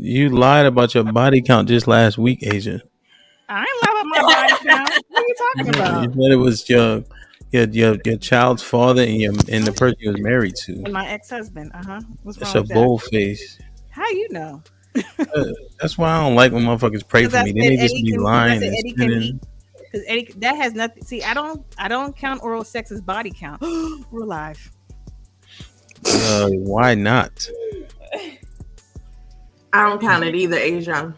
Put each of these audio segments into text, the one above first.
You lied about your body count just last week, Asia. I ain't love my body count. What are you talking You about? said it was your child's father and the person you was married to. And my ex-husband. What's That's wrong a with that? bold face. How you know? Uh, that's why I don't like when motherfuckers pray Because for I me. Then said they just Eddie be can. Because I lying said and Eddie can eat. sinning. Because Eddie, that has nothing. See, I don't count oral sex as body count. We're live. Why not? I don't count it either, Asia.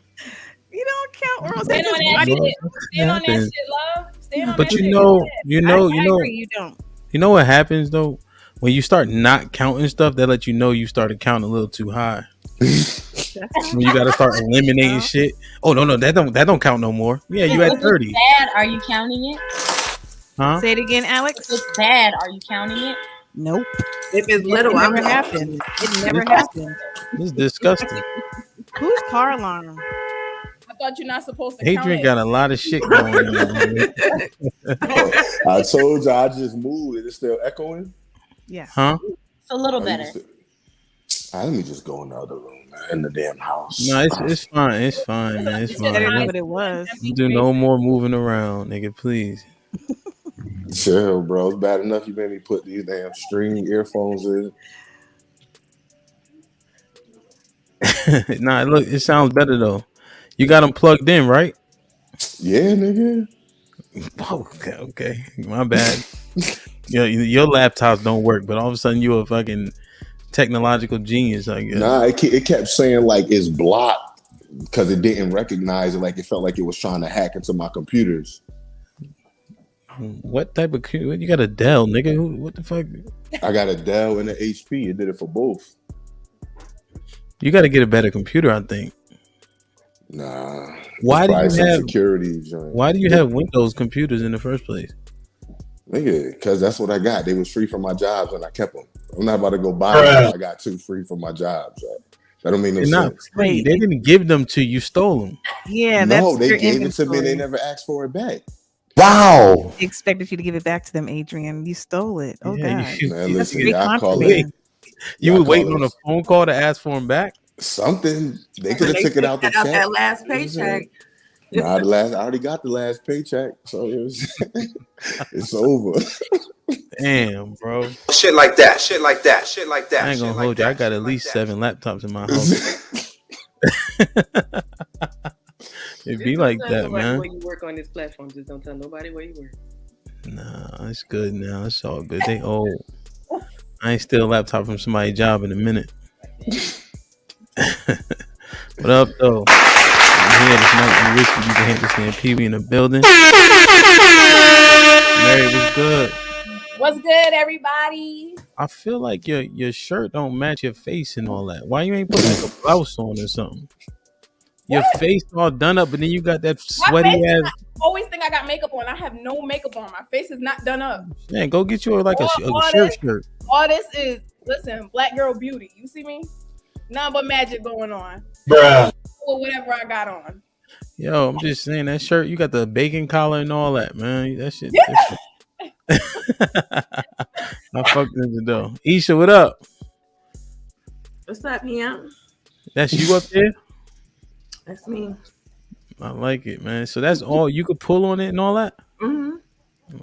You don't count oral Stand sex on as that body. shit. Stand on that Happens. shit, love. Stand on But that you shit. know, I agree. You don't. you know what happens though? When you start not counting stuff, that let you know you started counting a little too high. That's When you got to start eliminating shit. Oh no, that don't count no more. Yeah, you If at 30, it's bad, are you counting it? huh? Say it again, Alex. If it's bad, are you counting it? Nope. If it's It little, I'm never happened. It never happened. This is disgusting. Whose car alarm? I thought you're not supposed to count Adrian it. got a lot of shit going on. I told you I just moved. Is it still echoing? Yes. Huh? It's a little Oh, better. let me just go in the other room, man, in the damn house. No, it's fine. It's fine, man. It's It's better than fine. what it was. Don't do no more moving around, nigga. Please. Chill, bro. It's bad enough you made me put these damn string earphones in. Nah, look, it sounds better though. You got them plugged in, right? Yeah, nigga. Okay. My bad. Your laptops don't work, but all of a sudden you're a fucking technological genius, I guess. Nah, it kept saying like it's blocked because it didn't recognize it. Like it felt like it was trying to hack into my computers. What type of you got a Dell, nigga? What the fuck? I got a Dell and an HP. It did it for both. You got to get a better computer, I think. Nah. Why do you have security joint? Why do you have Windows computers in the first place? Nigga, because that's what I got. They was free from my jobs and I kept them. I'm not about to go buy them. I got 2 free from my jobs. Right? That don't make no They're not sense. free. They didn't give them to you. Stole them. Yeah, No, that's they your gave it to me. They inventory. never asked for it back. Wow. They expected you to give it back to them, Adrian. You stole it. Oh Yeah, God. you- Man, That's listen, great y'all call confidence. it. You y'all were call waiting it on a phone call to ask for them back. something. They could have They took it out the took out check. that last You know what I'm saying? paycheck. Nah, I already got the last paycheck, so it was, it's over. Damn, bro. Shit like that. Shit like that. Shit like that. I ain't gonna shit hold like you. I that, got shit at like least that. 7 laptops in my house. It be like that, man. Where you work on this platform, just don't tell nobody where you work. Nah, it's good now. It's all good. They old. I ain't steal a laptop from somebody's job in a minute. What up, though? I'm here this night in Whiskey. You can hit this man Pee Wee in the building. Mary, what's good? What's good, everybody? I feel like your shirt don't match your face and all that. Why you ain't put like a blouse on or something? Your face all done up, but then you got that sweaty ass. I always think I got makeup on. I have no makeup on. My face is not done up. Man, go get you like a shirt. All this is, listen, black girl beauty. You see me? None but magic going on. Bruh. Or whatever I got on. Yo, I'm just saying that shirt. You got the bacon collar and all that, man. That shit. I fucked into though. Isha, what up? What's up, Pam? That's you up there? That's me. I like it, man. So that's all you could pull on it and all that? Mm-hmm.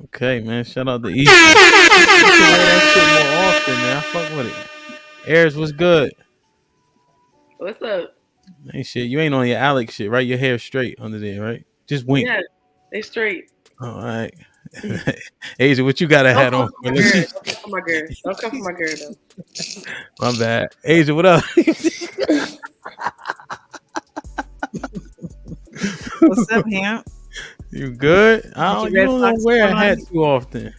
Okay, man. Shout out to Isha. You can wear that shit more often, man. I fuck with it. Ayers, what's good? What's up? Ain't shit. You ain't on your Alex shit, right? Your hair straight under there, right? Just wink. Yeah, they straight. All right. Asia, what you got a hat on? Don't come for my girl. Don't come for my girl, though. My bad. Asia, what up? What's up, Ham? You good? You don't wear a hat too often.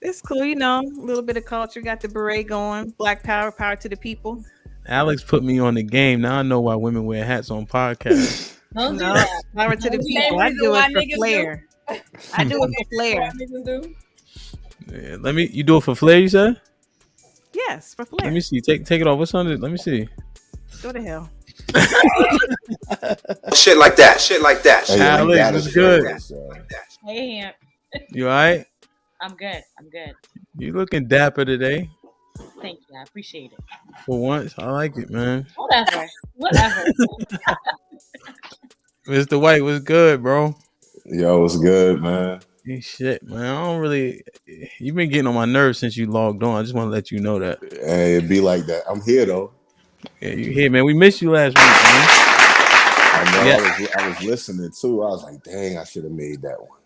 It's cool, you know. A little bit of culture. Got the beret going. Black power, power to the people. Alex put me on the game. Now I know why women wear hats on podcasts. Don't do No, that. power to the Same people. I reason do why it for niggas flair. I do it for flair. Niggas do. Yeah, you do it for flair, you said? Yes, for flair. Let me see. Take it off. What's on it? Let me see. Go to hell. Shit like that. Shit like that. Hey, Alex, what's good? Hey, Hamp. You all right? I'm good. I'm good. You looking dapper today. Thank you. I appreciate it. For once, I like it, man. Whatever. Whatever. Mr. White was good, bro. Yo, it's good, man. Hey, shit, man. I don't really. You've been getting on my nerves since you logged on. I just want to let you know that. Hey, it be like that. I'm here though. Yeah, you here, man. We missed you last week, man. I know. Yeah. I was listening too. I was like, dang, I should have made that one.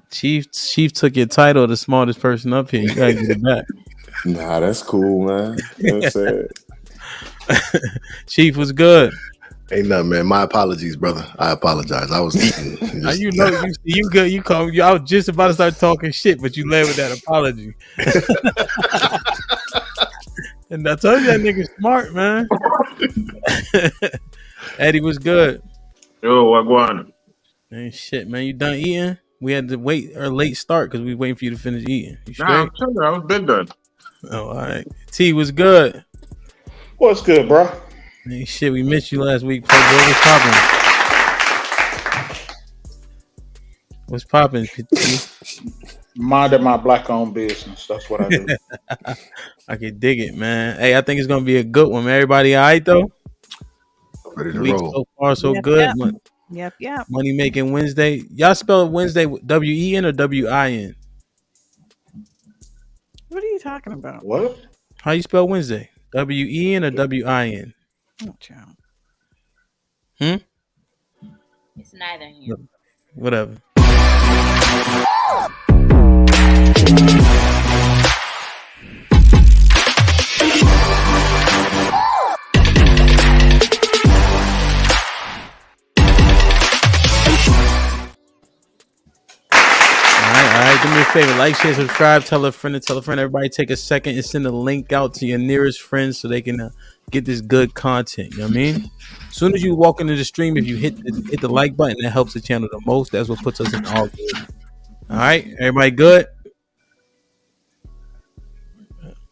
Chief took your title, the smartest person up here. You gotta get it back. Nah, that's cool, man. You know what I'm saying? Chief was good. Ain't nothing, man. My apologies, brother. I apologize. I was eating. How you know you good? You called me. I was just about to start talking shit, but you led with that apology. And I told you that nigga smart, man. Eddie was good. Yo, what going? Man, shit, man. You done eating? We had to wait or late start because we waiting for you to finish eating. You straight? Nah, I'm chilling. I was been done. Oh, all right. T was good. What's good, bro? Man, shit, we missed you last week. What's popping? What's popping, T? Minding my black-owned business. That's what I do. I can dig it, man. Hey, I think it's gonna be a good one. Everybody, all right though? Ready to Week roll. so far, so Yep, good. Yep. Money making Wednesday. Y'all spell Wednesday W-E-N or W-I-N? What are you talking about? What? How you spell Wednesday? W-E-N or W-I-N? Oh, child. It's neither here. Whatever. All right, do me a favor, like, share, subscribe, tell a friend, everybody take a second and send a link out to your nearest friends so they can get this good content. You know what I mean? As soon as you walk into the stream, if you hit the like button, that helps the channel the most. That's what puts us in all good. All right, everybody good?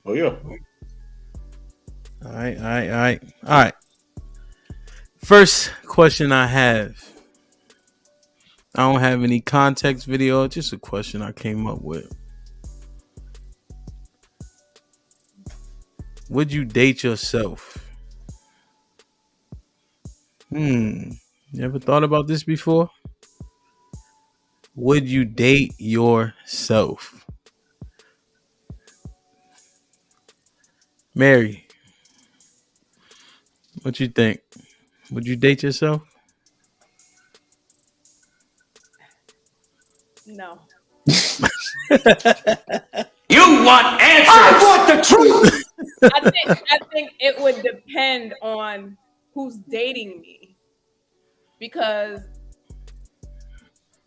Oh, yeah. All right. First question I have. I don't have any context video, just a question I came up with. Would you date yourself? You ever thought about this before? Would you date yourself? Mary, what you think? Would you date yourself? No. You want answers? I want the truth. I think it would depend on who's dating me, because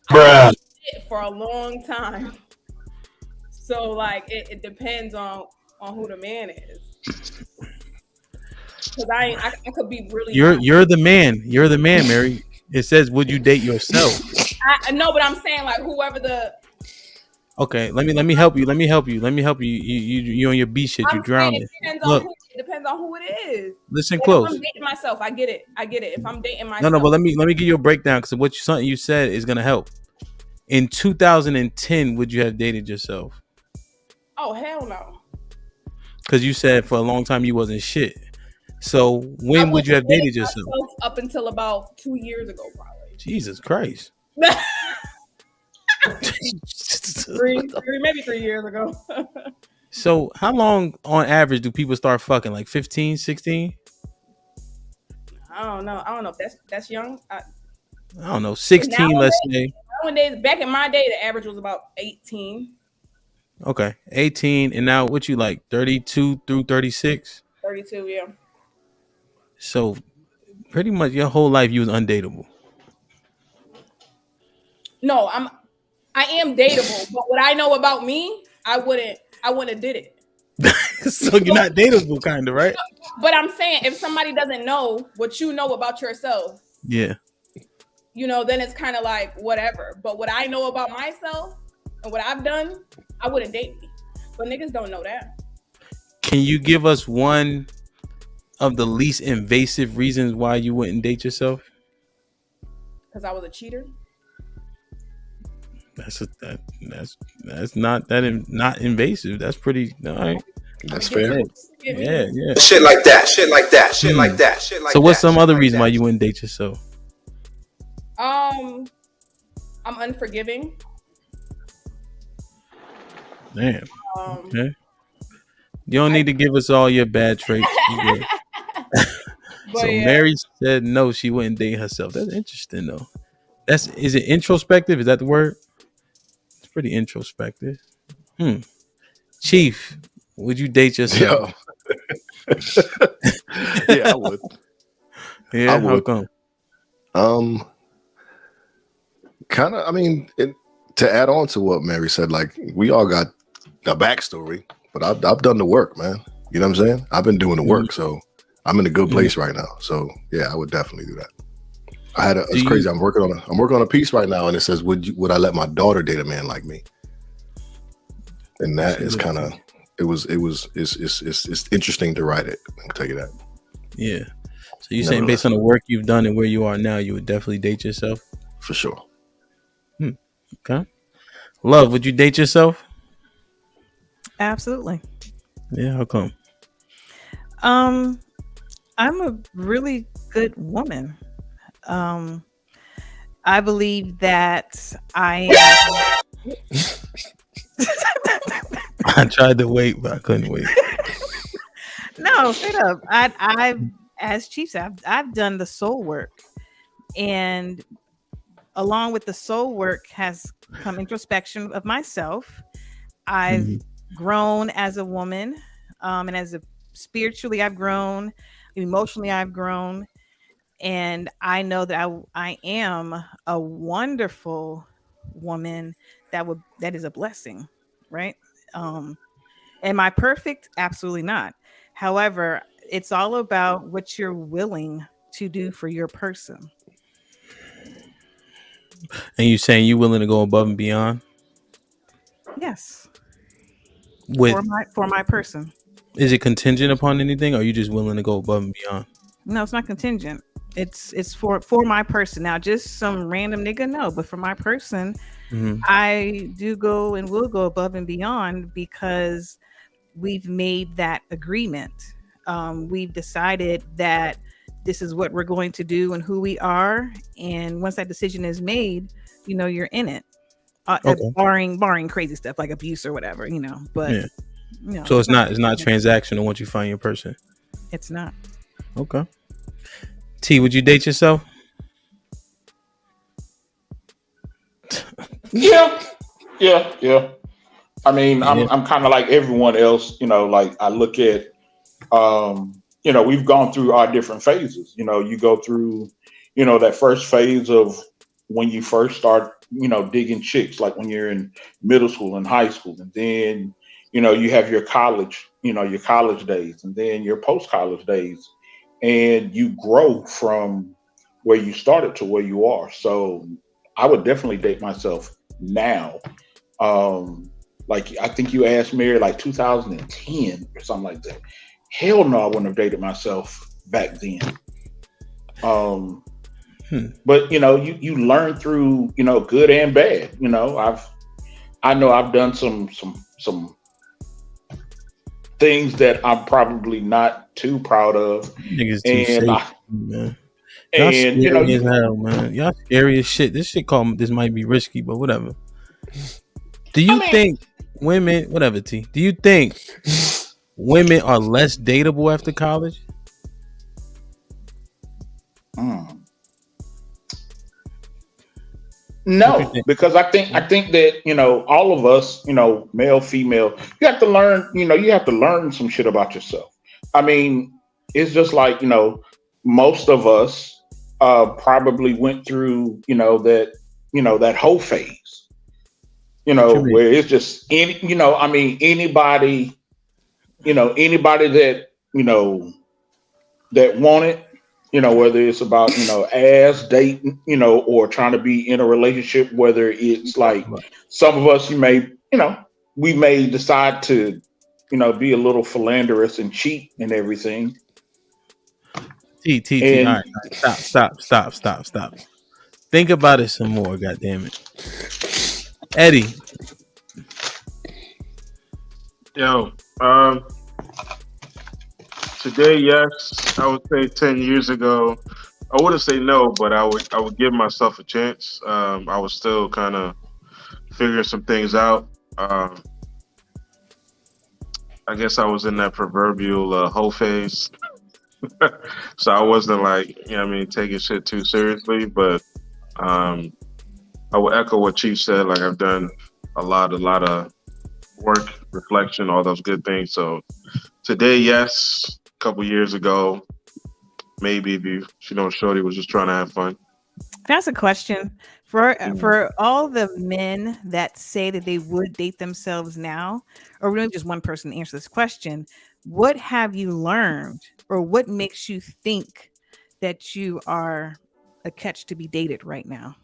I've been for a long time. So like it depends on who the man is. Because I could be really. You're the man. You're the man, Mary. It says, would you date yourself? I know, but I'm saying like whoever the. Okay, let me help you. You on your B shit. You drowning. It depends on who it is. Listen Like, close. If I'm dating myself, I get it. If I'm dating myself, No, but let me give you a breakdown because something you said is gonna help. In 2010, would you have dated yourself? Oh hell no. Because you said for a long time you wasn't shit. So when would you have dated yourself? Up until about 2 years ago, probably. Jesus Christ. maybe 3 years ago. So how long on average do people start fucking? Like 15, 16? I don't know if that's young. I don't know, 16, let's say. Nowadays, back in my day, the average was about 18. Okay, 18, and now what you like, 32 through 36? 32, yeah. So pretty much your whole life you was undateable. No, I am dateable, but what I know about me, I wouldn't have did it. So you're not dateable, kind of, right? But I'm saying if somebody doesn't know what you know about yourself, yeah, then it's kind of like whatever. But what I know about myself and what I've done, I wouldn't date me. But niggas don't know that. Can you give us one of the least invasive reasons why you wouldn't date yourself? Because I was a cheater. That's not invasive. That's pretty all right. That's fair. Yeah. Shit like that. Shit like that. Shit like that. Shit like that. So what's some other reason why you wouldn't date yourself? I'm unforgiving. Damn. Okay. You don't need to give us all your bad traits. So Mary said no, she wouldn't date herself. That's interesting though. Is it introspective? Is that the word? It's pretty introspective. Chief, would you date yourself? Yeah, I would. Yeah, I how would. come? Kind of. I mean, to add on to what Mary said, like we all got a backstory, but I've done the work, man. You know what I'm saying? I've been doing the work, so I'm in a good place right now. So yeah, I would definitely do that. It's crazy. I'm working on a piece right now, and it says, "Would I let my daughter date a man like me?" And that is kind of it's interesting to write it. I can tell you that. Yeah. So you're saying based on the work you've done and where you are now, you would definitely date yourself? For sure. Okay. Love, would you date yourself? Absolutely. Yeah, how come? I'm a really good woman. I believe that I I tried to wait, but I couldn't wait. No, straight up. I've as Chief said, I've done the soul work, and along with the soul work has come introspection of myself. I've grown as a woman, and spiritually I've grown, emotionally I've grown, and I know that I am a wonderful woman that is a blessing, right? Am I perfect? Absolutely not. However, it's all about what you're willing to do for your person. And you saying you willing to go above and beyond? Yes. With For my person. Is it contingent upon anything, or are you just willing to go above and beyond? No, it's not contingent. It's for my person. Now, just some random nigga, no, but for my person, I do go and will go above and beyond because we've made that agreement. We've decided that this is what we're going to do and who we are. And once that decision is made, you're in it. Barring crazy stuff like abuse or whatever, but so it's not transactional once you find your person. It's not. Okay. T, would you date yourself? Yeah. I mean, I'm kind of like everyone else, like I look at, we've gone through our different phases. You go through, that first phase of when you first start, digging chicks, like when you're in middle school and high school, and then, you have your college days, and then your post-college days, and you grow from where you started to where you are. So I would definitely date myself now. Like I think you asked Mary like 2010 or something like that. Hell no, I wouldn't have dated myself back then. But you learn through good and bad. I know I've done some things that I'm probably not too proud of. Niggas too safe, man. Y'all scary as hell, man. Y'all scary as shit. This might be risky, but whatever. Do you think women, whatever, T, do you think women are less dateable after college? No, because I think that, all of us, male, female, you have to learn some shit about yourself. I mean, it's just like, most of us probably went through, that whole phase, where it's just anybody that, that want it, whether it's about, ass dating, or trying to be in a relationship, whether it's like some of us, we may decide to, be a little philanderous and cheat and everything. T. All right. Stop. Think about it some more, goddammit. Eddie. Yo, Today, yes. I would say 10 years ago, I wouldn't say no, but I would give myself a chance. I was still kind of figuring some things out. I guess I was in that proverbial hoe phase. So I wasn't like, you know what I mean, taking shit too seriously. But I will echo what Chief said. Like I've done a lot of work, reflection, all those good things. So today, yes. A couple years ago, maybe if you know, Shorty was just trying to have fun. That's a question for all the men that say that they would date themselves now, or really just one person to answer this question. What have you learned, or what makes you think that you are a catch to be dated right now?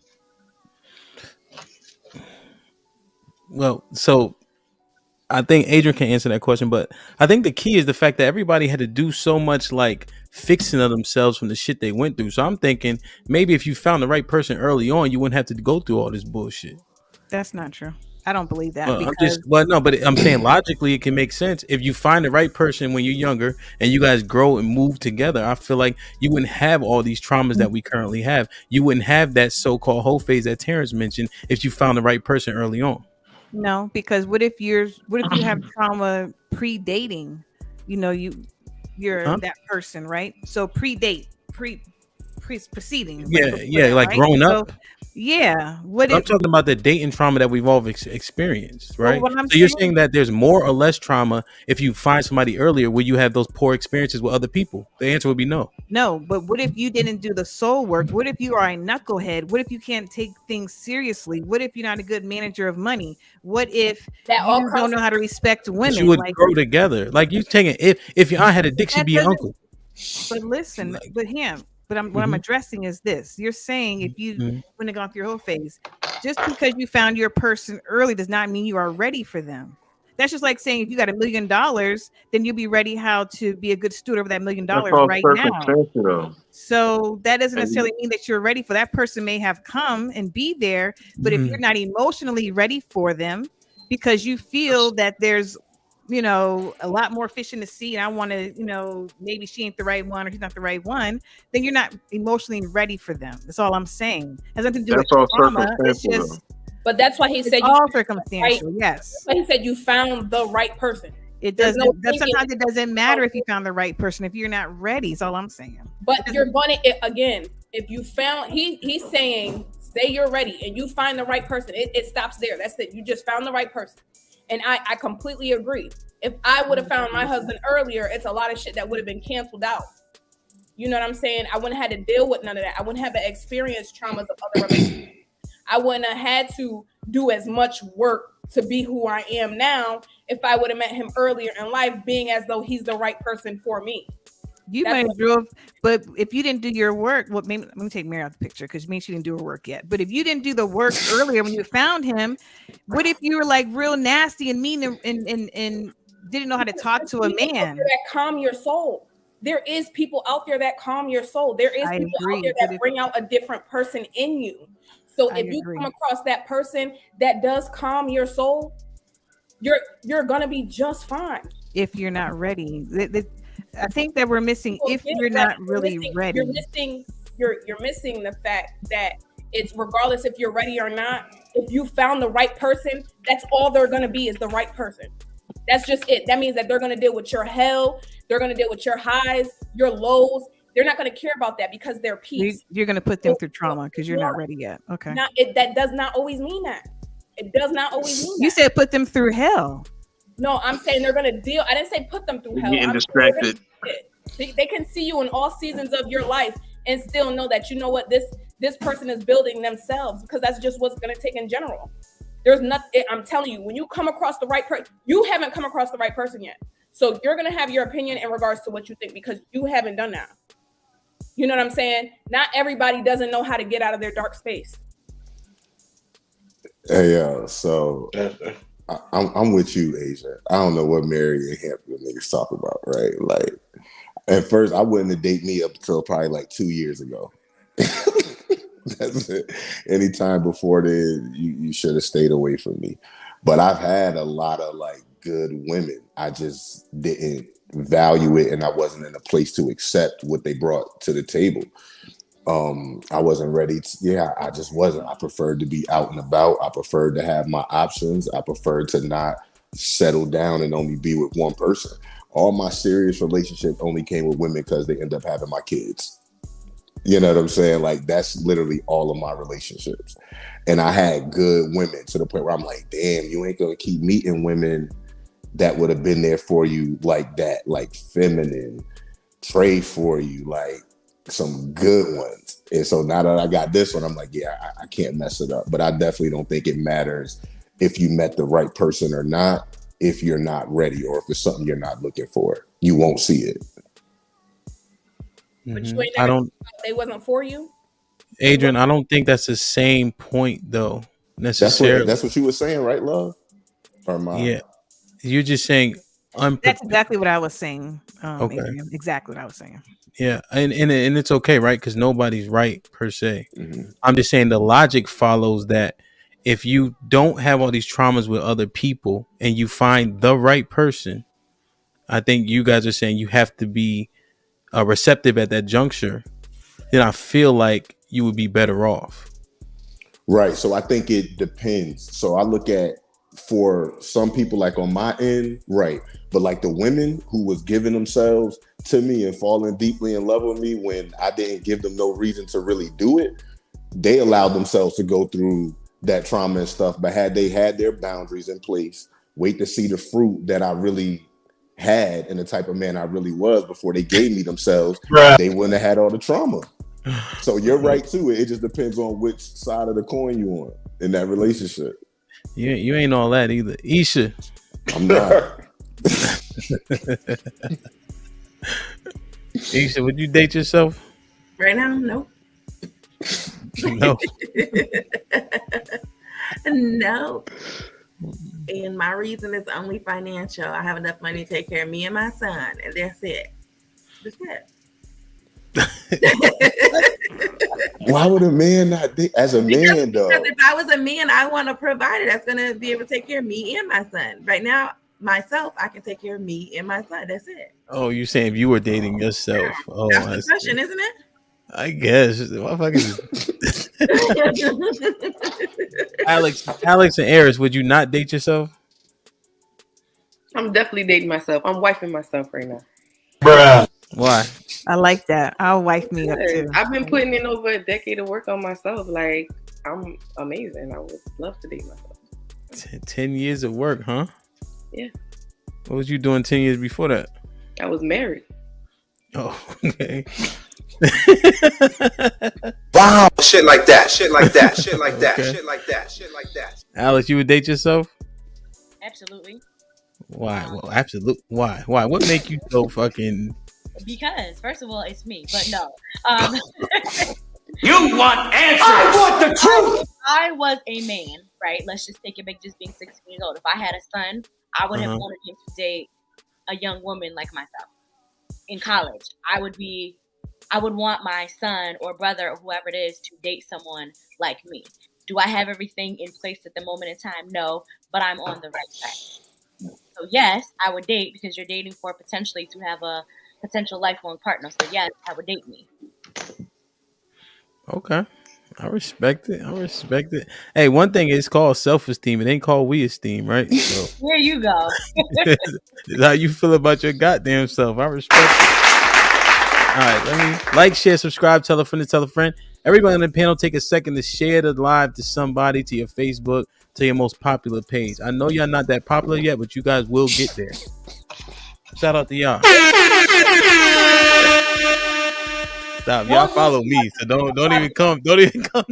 Well, so I think Adrian can answer that question, but I think the key is the fact that everybody had to do so much like fixing of themselves from the shit they went through. So I'm thinking maybe if you found the right person early on, you wouldn't have to go through all this bullshit. That's not true. I don't believe that. I'm saying logically it can make sense. If you find the right person when you're younger and you guys grow and move together, I feel like you wouldn't have all these traumas that we currently have. You wouldn't have that so-called whole phase that Terrence mentioned if you found the right person early on. No, because what if you have trauma pre-dating? You know, you're that person, right? So preceding. Like growing up. So, yeah. I'm talking about the dating trauma that we've all experienced, right? Well, so you're saying that there's more or less trauma if you find somebody earlier where you have those poor experiences with other people. The answer would be no. No, but what if you didn't do the soul work? What if you are a knucklehead? What if you can't take things seriously? What if you're not a good manager of money? What if you don't know how to respect women? You would grow together. Like you taking if your aunt had a dick, she'd be your uncle. But listen, what I'm addressing is this. You're saying if you wouldn't have gone through your whole phase, just because you found your person early does not mean you are ready for them. That's just like saying if you got $1 million, then you'll be ready how to be a good steward over that $1 million right now. So that doesn't necessarily mean that you're ready for that person. May have come and be there, but if you're not emotionally ready for them because you feel that there's a lot more fish in the sea, and I want to, maybe she ain't the right one or he's not the right one, then you're not emotionally ready for them. That's all I'm saying. It has nothing to do with trauma. It's just. But that's why he said all circumstantial. Right? Yes. That's why he said you found the right person. It doesn't. Sometimes it doesn't matter if you found the right person if you're not ready. That's all I'm saying. But you're gonna again. If you found, he's saying, say you're ready and you find the right person. It stops there. That's it. You just found the right person. And I completely agree. If I would have found my husband earlier, it's a lot of shit that would have been canceled out. You know what I'm saying? I wouldn't have had to deal with none of that. I wouldn't have experienced traumas of other relationships. I wouldn't have had to do as much work to be who I am now if I would have met him earlier in life, being as though he's the right person for me. You might have drove, but if you didn't do your work, let me take Mary out the picture because she didn't do her work yet. But if you didn't do the work earlier when you found him, what if you were like real nasty and mean and didn't know how to talk to a man? That calm your soul. There is people out there that calm your soul. There is people out there that bring out a different person in you. So if you come across that person that does calm your soul, you're gonna be just fine. If you're not ready, I think that we're missing. If you're not really ready, you're missing the fact that it's regardless if you're ready or not. If you found the right person, that's all they're gonna be is the right person. That's just it. That means that they're gonna deal with your hell. They're gonna deal with your highs, your lows. They're not going to care about that because they're peace. You're going to put them through trauma because you're not ready yet. Okay. That does not always mean that. It does not always mean that. You said put them through hell. No, I'm saying they're going to deal. I didn't say put them through hell. Getting distracted. They can see you in all seasons of your life and still know that, you know what, this person is building themselves, because that's just what's going to take in general. There's nothing. I'm telling you, when you come across the right person, you haven't come across the right person yet. So you're going to have your opinion in regards to what you think because you haven't done that. You know what I'm saying? Not everybody doesn't know how to get out of their dark space. Hey, so I'm with you, Asia. I don't know what Mary and Hampton niggas talk about, right? Like, at first, I wouldn't have dated me up until probably like 2 years ago. That's it. Anytime before then, you should have stayed away from me. But I've had a lot of like good women. I just didn't value it, and I wasn't in a place to accept what they brought to the table. I wasn't ready to, I just wasn't. I preferred to be out and about. I preferred to have my options. I preferred to not settle down and only be with one person. All my serious relationships only came with women because they end up having my kids. You know what I'm saying? Like, that's literally all of my relationships. And I had good women to the point where I'm like, damn, you ain't gonna keep meeting women that would have been there for you like that, like feminine, pray for you, like some good ones. And so now that I got this one, I'm like, I can't mess it up. But I definitely don't think it matters if you met the right person or not, if you're not ready, or if it's something you're not looking for. You won't see it. But you ain't never they wasn't for you? Adrian, I don't think that's the same point though, necessarily. That's what you were saying, right, love? Or yeah. You're just saying that's exactly what I was saying. Okay. Adrian, exactly what I was saying. Yeah, and it's okay, right? Because nobody's right per se. I'm just saying the logic follows that if you don't have all these traumas with other people and you find the right person, I think you guys are saying you have to be receptive at that juncture. Then I feel like you would be better off. Right. So I think it depends. So I look at, for some people, like on my end, right, but like the women who was giving themselves to me and falling deeply in love with me when I didn't give them no reason to really do it, they allowed themselves to go through that trauma and stuff. But had they had their boundaries in place, wait to see the fruit that I really had and the type of man I really was before they gave me themselves, they wouldn't have had all the trauma. So you're right too. It just depends on which side of the coin you on in that relationship. You ain't all that either, Isha. I'm not. Isha, would you date yourself? Right now, nope. No. No. And my reason is only financial. I have enough money to take care of me and my son, and that's it. That's it. Why would a man not date as a man though? Because if I was a man, I want a provider that's gonna be able to take care of me and my son. Right now, myself, I can take care of me and my son. That's it. Oh, you saying if you were dating yourself? Oh, that's the question, isn't it? I guess. Alex and Eris, would you not date yourself? I'm definitely dating myself. I'm wifing myself right now. Bruh. Why? I like that. I'll wife me up too. I've been putting in over a decade of work on myself. Like, I'm amazing. I would love to date myself. 10 years of work, huh? Yeah. What was you doing 10 years before that? I was married. Oh, okay. Wow, shit like that, shit like that, shit like that, Okay. shit like that, shit like that. Alex, you would date yourself? Absolutely. Why? Well, absolutely. Why? What make you so fucking? Because first of all, it's me. But no. You want answers. I want the truth. I was a man, right? Let's just take it back, just being 16 years old. If I had a son, I would have wanted him to date a young woman like myself. In college, I would want my son or brother or whoever it is to date someone like me. Do I have everything in place at the moment in time? No, but I'm on the right track. So yes, I would date, because you're dating for potentially to have a potential lifelong partner. So yes, I would date me. Okay, I respect it. Hey, one thing is called self-esteem. It ain't called we esteem, right? So There you go. it's how you feel about your goddamn self. I respect it. All right, let me like, share, subscribe, tell a friend to tell a friend. Everybody on the panel, take a second to share the live to somebody, to your Facebook, to your most popular page. I know y'all not that popular yet, but you guys will get there. Shout out to y'all. Stop, y'all follow me, so don't even come. Don't even come.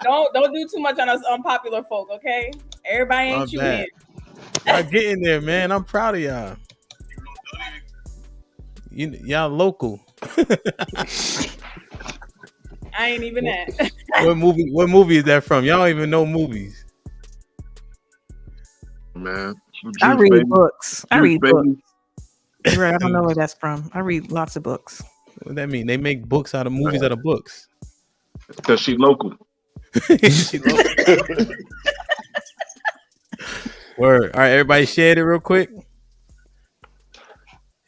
Don't do too much on us unpopular folk, okay? Everybody ain't you in. Y'all getting there, man. I'm proud of y'all. Y'all local. I ain't even that. What movie is that from? Y'all don't even know movies. Man. I read books. Right, I I don't know where that's from. I read lots of books. What that mean? They make books out of movies out of books. Because she local. She local. Word. All right, everybody shared it real quick.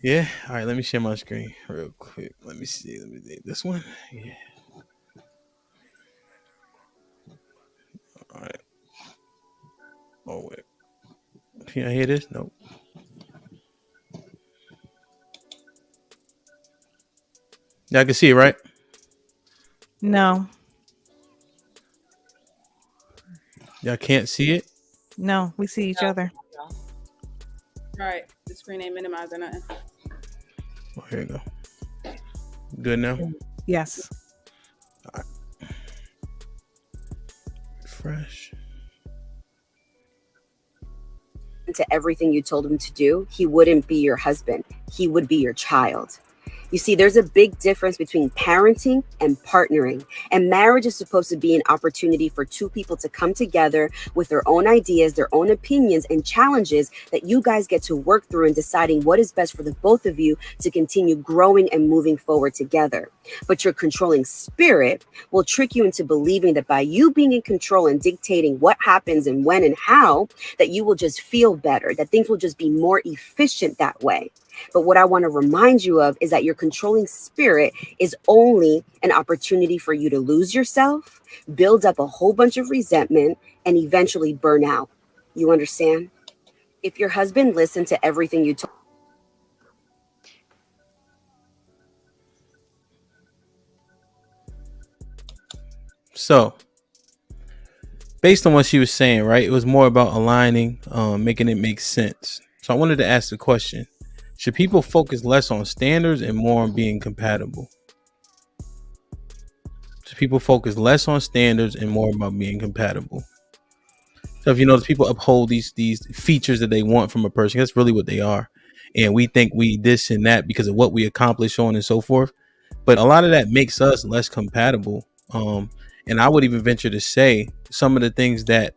Yeah. All right, let me share my screen real quick. Let me see. Let me see this one. Yeah. All right. Oh wait. Can I hear this? Nope. Y'all can see it, right? No. Y'all can't see it? No, we see each other. All right, the screen ain't minimized or nothing. Oh, here you go. Good now? Yes. All right. Fresh. To everything you told him to do, he wouldn't be your husband. He would be your child. You see, there's a big difference between parenting and partnering. And marriage is supposed to be an opportunity for two people to come together with their own ideas, their own opinions, and challenges that you guys get to work through in deciding what is best for the both of you to continue growing and moving forward together. But your controlling spirit will trick you into believing that by you being in control and dictating what happens and when and how, that you will just feel better, that things will just be more efficient that way. But what I want to remind you of is that your controlling spirit is only an opportunity for you to lose yourself, build up a whole bunch of resentment, and eventually burn out. You understand? If your husband listened to everything you told, So, based on what she was saying, right? It was more about aligning, making it make sense. So I wanted to ask the question: should people focus less on standards and more on being compatible? Should people focus less on standards and more about being compatible? So if you notice, people uphold these features that they want from a person. That's really what they are. And we think we this and that because of what we accomplish, so on and so forth. But a lot of that makes us less compatible. And I would even venture to say some of the things that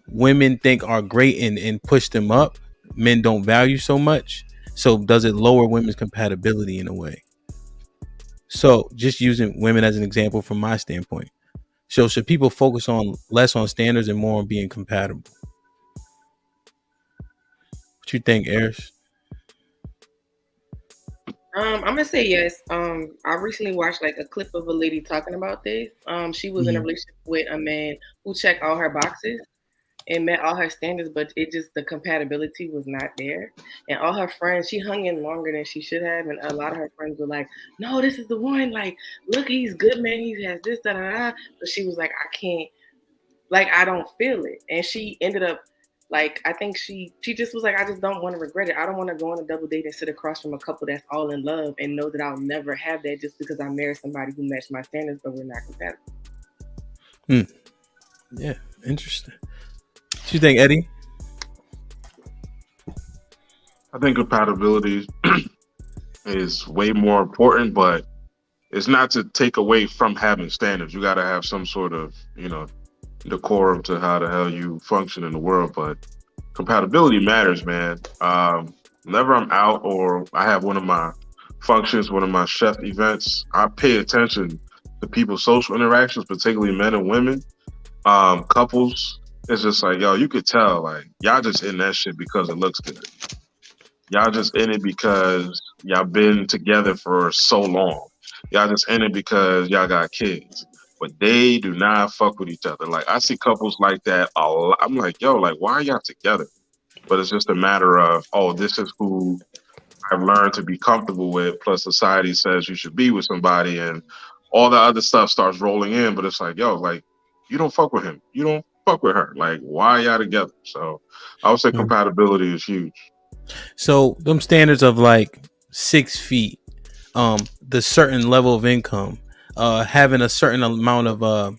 women think are great and push them up, men don't value so much. So does it lower women's compatibility in a way? So just using women as an example from my standpoint. So should people focus on less on standards and more on being compatible? What you think, Eris? I'm gonna say yes. I recently watched like a clip of a lady talking about this. She was in a relationship with a man who checked all her boxes and met all her standards, but it just the compatibility was not there. And all her friends, she hung in longer than she should have, and a lot of her friends were like, "No, this is the one. Like, look, he's good, man. He has this, da da da." But she was like, "I can't. Like, I don't feel it." And she ended up. Like, I think she just was like, I just don't want to regret it. I don't want to go on a double date and sit across from a couple that's all in love and know that I'll never have that just because I married somebody who matched my standards, but we're not compatible. Yeah, interesting. What you think, Eddie? I think compatibility is way more important, but it's not to take away from having standards. You got to have some sort of, decorum to how the hell you function in the world. But compatibility matters, man. Whenever I'm out or I have one of my functions, one of my chef events, I pay attention to people's social interactions, particularly men and women, couples. It's just like, yo, you could tell, like, y'all just in that shit because it looks good. Y'all just in it because y'all been together for so long. Y'all just in it because y'all got kids. But they do not fuck with each other. Like, I see couples like that a lot. I'm like, yo, like, why are y'all together? But it's just a matter of, oh, this is who I've learned to be comfortable with. Plus, society says you should be with somebody, and all the other stuff starts rolling in. But it's like, yo, like, you don't fuck with him. You don't fuck with her. Like, why are y'all together? So I would say compatibility is huge. So them standards of like 6 feet, the certain level of income, having a certain amount of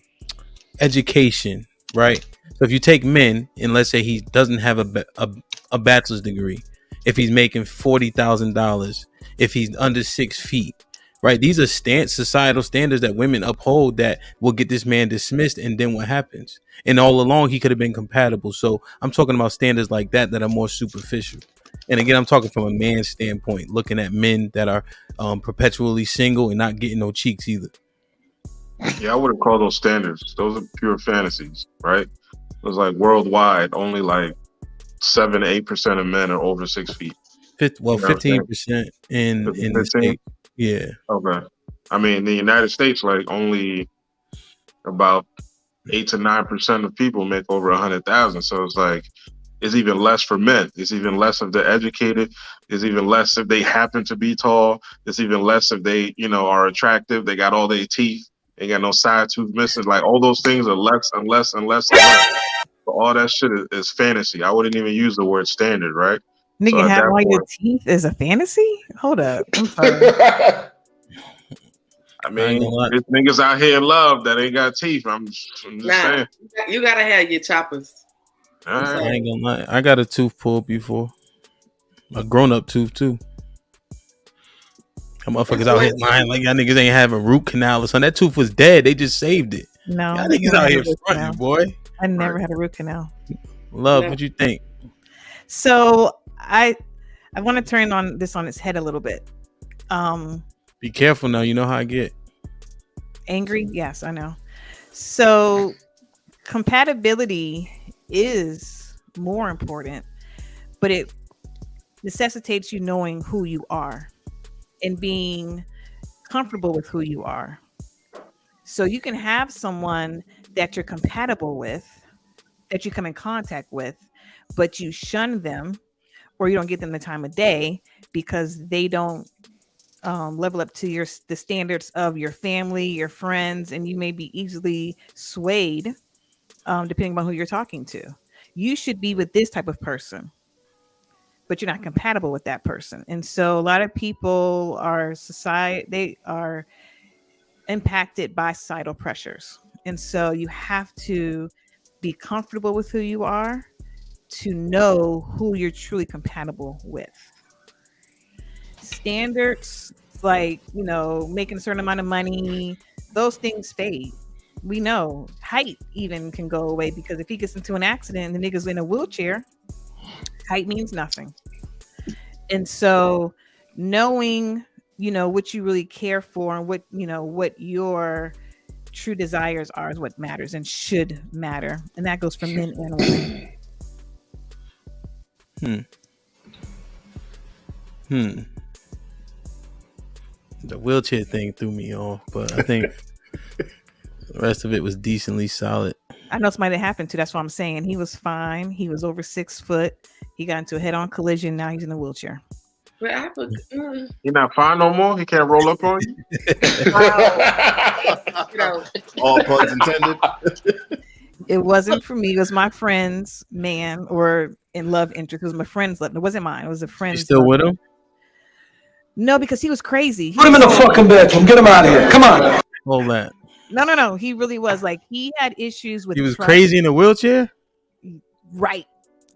education, right? So if you take men and let's say he doesn't have a bachelor's degree, if he's making $40,000, if he's under 6 feet, right? These are societal standards that women uphold that will get this man dismissed. And then what happens? And all along, he could have been compatible. So I'm talking about standards like that are more superficial. And again, I'm talking from a man's standpoint, looking at men that are perpetually single and not getting no cheeks either. Yeah, I wouldn't call those standards. Those are pure fantasies, right? It was like worldwide, only like 7 to 8% of men are over 6 feet. 15% in the 15? state. Yeah. Okay. I mean, in the United States, like only about 8 to 9% of people make over 100,000. So it's like it's even less for men. It's even less if they're educated. It's even less if they happen to be tall. It's even less if they, are attractive. They got all their teeth. They got no side tooth missing. Like all those things are less and less and less and less. But all that shit is fantasy. I wouldn't even use the word standard, right? Nigga, So at have that all your point, teeth is a fantasy? Hold up. I'm sorry. I mean, there's niggas out here in love that ain't got teeth. I'm just saying. You gotta have your choppers. I ain't gonna lie. I got a tooth pulled before. A grown up tooth too. Them motherfuckers out here lying like y'all niggas ain't having root canal or something. That tooth was dead. They just saved it. No, y'all niggas out here fronting, boy. I never had a root canal. Love, what you think? So I want to turn on its head a little bit. Be careful now. You know how I get. Angry? Yes, I know. So compatibility is more important, but it necessitates you knowing who you are and being comfortable with who you are. So you can have someone that you're compatible with, that you come in contact with, but you shun them or you don't give them the time of day because they don't level up to the standards of your family, your friends, and you may be easily swayed depending on who you're talking to. You should be with this type of person, but you're not compatible with that person. And so a lot of people they are impacted by societal pressures. And so you have to be comfortable with who you are to know who you're truly compatible with. Standards like, making a certain amount of money, those things fade. We know height even can go away because if he gets into an accident and the nigga's in a wheelchair, height means nothing. And so knowing, what you really care for and what your true desires are is what matters and should matter. And that goes for men and women. The wheelchair thing threw me off, but I think the rest of it was decently solid. I know somebody that happened to. That's what I'm saying. He was fine. He was over 6 foot. He got into a head-on collision. Now he's in a wheelchair. But He's not fine no more. He can't roll up on you. All puns intended. It wasn't for me. It was my friend's man or in love interest. It was my friend's love. It wasn't mine. It was a friend's. You still with him? No, because he was crazy. Put him in the fucking bedroom. Get him out of here. Come on. Hold that. No. He really was. Like, he had issues with. He was crazy in a wheelchair? Right.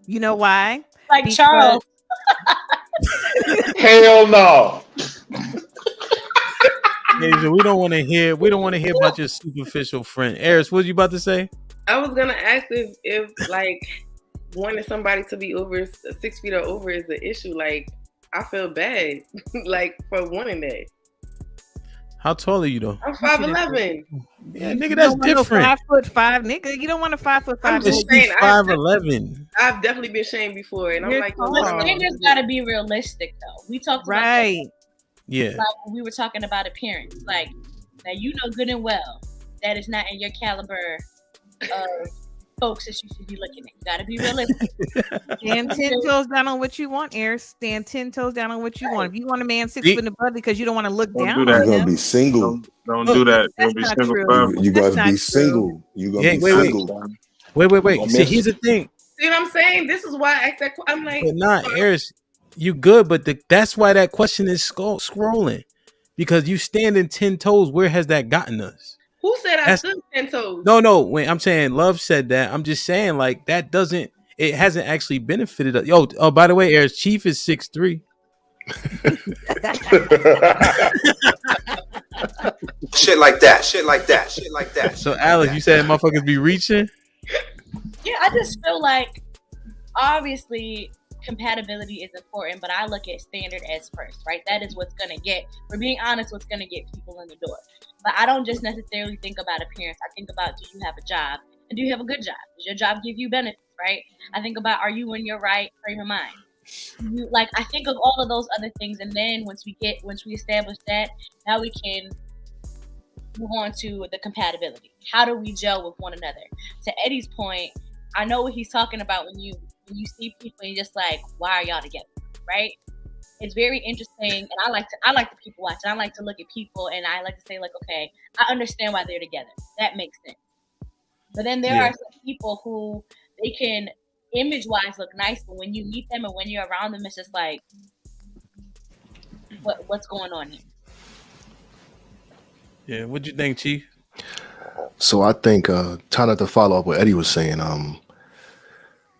You know why? Like Charles. Hell no. Asia, we don't want to hear about your superficial friend. Eris, what you about to say? I was gonna ask if like wanting somebody to be over 6 feet or over is the issue. Like, I feel bad like for wanting that. How tall are you though? I'm 5'11". Yeah, nigga, that's different. 5'5", nigga. You don't want a 5'5". I'm just saying, 5'11". I've definitely been shamed before, and I'm like, the standards gotta be realistic though. We talked about right. Yeah. Like when we were talking about appearance, like now you know good and well that is not in your caliber of folks that you should be looking at. You gotta be realistic. Stand 10 toes down on what you want, Eris. Stand 10 toes down on what you want. If you want a man 6 foot in the butt because you don't want to look down on him, you're gonna be single. Don't do that. You're gonna be single forever. You gotta be single. You're gonna be single. Wait. See, here's the thing. See what I'm saying? This is why I asked that. I'm like, but not Eris. You good, but that's why that question is scrolling, because you standing 10 toes. Where has that gotten us? Who said I stood 10 toes? No. When I'm saying Love said that, I'm just saying like that doesn't. It hasn't actually benefited us. Yo, oh, by the way, Eris, Chief is 6'3". Shit like that. So, Alex, you said motherfuckers be reaching? Yeah, I just feel like obviously compatibility is important, but I look at standard as first, right? That is what's gonna get, for being honest, what's gonna get people in the door. But I don't just necessarily think about appearance. I think about, do you have a job? And do you have a good job? Does your job give you benefits, right? I think about, are you in your right frame of mind? I think of all of those other things, and then once we establish that, now we can move on to the compatibility. How do we gel with one another? To Eddie's point, I know what he's talking about when you see people and you're just like, why are y'all together, right? It's very interesting, and I like to people watch, and I like to look at people, and I like to say, like, okay, I understand why they're together. That makes sense. But then there are some people who they can image-wise look nice, but when you meet them and when you're around them, it's just like, what's going on here? Yeah, what'd you think, Chief? So I think, trying to follow up what Eddie was saying,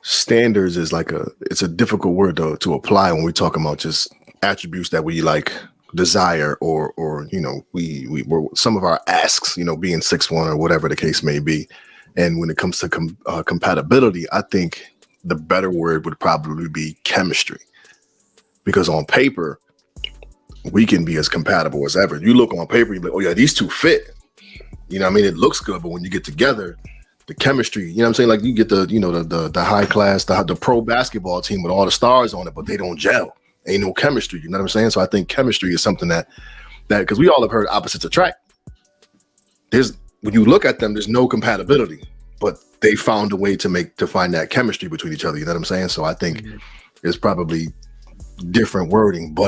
standards is it's a difficult word to apply when we're talking about just attributes that we like desire or we some of our asks, being 6'1" or whatever the case may be. And when it comes to compatibility, I think the better word would probably be chemistry, because on paper we can be as compatible as ever. You look on paper, you're like, oh yeah, these two fit. It looks good, but when you get together, the chemistry, I'm saying? Like, you get the high class, the pro basketball team with all the stars on it, but they don't gel. Ain't no chemistry. You know what I'm saying? So I think chemistry is something that because we all have heard opposites attract. When you look at them, there's no compatibility, but they found a way to find that chemistry between each other. You know what I'm saying? So I think there's probably different wording, but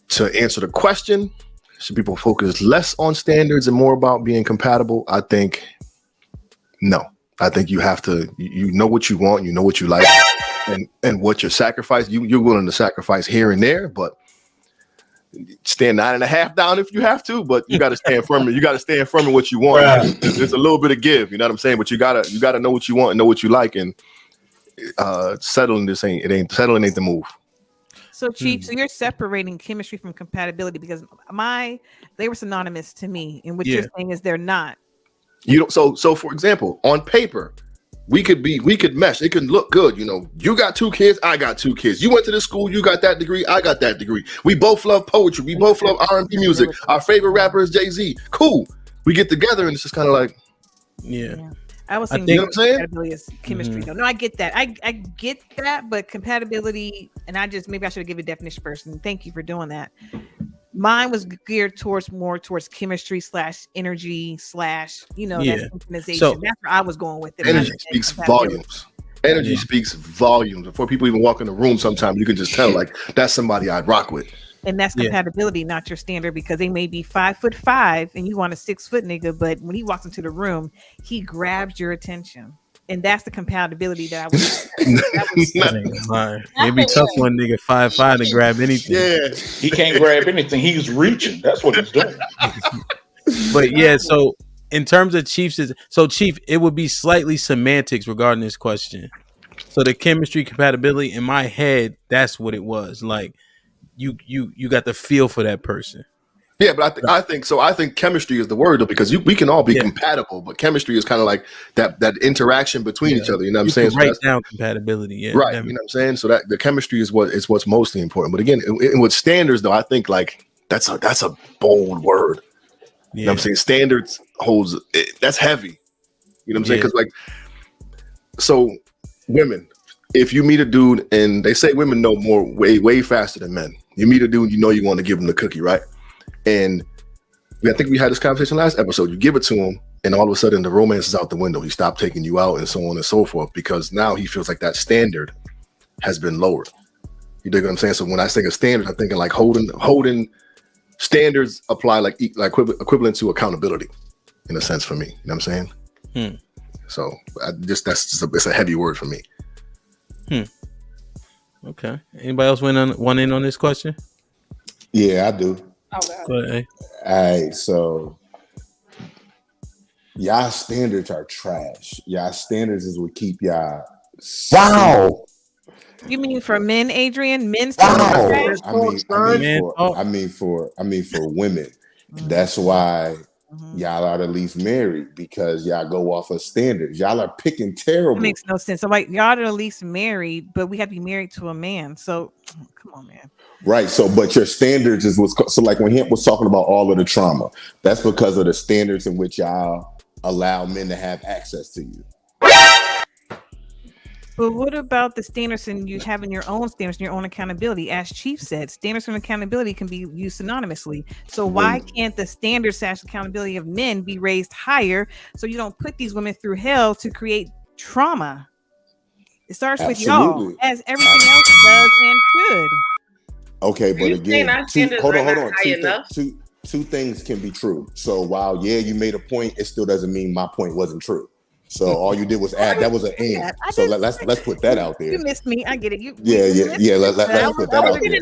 to answer the question, should people focus less on standards and more about being compatible? I think no. I think you have to, you know what you want, you know what you like, and what you're sacrificing. You're willing to sacrifice here and there, but stand 9.5 down if you have to. But you got to stand firm. You got to stand firm in what you want. Right. There's a little bit of give. You know what I'm saying? But you gotta know what you want and know what you like, and settling ain't the move. So, Chief, so you're separating chemistry from compatibility, because they were synonymous to me, and what you're saying is they're not. So for example, on paper, we could mesh. It can look good. You got 2 kids, I got 2 kids. You went to this school, you got that degree, I got that degree. We both love poetry. We both love R&B music. Our favorite rapper is Jay-Z. Cool. We get together and it's just kind of like, yeah. I was saying compatibility is chemistry. No, I get that. I get that, but compatibility, and maybe I should give a definition first. And thank you for doing that. Mine was geared more towards chemistry / energy / that synchronization. So, that's where I was going with it. Energy speaks volumes. Energy speaks volumes. Before people even walk in the room, sometimes you can just tell, like, that's somebody I'd rock with. And that's compatibility, not your standard, because they may be 5'5" and you want a 6 foot nigga, but when he walks into the room, he grabs your attention. And that's the compatibility that I was. It'd be tough for a nigga 5'5" to grab anything. Yeah, he can't grab anything. He's reaching. That's what he's doing. But so in terms of Chief, it would be slightly semantics regarding this question. So the chemistry, compatibility, in my head, that's what it was. Like, you got the feel for that person. Yeah, but I think chemistry is the word, though, because we can all be compatible, but chemistry is kind of like that interaction between each other. You know what I'm saying? Write down compatibility, right? Definitely. You know what I'm saying? So that the chemistry is what's mostly important. But again, with standards, though, I think like that's a bold word. You know what I'm saying? Standards holds that's heavy. You know what I'm saying? Because like, so women, if you meet a dude, and they say women know way faster than men. You meet a dude, you want to give him the cookie, right? And I think we had this conversation last episode. You give it to him, and all of a sudden the romance is out the window. He stopped taking you out, and so on and so forth, because now he feels like that standard has been lowered. You dig what I'm saying? So when I say a standard, I'm thinking like holding standards apply like equivalent to accountability, in a sense, for me. You know what I'm saying? So it's a heavy word for me. Okay. Anybody else want in on this question? Yeah, I do. Go ahead. All right, so y'all standards are trash. Y'all standards is what keep y'all. Wow. You mean for men, Adrian? Men's standards? I mean for women. That's why y'all are at least married, because y'all go off of standards. Y'all are picking terrible. That makes no sense. So like, y'all are at least married, but we have to be married to a man. So come on, man. Right. So, but your standards is so like when Hemp was talking about all of the trauma, that's because of the standards in which y'all allow men to have access to you. But what about the standards and you having your own standards and your own accountability? As Chief said, standards and accountability can be used synonymously. So why can't the standards / accountability of men be raised higher so you don't put these women through hell to create trauma? It starts with y'all, as everything else does and should. Okay, but again, hold on. Enough? Two things can be true. So while you made a point, it still doesn't mean my point wasn't true. So all you did was add. That was an and. So let's put that out there. You missed me. I get it. Let's put that out there.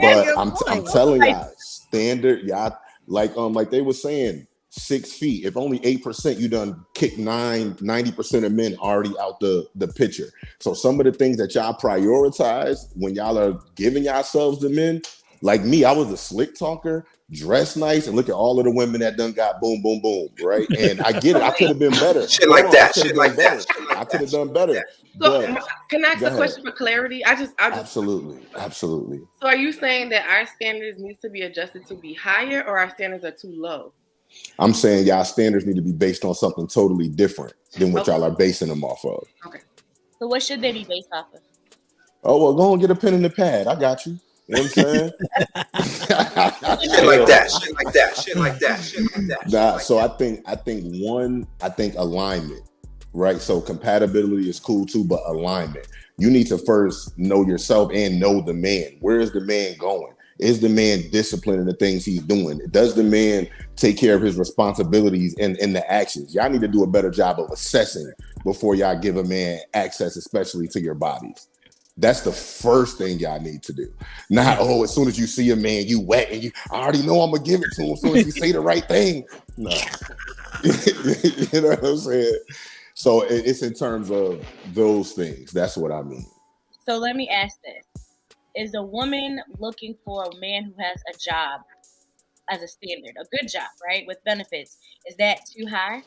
But I'm telling y'all, standard, y'all, like they were saying, 6 feet. If only 8%, you done kicked 90% of men already out the picture. So some of the things that y'all prioritize when y'all are giving yourselves to men, like me, I was a slick talker, dressed nice, and look at all of the women that done got boom, boom, boom, right? And I get it. I could have been better. Shit like that. I could have done better. So can I ask a question for clarity? Absolutely. So are you saying that our standards need to be adjusted to be higher, or our standards are too low? I'm saying y'all standards need to be based on something totally different than what y'all are basing them off of. Okay. So what should they be based off of? Oh, well, go and get a pen and a pad. I got you. You know what I'm saying? Shit like that. Nah, so I think alignment, right? So compatibility is cool too, but alignment. You need to first know yourself and know the man. Where is the man going? Is the man disciplined in the things he's doing? Does the man take care of his responsibilities in the actions? Y'all need to do a better job of assessing before y'all give a man access, especially to your bodies. That's the first thing y'all need to do. Not, as soon as you see a man, you wet and I already know I'm gonna give it to him as soon as he say the right thing. No. You know what I'm saying? So it's in terms of those things. That's what I mean. So let me ask this. Is a woman looking for a man who has a job as a standard, a good job, right, with benefits? Is that too high?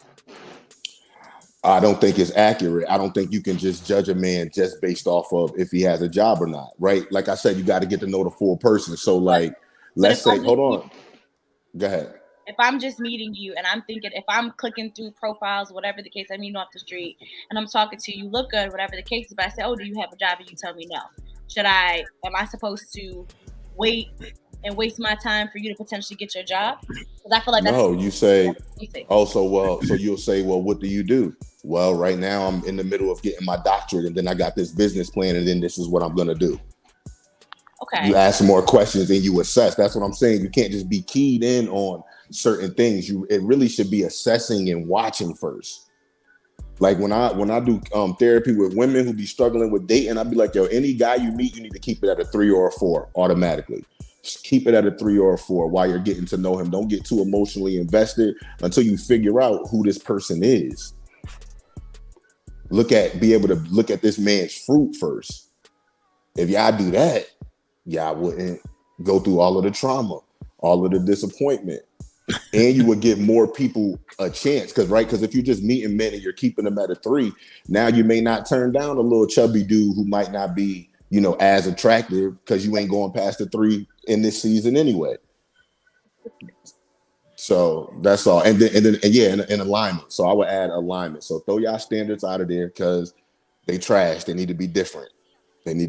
I don't think it's accurate. I don't think you can just judge a man just based off of if he has a job or not, right? Like I said, you got to get to know the full person. So let's say, hold on. Go ahead. If I'm just meeting you and I'm thinking, if I'm clicking through profiles, whatever the case, I meet you off the street and I'm talking to you, look good, whatever the case is, but I say, do you have a job? And you tell me no. Am I supposed to wait and waste my time for you to potentially get your job? Because I feel like no, you say, so you'll say, well, what do you do? Well, right now I'm in the middle of getting my doctorate and then I got this business plan and then this is what I'm going to do. Okay. You ask more questions and you assess. That's what I'm saying. You can't just be keyed in on certain things. It really should be assessing and watching first. Like when I do therapy with women who be struggling with dating, I'd be like, any guy you meet, you need to keep it at a 3 or a 4 automatically. Just keep it at a 3 or a 4 while you're getting to know him. Don't get too emotionally invested until you figure out who this person is. Be able to look at this man's fruit first. If y'all do that, y'all wouldn't go through all of the trauma, all of the disappointment. And you would give more people a chance. Because if you're just meeting men and you're keeping them at a 3, now you may not turn down a little chubby dude who might not be, as attractive because you ain't going past the 3 in this season anyway. So that's all. And then alignment. So I would add alignment. So throw y'all standards out of there because they trash. They need to be different. And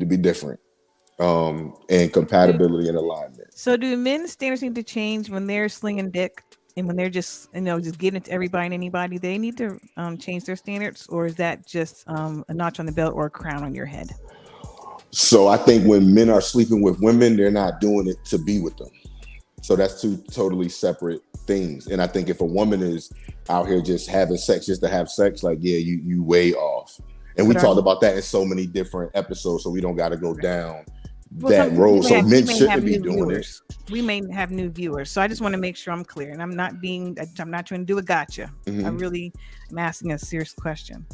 compatibility and alignment. So do men's standards need to change when they're slinging dick and when they're just just getting it to everybody and anybody? They need to change their standards, or is that just a notch on the belt or a crown on your head? So I think when men are sleeping with women, they're not doing it to be with them. So that's two totally separate things. And I think if a woman is out here just having sex just to have sex, you way off. And we talked about that in so many different episodes, so we don't got to go down that road. So men shouldn't be doing it. We may have new viewers, so I just want to make sure I'm clear, and I'm not trying to do a gotcha. Mm-hmm. I really am asking a serious question.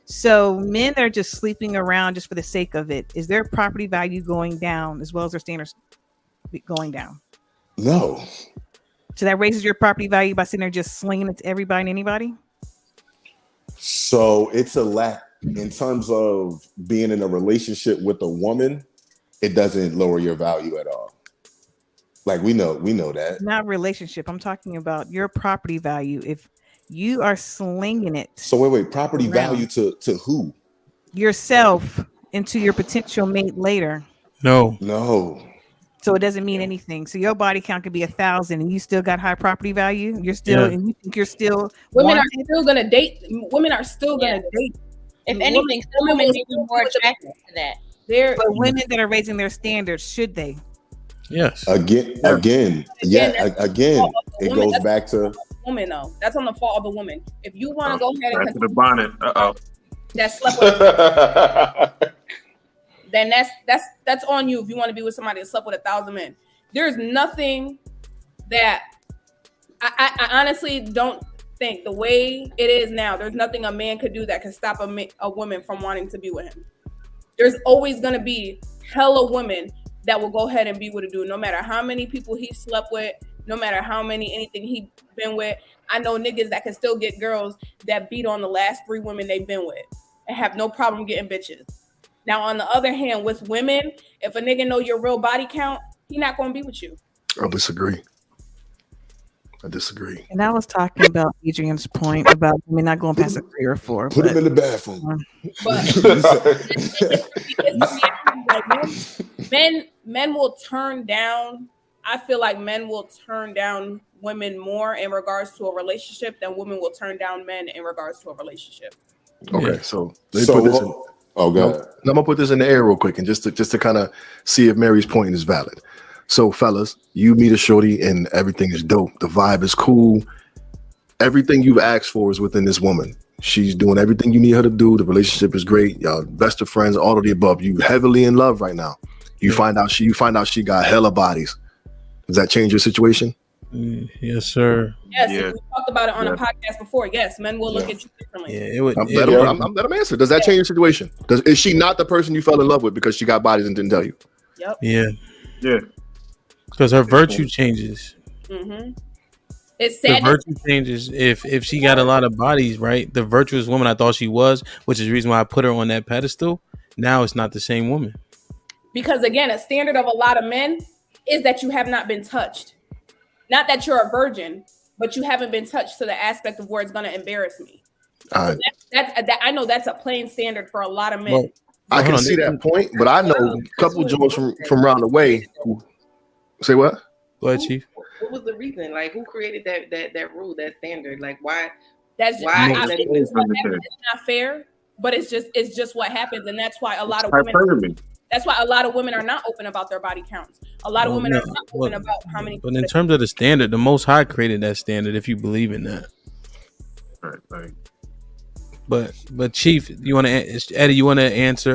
So men are just sleeping around just for the sake of it. Is their property value going down as well as their standards going down? No. So that raises your property value by sitting there just slinging it to everybody and anybody? So it's a lack in terms of being in a relationship with a woman. It doesn't lower your value at all. Like we know that. Not relationship. I'm talking about your property value. If You are slinging it. So wait, property around. value to who? Yourself into your potential mate later. No. So it doesn't mean anything. So your body count could be 1,000 and you still got high property value. You're still, and you think you're still women wanted? are still gonna date. Women are still gonna date. If anything, some women may be more attracted to that. But women that are raising their standards, should they? Yes. Again, it goes back to woman though. That's on the fault of the woman. If you want to go ahead and back to the bonnet. that slept with then that's on you if you want to be with somebody that slept with 1,000 men. There's nothing that I honestly don't think the way it is now, there's nothing a man could do that can stop a woman from wanting to be with him. There's always going to be hella women that will go ahead and be with a dude, no matter how many people he slept with, no matter how many anything he been with. I know niggas that can still get girls that beat on the last 3 women they've been with and have no problem getting bitches. Now, on the other hand, with women, if a nigga know your real body count, he not going to be with you. I disagree. And I was talking about Adrian's point about women not going past a 3 or 4. Put him in the bathroom. Men will turn down. I feel like men will turn down women more in regards to a relationship than women will turn down men in regards to a relationship. Okay, so let me put this in. Oh, go ahead. I'm gonna put this in the air real quick, and just to kind of see if Mary's point is valid. So, fellas, you meet a shorty, and everything is dope. The vibe is cool. Everything you've asked for is within this woman. She's doing everything you need her to do. The relationship is great. Y'all best of friends, all of the above. You heavily in love right now. You find out she got hella bodies. Does that change your situation? Yes, sir. Yes, we talked about it on a podcast before. Yes, men will look at you differently. Yeah, it would. Let him answer. Does that change your situation? Is she not the person you fell in love with because she got bodies and didn't tell you? Yep. Yeah. Because her virtue changes. Mm-hmm. It's the sad. virtue changes if she got a lot of bodies, right? The virtuous woman I thought she was, which is the reason why I put her on that pedestal. Now it's not the same woman. Because again, a standard of a lot of men is that you have not been touched. Not that you're a virgin, but you haven't been touched to the aspect of where it's going to embarrass me. So I know that's a plain standard for a lot of men. Well, I can see that point, but I know a couple of joints from around the way who say what? Go ahead, Chief. What was the reason? Like, who created that rule, that standard? Like, why? That's just why it's not fair, but it's just what happens, and that's why a lot of women. That's why a lot of women are not open about their body counts. A lot of women are not open about how many. But in terms of the standard, the Most High created that standard. If you believe in that, right. But Chief, you want to Eddie? You want to answer?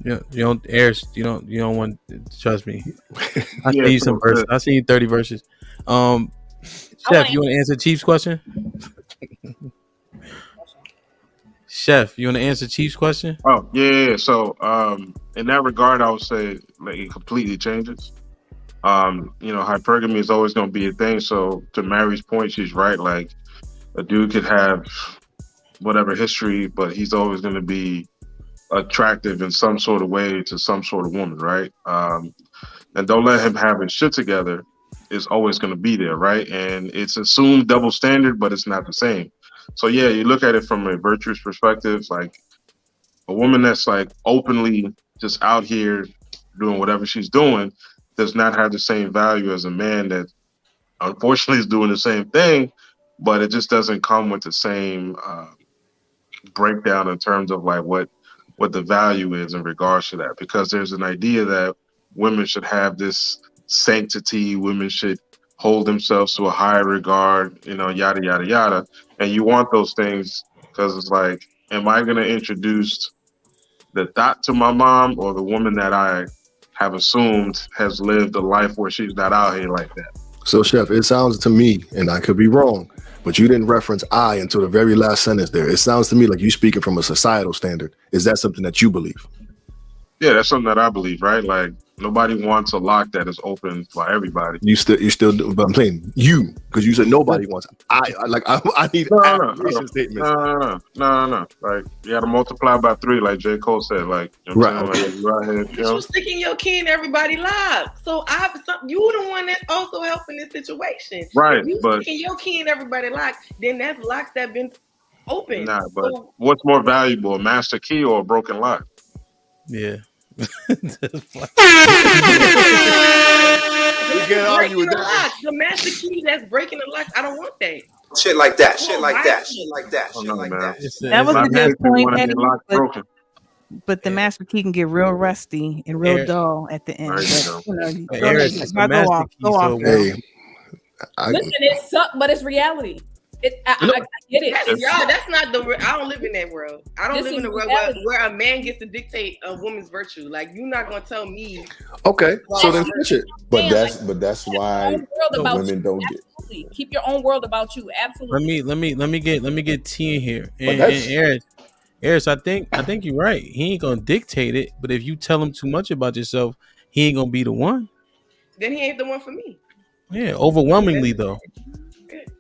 You don't want. Trust me. I see you some verses. I see you 30 verses. Chef, you want to answer Chief's question? Chef, you want to answer Chief's question? Oh, yeah. So, in that regard, I would say like it completely changes. Hypergamy is always going to be a thing. So, to Mary's point, she's right. Like, a dude could have whatever history, but he's always going to be attractive in some sort of way to some sort of woman, right? And don't let him have his shit together. It's always going to be there, right? And it's assumed double standard, but it's not the same. So yeah, you look at it from a virtuous perspective, like a woman that's like openly just out here doing whatever she's doing does not have the same value as a man that unfortunately is doing the same thing, but it just doesn't come with the same breakdown in terms of like what the value is in regards to that, because there's an idea that women should have this sanctity, women should hold themselves to a higher regard, yada, yada, yada. And you want those things because it's like, am I going to introduce the thought to my mom or the woman that I have assumed has lived a life where she's not out here like that? So, Chef, it sounds to me, and I could be wrong, but you didn't reference I until the very last sentence there. It sounds to me like you're speaking from a societal standard. Is that something that you believe? Yeah, that's something that I believe, right? Like, Nobody wants a lock that is open for everybody. You still do, but I'm saying you, because you said nobody wants it. I need affirmation statements. No. Like, you got to multiply by 3, like J. Cole said. Like, you know what I'm saying? Like, you out here, you know? You sticking your key in everybody lock. So you the one that's also helping this situation. Right, if you but sticking your key in everybody lock, then that's locks that been open. Nah, but what's more valuable, a master key or a broken lock? Yeah. We can't argue with that. The master key that's breaking the locks, I don't want that. Shit like that. Shit like that. Shit like that. Shit like that. That was a good point, Eddie, broken. but the master key can get real rusty and real dull at the end. Go off. Hey, listen, it sucks, but it's reality. I get it. That's not the. I don't live in that world. I don't live in the world where a man gets to dictate a woman's virtue. Like, you're not gonna tell me. Okay, so then switch it. But that's why women don't get. Keep your own world about you. Absolutely. Let me get T in here. And Eris, I think you're right. He ain't gonna dictate it, but if you tell him too much about yourself, he ain't gonna be the one. Then he ain't the one for me. Yeah, overwhelmingly though.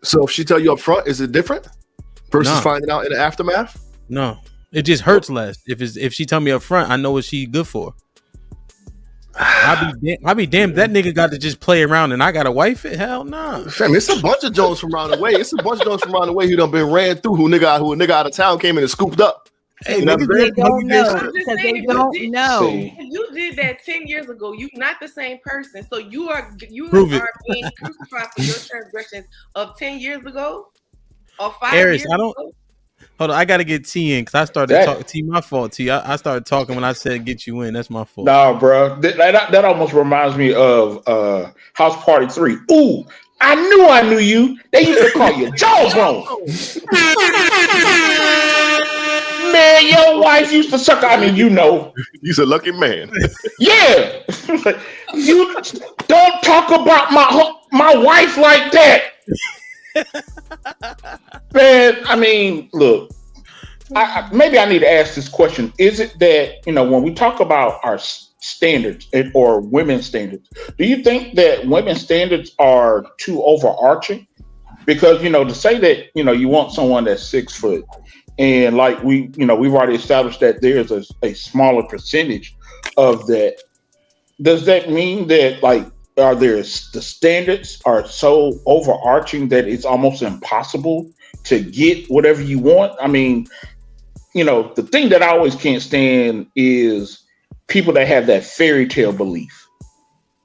So if she tell you up front, is it different versus finding out in the aftermath? No, it just hurts less. If she tell me up front, I know what she good for. I be damned that nigga got to just play around and I got to wife it. Hell no. Fam, it's a bunch of Jones from around the way. It's a bunch of Jones from around the way who done been ran through. Who a nigga out of town came in and scooped up. Hey, niggas, they don't know because they don't know. If you did that 10 years ago, you not the same person. So you are being crucified for your transgressions of 10 years ago or 5 years ago. Hold on, I gotta get T in because I started talking. T, my fault. T, I started talking when I said get you in. That's my fault. No, bro, that almost reminds me of House Party 3. Ooh, I knew you. They used to call you Jawbone. Man, your wife used to suck. I mean, you know. You's a lucky man. Yeah. You don't talk about my wife like that. Man, I mean, look, maybe I need to ask this question. Is it that, when we talk about our standards or women's standards, do you think that women's standards are too overarching? Because, to say that, you want someone that's 6 foot and like we've already established that there's a smaller percentage of that. Does that mean that the standards are so overarching that it's almost impossible to get whatever you want? I mean, the thing that I always can't stand is people that have that fairy tale belief.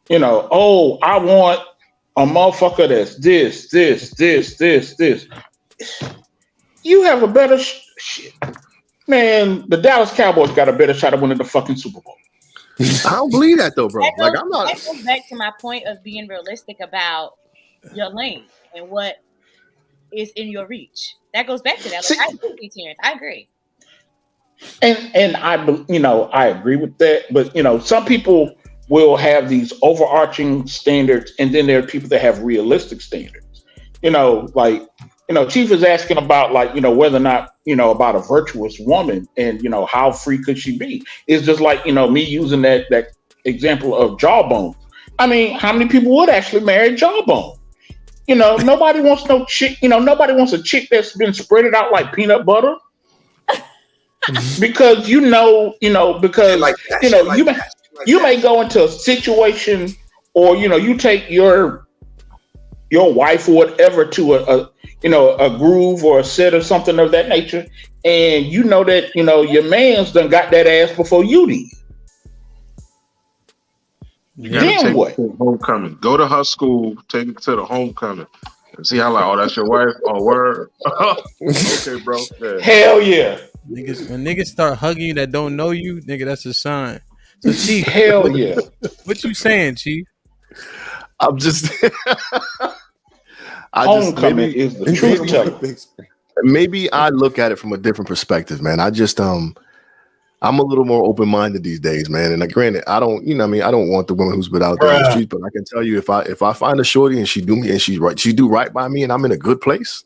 Oh, I want a motherfucker that's this. You have a better shit. Man, the Dallas Cowboys got a better shot of winning the fucking Super Bowl. I don't believe that though, bro. That goes back to my point of being realistic about your lane and what is in your reach. That goes back to that. I agree, Terrence. I agree. And I agree with that. But some people will have these overarching standards, and then there are people that have realistic standards. Chief is asking about whether or not about a virtuous woman and how free could she be. It's just like me using that example of Jawbone. I mean, how many people would actually marry Jawbone? Nobody wants no chick. Nobody wants a chick that's been spread out like peanut butter. Because you may go into a situation, or you take your wife or whatever to a groove or a set or something of that nature, and that your man's done got that ass before you did. Then what? Homecoming. Go to her school. Take it to the homecoming. And see how that's your wife? Oh, word. Okay, bro. Yeah. Hell yeah. When niggas start hugging you that don't know you, nigga, that's a sign. So Chief, hell yeah. What you saying, Chief? I'm just homecoming is the truth teller. Maybe I look at it from a different perspective, man. I just I'm a little more open-minded these days, man. And granted, I don't want the woman who's been out there in the streets, but I can tell you if I find a shorty and she do right by me and I'm in a good place,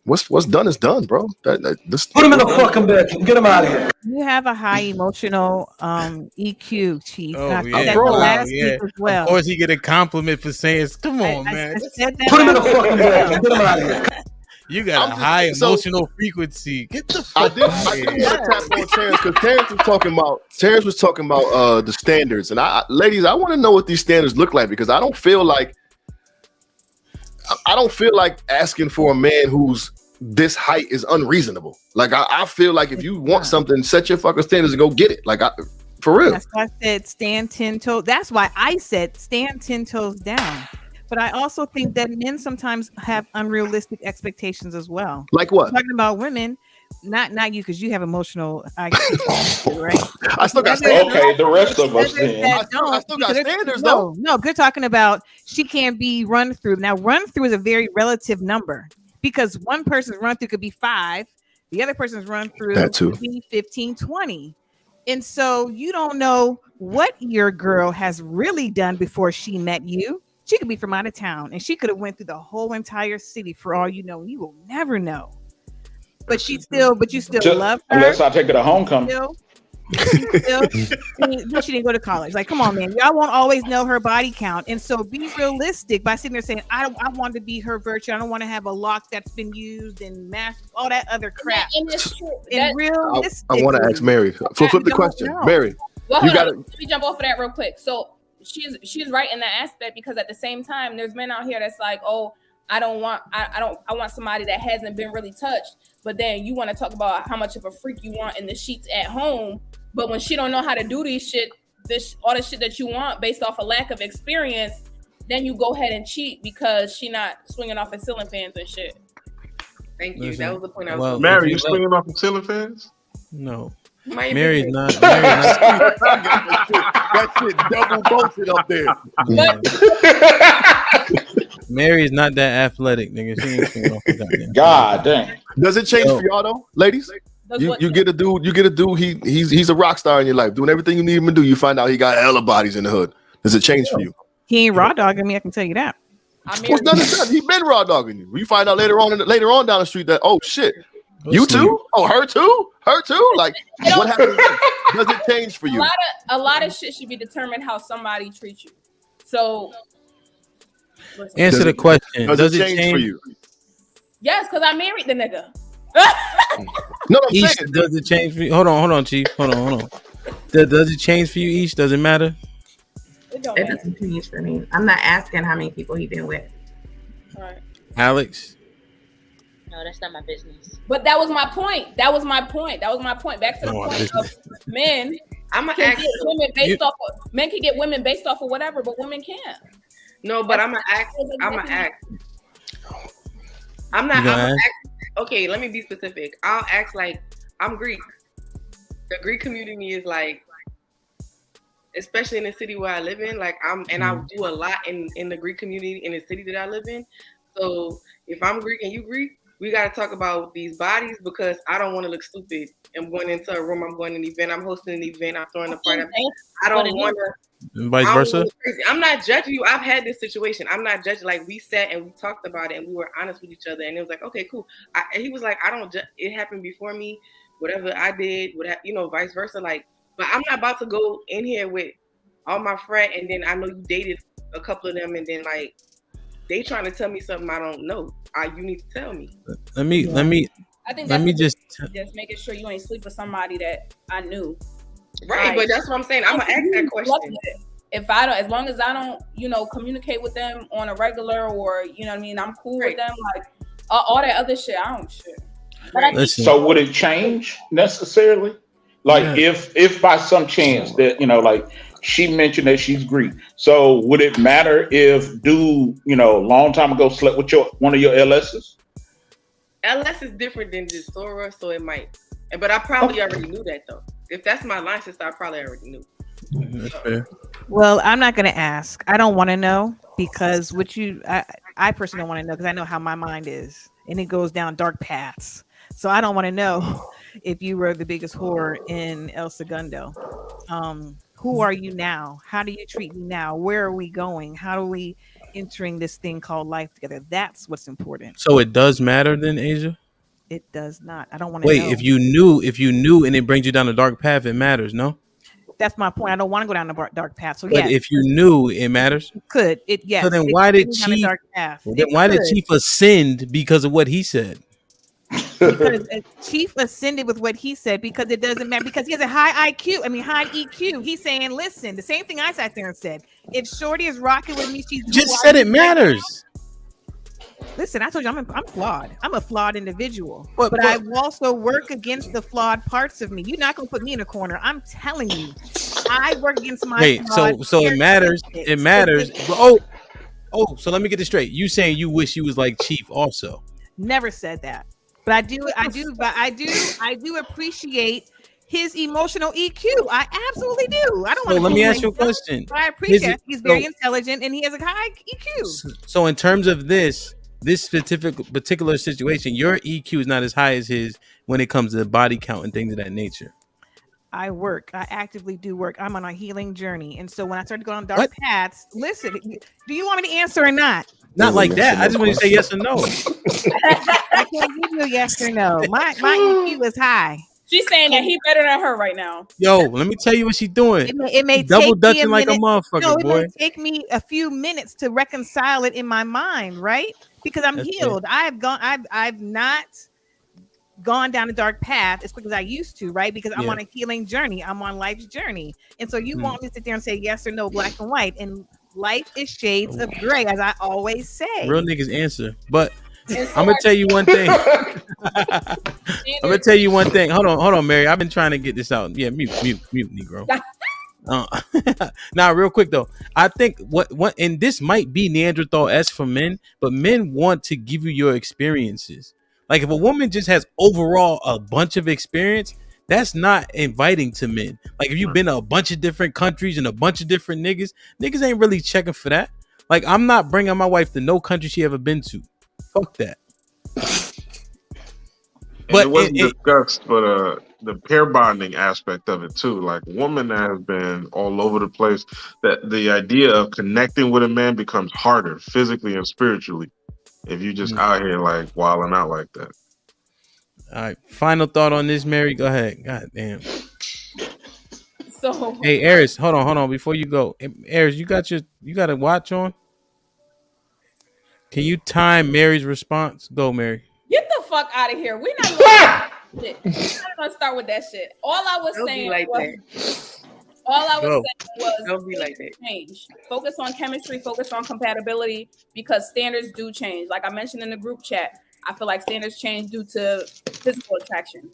what's done is done, bro. Put him in the fucking bedroom. Get him out of here. You have a high emotional EQ, Chief. Oh, And I yeah. said that Wow, last yeah. week as well. Of course, he get a compliment for saying, "Come on, man." I said that Put him in the last week fucking as well. bedroom. Get him out of here. You got a high emotional frequency. Get the I fuck did out want of to here. tap on Terrence because Terrence was talking about the standards, and ladies, I want to know what these standards look like because I don't feel like asking for a man who's this height is unreasonable. Like I feel like if you want something, set your fucking standards and go get it. Like for real. That's why I said stand 10 toes. That's why I said stand 10 toes down. But I also think that men sometimes have unrealistic expectations as well. Like what? I'm talking about women, not you, because you have emotional IQ, right? I still got standards. Okay, the rest of us then. I still got standards though. No, they're talking about she can't be run through. Now, run through is a very relative number because one person's run through could be 5, the other person's run through could be 15, 20. And so you don't know what your girl has really done before she met you. She could be from out of town and she could have went through the whole entire city for all you know. You will never know. But you still love her. Unless I take her to homecoming. She didn't go to college. Like, come on, man. Y'all won't always know her body count. And so be realistic by sitting there saying, I want to be her virtue. I don't want to have a lock that's been used and mashed, all that other crap. And it's true. And realistic. I want to ask Mary. Flip the question. know. Mary, Well, you hold got on. Let me jump off of that real quick. So she's right in that aspect because at the same time, there's men out here that's like, oh, I want somebody that hasn't been really touched. But then you want to talk about how much of a freak you want in the sheets at home. But when she don't know how to do all the shit that you want based off a lack of experience, then you go ahead and cheat because she not swinging off of ceiling fans and shit. Thank you. That was the point I was. Well, Mary, you swinging off the ceiling fans? No. Mary's not. that shit double bolted up there. Mary's not that athletic, nigga. She ain't swinging off the goddamn. God damn. Does it change for y'all though, ladies? You get a dude. He's a rock star in your life, doing everything you need him to do. You find out he got hella bodies in the hood. Does it change for you? He ain't raw dogging me. I can tell you that. What's none of that? He been raw dogging you. You find out later on down the street that shit, you too? Oh, her too? Like what happens? Does it change for you? A lot of shit should be determined how somebody treats you. So answer the question. Does it change for you? Yes, because I married the nigga. No, Each, does it change for you? Hold on, Chief. Hold on. Does it change for you each? Does it matter? It doesn't change for me. I'm not asking how many people he been with. All right. Alex? No, that's not my business. But that was my point. Back to the point of men. Men can get women based off of whatever, but women can't. No, but I'm gonna ask. Okay, let me be specific. I'll ask like I'm Greek. The Greek community is like, especially in the city where I live in, like I do a lot in the Greek community in the city that I live in. So if I'm Greek and you Greek, we gotta talk about these bodies because I don't want to look stupid. I'm going into a room, I'm going to an event, I'm hosting an event, I'm throwing a party. I don't want to. Vice versa. I'm not judging you. I've had this situation. I'm not judging. Like we sat and we talked about it and we were honest with each other. And it was like, okay, cool. He was like, I don't. It happened before me. Whatever I did, vice versa. Like, but I'm not about to go in here with all my friends and then I know you dated a couple of them and then like they trying to tell me something I don't know. You need to tell me. Let me. I think let me just making sure you ain't sleep with somebody that I knew. Right, but that's what I'm saying. I'm gonna ask that question. If I don't, as long as I don't, communicate with them on a regular, or I'm cool with them. Like all that other shit, I don't shit. So would it change necessarily? Like if by some chance that like she mentioned that she's Greek, so would it matter if dude long time ago slept with one of your LSs? LS is different than just Sora, so it might. But I probably already knew that though. If that's my line sister, I probably already knew. That's fair. Well, I'm not going to ask. I don't want to know because I personally don't want to know because I know how my mind is and it goes down dark paths. So I don't want to know if you were the biggest whore in El Segundo. Who are you now? How do you treat me now? Where are we going? How do we entering this thing called life together. That's what's important. So it does matter then, Asia? It does not. I don't want to Wait, know. if you knew and it brings you down a dark path, it matters, no? That's my point. I don't want to go down the dark path. So But yes, if you knew, it matters. could it? Yes. So then it why could did take me down a Chief? dark path. Well, then It why did could. Chief ascend because of what he said? Because Chief ascended with what he said because it doesn't matter because he has a high IQ. I mean, high EQ. He's saying, listen, the same thing I sat there and said. If Shorty is rocking with me, she's Just said it matters. Listen, I told you I'm flawed. I'm a flawed individual, but I also work against the flawed parts of me. You're not gonna put me in a corner. I'm telling you, I work against my. Wait, so it matters. It matters. So so let me get this straight. You saying you wish you was like Chief also? Never said that, but I do appreciate his emotional EQ. I absolutely do. I don't want. So let me ask you a question. But I appreciate it. He's very intelligent and he has a high EQ. So in terms of this particular situation, your EQ is not as high as his when it comes to body count and things of that nature. I actively do work. I'm on a healing journey. And so when I started going on dark paths, listen, do you want me to answer or not? Not like that. I just want you to say yes or no. I can't give you a yes or no. My EQ is high. She's saying that he's better than her right now. Yo, let me tell you what she's doing. It may double take dutching me a like a minute. motherfucker, No, it boy. may take me a few minutes to reconcile it in my mind, right? Because I'm healed. I've not gone down a dark path as quick as I used to, right? Because I'm on a healing journey. I'm on life's journey. And so you want me to sit there and say yes or no, black and white. And life is shades of gray, as I always say. Real niggas answer. But I'm gonna tell you one thing. I'm gonna tell you one thing. Hold on, Mary. I've been trying to get this out. Yeah, mute, Negro. Now, real quick though, I think what and this might be Neanderthal-esque for men, but men want to give you your experiences. Like if a woman just has overall a bunch of experience, that's not inviting to men. Like if you've been to a bunch of different countries and a bunch of different niggas ain't really checking for that. Like I'm not bringing my wife to no country she ever been to. Fuck that. But it wasn't discussed, but the pair bonding aspect of it too. Like a woman that has been all over the place, that the idea of connecting with a man becomes harder physically and spiritually if you just out here like wilding out like that. All right, final thought on this, Mary. Go ahead. God damn. So hey, Aris, hold on. Before you go, Aris, you got a watch on? Can you time Mary's response? Go, Mary. Get the fuck out of here. We're not gonna start with that shit. All I was saying was don't be like that. Change. Focus on chemistry, focus on compatibility, because standards do change. Like I mentioned in the group chat, I feel like standards change due to physical attraction.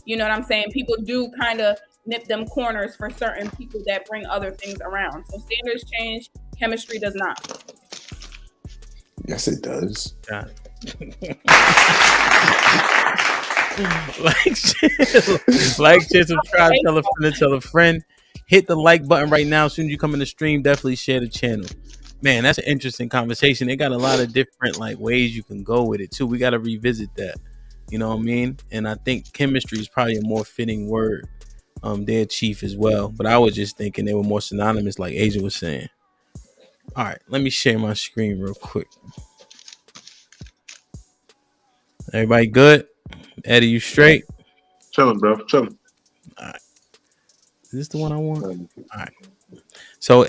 You know what I'm saying? People do kind of nip them corners for certain people that bring other things around. So standards change, chemistry does not. Yes, it does. God. like, share, subscribe, tell a friend. Hit the like button right now. As soon as you come in the stream, definitely share the channel. Man, that's an interesting conversation. They got a lot of different like ways you can go with it too. We got to revisit that. You know what I mean? And I think chemistry is probably a more fitting word. There, Chief, as well. But I was just thinking they were more synonymous, like Asia was saying. All right, let me share my screen real quick. Everybody good? Eddie, you straight? Chilling, bro. Chilling. All right. Is this the one I want? All right. So,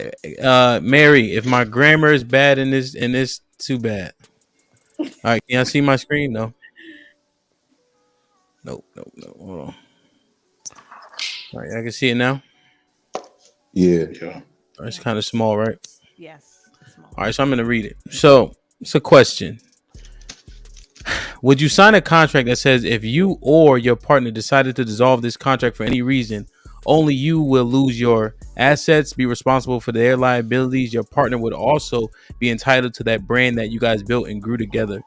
Mary, if my grammar is bad in this, too bad. All right, can y'all see my screen? No. Nope. Hold on. All right, I can see it now. Yeah. It's kind of small, right? Yes. Small. All right, so I'm gonna read it. So it's a question. Would you sign a contract that says if you or your partner decided to dissolve this contract for any reason, only you will lose your assets, be responsible for their liabilities? Your partner would also be entitled to that brand that you guys built and grew together.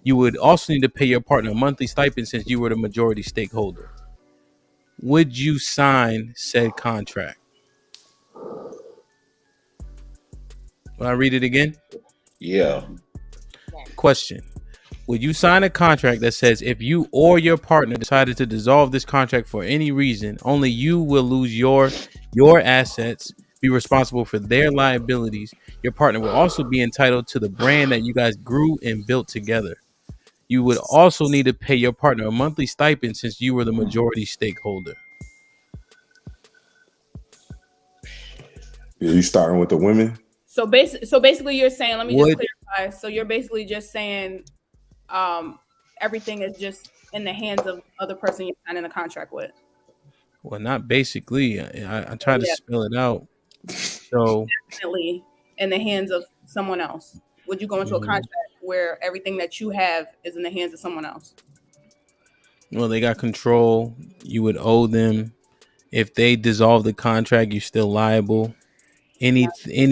You would also need to pay your partner a monthly stipend since you were the majority stakeholder. Would you sign said contract? Will I read it again? Yeah. Question. Would you sign a contract that says if you or your partner decided to dissolve this contract for any reason, only you will lose your assets, be responsible for their liabilities. Your partner will also be entitled to the brand that you guys grew and built together. You would also need to pay your partner a monthly stipend since you were the majority stakeholder. Yeah, you starting with the women? So basically, you're saying. Let me just Would clarify. So you're basically just saying, everything is just in the hands of the person you're signing the contract with. well, not basically. I tried to Yeah, spell it out. So definitely in the hands of someone else. Would you go into a contract where everything that you have is in the hands of someone else? well, they got control. You would owe them. If they dissolve the contract, you're still liable. Anything in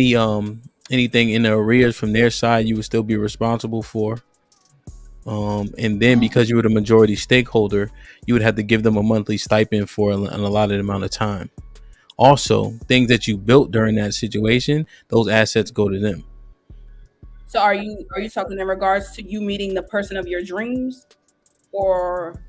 the arrears from their side, you would still be responsible for. And then because you were the majority stakeholder, you would have to give them a monthly stipend for an allotted amount of time. Also, things that you built during that situation, those assets go to them. So are you talking in regards to you meeting the person of your dreams, or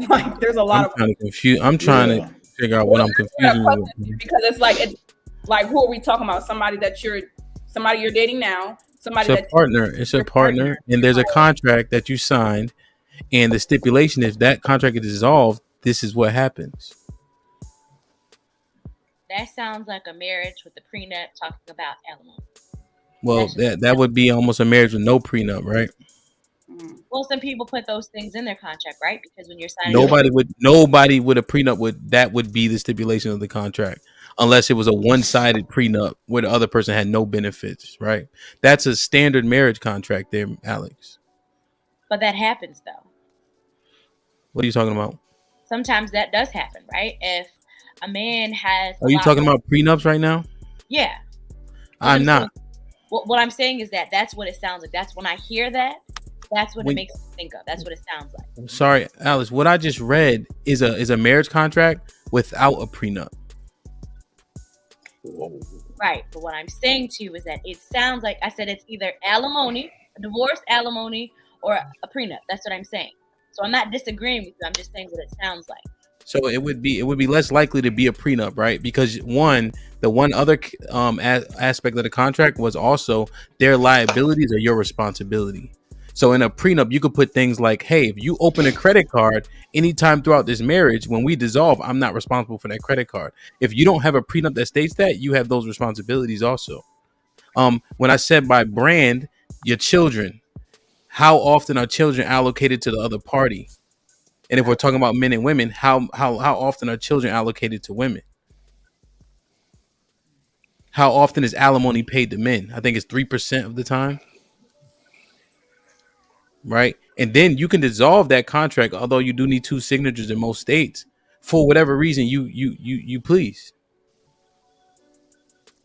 like there's a lot of Kind of confused. I'm trying to figure out what I'm confusing you with. because it's like who are we talking about? Somebody you're dating now, somebody It's a partner. It's a partner, and there's a contract that you signed, and the stipulation is that contract is dissolved. This is what happens. That sounds like a marriage with the prenup talking about alimony. Well, that would be almost a marriage with no prenup, right? Well, some people put those things in their contract, right? Because when you're signing, Nobody would a prenup would be the stipulation of the contract, unless it was a one-sided prenup where the other person had no benefits, right? That's a standard marriage contract there, Alex. But that happens though. What are you talking about? Sometimes that does happen, right? If a man has Are you talking about prenups right now? Yeah. I'm not. What I'm saying is that's what it sounds like. That's when I hear that. That's what it makes me think of. That's what it sounds like. I'm sorry, Alice. What I just read is a marriage contract without a prenup. Right. But what I'm saying to you is that it sounds like I said it's either alimony, a divorce, alimony, or a prenup. That's what I'm saying. So I'm not disagreeing with you. I'm just saying what it sounds like. So it would be less likely to be a prenup, right? Because the one other aspect of the contract was also their liabilities are your responsibility. So in a prenup, you could put things like, hey, if you open a credit card anytime throughout this marriage, when we dissolve, I'm not responsible for that credit card. If you don't have a prenup that states that, you have those responsibilities also. When I said by brand, your children, how often are children allocated to the other party? And if we're talking about men and women, how often are children allocated to women? How often is alimony paid to men? I think it's 3% of the time. Right. And then you can dissolve that contract, although you do need 2 signatures in most states for whatever reason you please.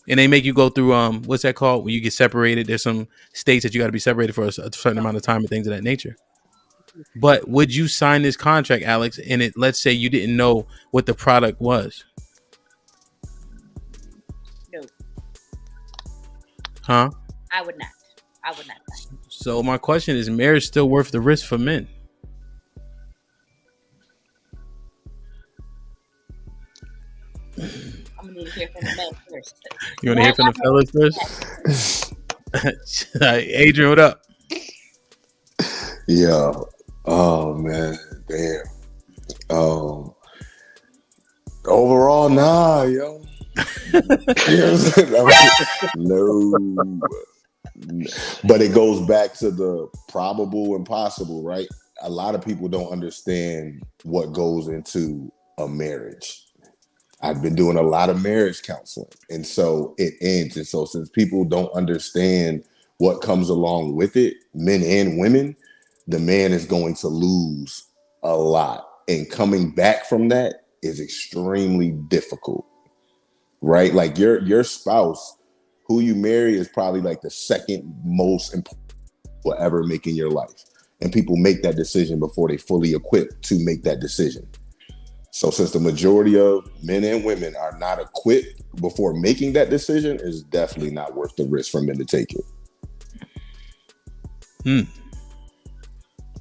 And they make you go through what's that called when you get separated? There's some states that you got to be separated for a certain amount of time and things of that nature. But would you sign this contract, Alex, and let's say you didn't know what the product was? No. Huh? I would not. So my question is, marriage still worth the risk for men? I'm gonna need to hear from the men first. You want to hear from the fellas first? Adrian, what up? Yeah. Oh man, damn. Overall, nah, yo. No. But it goes back to the probable and possible, right? A lot of people don't understand what goes into a marriage. I've been doing a lot of marriage counseling, and so it ends. And so since people don't understand what comes along with it, men and women, the man is going to lose a lot. And coming back from that is extremely difficult, right? Like your spouse, who you marry, is probably like the second most important will ever make in your life. And people make that decision before they fully equipped to make that decision. So since the majority of men and women are not equipped before making that decision, it's definitely not worth the risk for men to take it.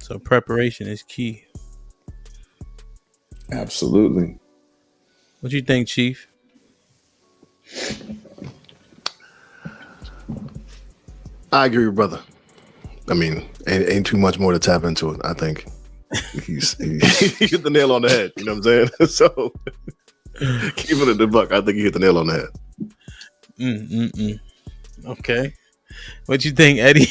So preparation is key. Absolutely. What you think, Chief? I agree with brother. I mean, ain't too much more to tap into it. I think he hit the nail on the head. You know what I'm saying? So keeping it the buck, I think he hit the nail on the head. Okay, what you think, Eddie?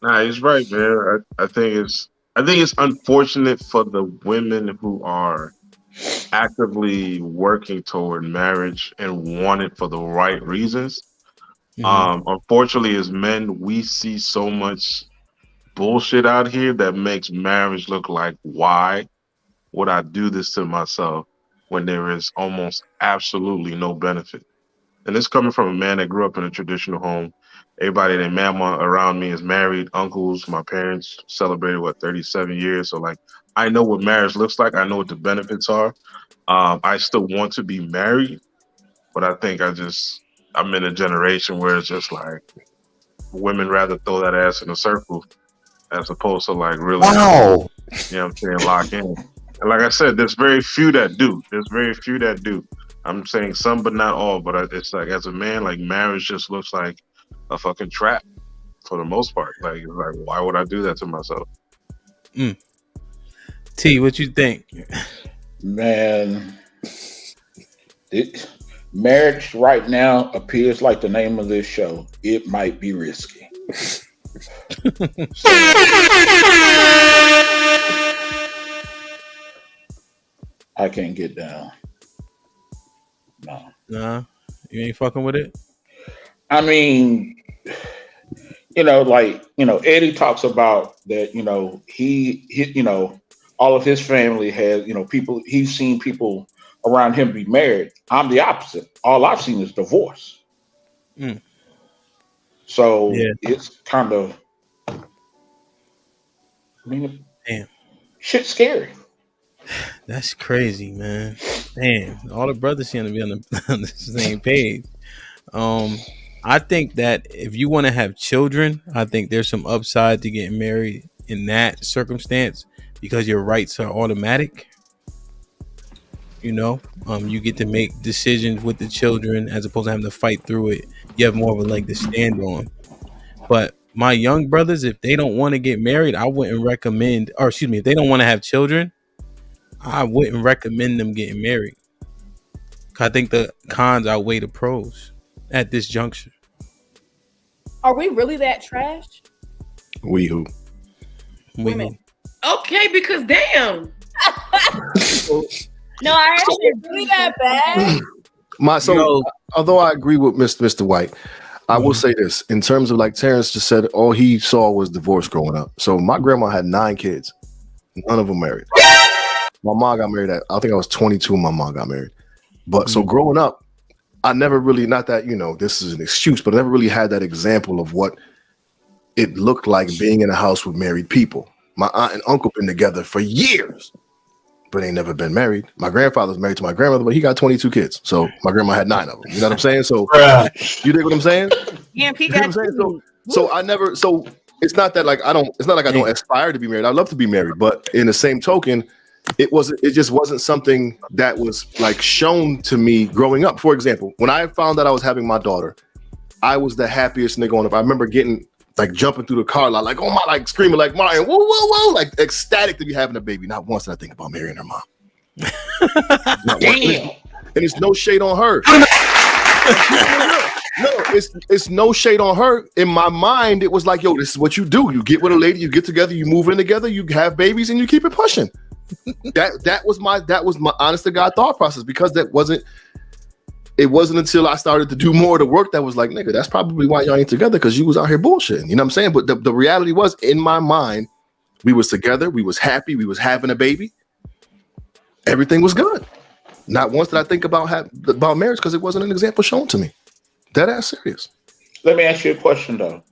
Nah, he's right, man. I think it's unfortunate for the women who are actively working toward marriage and want it for the right reasons. Unfortunately, as men, we see so much bullshit out here that makes marriage look like, why would I do this to myself when there is almost absolutely no benefit? And this coming from a man that grew up in a traditional home. Everybody that mama around me is married. Uncles, my parents celebrated 37 years. So like, I know what marriage looks like. I know what the benefits are. I still want to be married, but I think I'm in a generation where it's just like women rather throw that ass in a circle as opposed to like really, you know what I'm saying, lock in. And like I said, there's very few that do. I'm saying some, but not all. But it's like, as a man, like marriage just looks like a fucking trap for the most part. Like why would I do that to myself? T, what you think? Man, marriage right now appears like the name of this show. It might be risky. I can't get down. No. Nah, you ain't fucking with it? I mean, Eddie talks about that, he all of his family has, people, he's seen people around him be married. I'm the opposite. All I've seen is divorce. So it's kind of, damn, shit's scary. That's crazy, man. Damn, all the brothers seem to be on the same page. I think that if you want to have children, I think there's some upside to getting married in that circumstance because your rights are automatic. You get to make decisions with the children as opposed to having to fight through it. You have more of a leg to stand on. But my young brothers, if they don't want to get married, I wouldn't recommend, or excuse me, if they don't want to have children, I wouldn't recommend them getting married. I think the cons outweigh the pros at this juncture. Are we really that trash? We who? Women. Okay, because damn. No, I actually really that bad. Although I agree with Mr. White, I will say this in terms of like Terrence just said, all he saw was divorce growing up. So my grandma had 9 kids, none of them married. My mom got married I think I was 22 when my mom got married. But so growing up, I never really, not that, this is an excuse, but I never really had that example of what it looked like being in a house with married people. My aunt and uncle been together for years, but ain't never been married. My grandfather's married to my grandmother, but he got 22 kids. So my grandma had 9 of them. You know what I'm saying? So you dig what I'm saying? Yeah, he got so I never, so it's not that like it's not like I don't aspire to be married. I love to be married, but in the same token, it just wasn't something that was like shown to me growing up. For example, when I found out I was having my daughter, I was the happiest nigga on earth. I remember getting like jumping through the car lot, like, oh my, like screaming like Martin, whoa, whoa, whoa, like ecstatic to be having a baby. Not once did I think about marrying her mom. Damn. And it's no shade on her. No, it's no shade on her. In my mind, it was like, yo, this is what you do. You get with a lady, you get together, you move in together, you have babies, and you keep it pushing. That was my honest to God thought process, because it wasn't until I started to do more of the work that was like, nigga, that's probably why y'all ain't together, because you was out here bullshitting. You know what I'm saying? But the reality was, in my mind, we was together, we was happy, we was having a baby. Everything was good. Not once did I think about marriage, because it wasn't an example shown to me. That ass serious. Let me ask you a question though.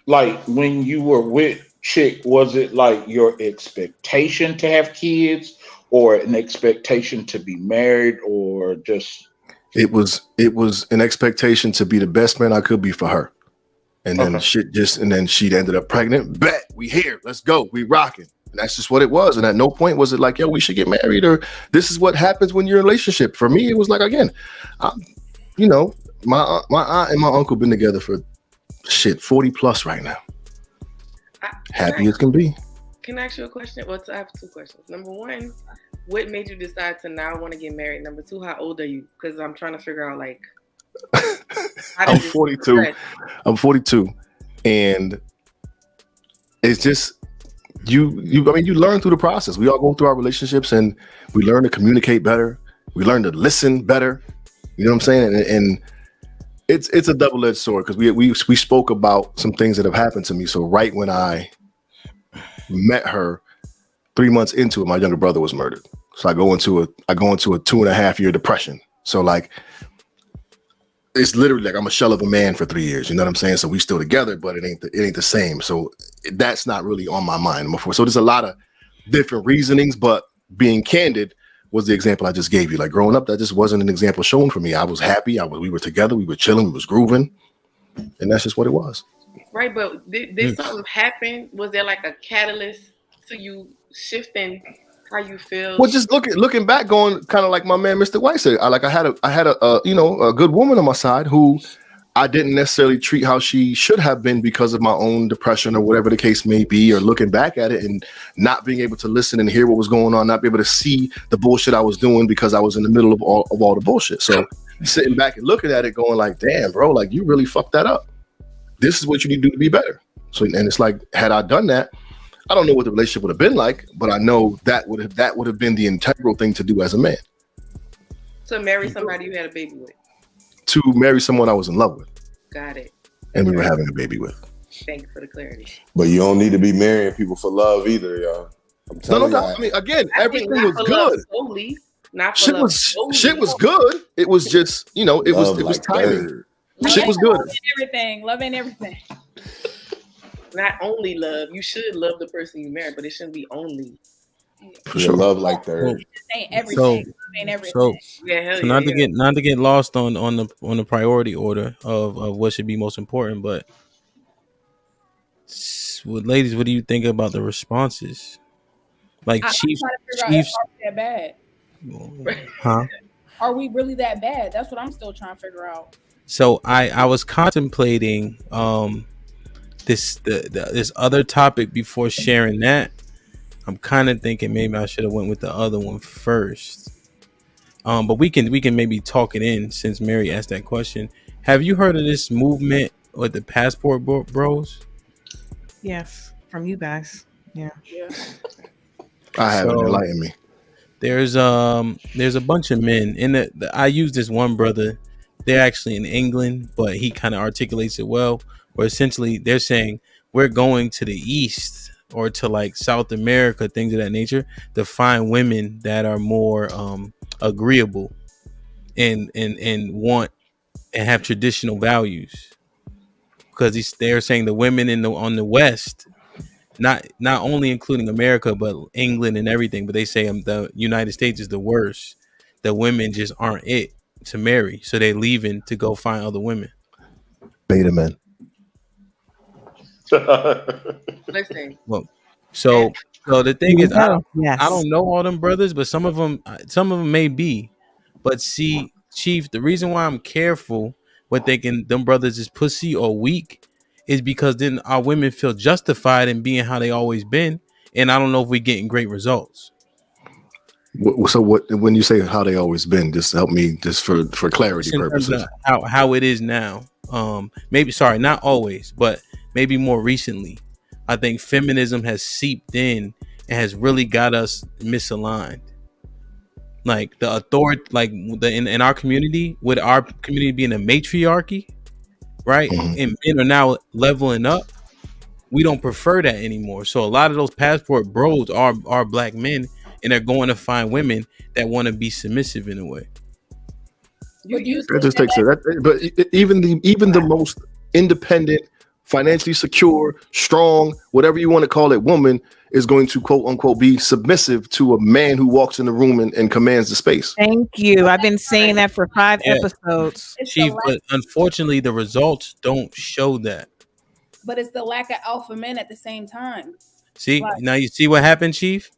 Like when you were with chick, was it like your expectation to have kids, or an expectation to be married, or just? It was an expectation to be the best man I could be for her. And then then she ended up pregnant. Bet we here. Let's go. We rocking. That's just what it was. And at no point was it like, yo, we should get married, or this is what happens when you're in a relationship. For me, it was like, again, my aunt and my uncle been together for 40 plus right now. Happy as can be. Can I ask you a question? Well, I have two questions. Number one, what made you decide to now want to get married? Number two, how old are you? Because I'm trying to figure out, like, I'm 42. I'm 42, and it's just you learn through the process. We all go through our relationships, and we learn to communicate better. We learn to listen better. You know what I'm saying? And it's a double-edged sword, because we spoke about some things that have happened to me. So right when I met her, 3 months into it, my younger brother was murdered. So I go into a 2.5 year depression. So like, it's literally like I'm a shell of a man for 3 years. You know what I'm saying? So we still together, but it ain't the same. So that's not really on my mind before. So there's a lot of different reasonings, but being candid was the example I just gave you. Like growing up, that just wasn't an example shown for me. I was happy. We were together. We were chilling. We was grooving, and that's just what it was. Right, but did something happen? Was there like a catalyst to you shifting how you feel? Well, just looking back, going kind of like my man Mr. White said. I had a good woman on my side who I didn't necessarily treat how she should have been because of my own depression or whatever the case may be, or looking back at it and not being able to listen and hear what was going on, not be able to see the bullshit I was doing because I was in the middle of all the bullshit. So sitting back and looking at it, going like, damn, bro, like you really fucked that up. This is what you need to do to be better. So, and it's like, had I done that, I don't know what the relationship would have been like, but I know that would have been the integral thing to do as a man. To marry somebody you had a baby with. To marry someone I was in love with. Got it. And we were having a baby with. Thank you for the clarity. But you don't need to be marrying people for love either, y'all. I'm telling you. I mean, again, everything was good. Solely, not for shit love was shit was good. It was just, it was timing. Shit was good. Love and everything. Not only love. You should love the person you marry, but it shouldn't be only. For sure. Love like third. Ain't everything. Ain't everything. So not to get lost on the priority order of what should be most important, but ladies, what do you think about the responses? Like Chiefs, that bad. Huh? Are we really that bad? That's what I'm still trying to figure out. So I was contemplating this other topic before sharing that. I'm kind of thinking maybe I should have went with the other one first. But we can maybe talk it in since Mary asked that question. Have you heard of this movement with the passport bros? Yes, from you guys. Yeah. I haven't. Enlighten me. There's a bunch of men in I use this one brother. They're actually in England, but he kind of articulates it well. Where essentially they're saying we're going to the East or to like South America, things of that nature, to find women that are more agreeable and want and have traditional values. Because they're saying the women on the West, not only including America, but England and everything, but they say the United States is the worst. The women just aren't it to marry, so they're leaving to go find other women. Beta men. Listen. Well, so the thing is, I don't know all them brothers, but some of them may be. But see, Chief, the reason why I'm careful with thinking them brothers is pussy or weak is because then our women feel justified in being how they always been, and I don't know if we're getting great results. So what? When you say how they always been, just help me, just for clarity purposes. How it is now. Maybe not always, but maybe more recently. I think feminism has seeped in and has really got us misaligned. Like the authority, like in our community, with our community being a matriarchy, right? Mm-hmm. And men are now leveling up. We don't prefer that anymore. So a lot of those passport bros are black men, and they're going to find women that want to be submissive in a way. That just takes it. But even the most independent, financially secure, strong, whatever you want to call it, woman is going to quote unquote be submissive to a man who walks in the room and commands the space. Thank you. I've been saying that for 5 episodes. Chief, but unfortunately the results don't show that. But it's the lack of alpha men at the same time. See, Right. now you see what happened, Chief?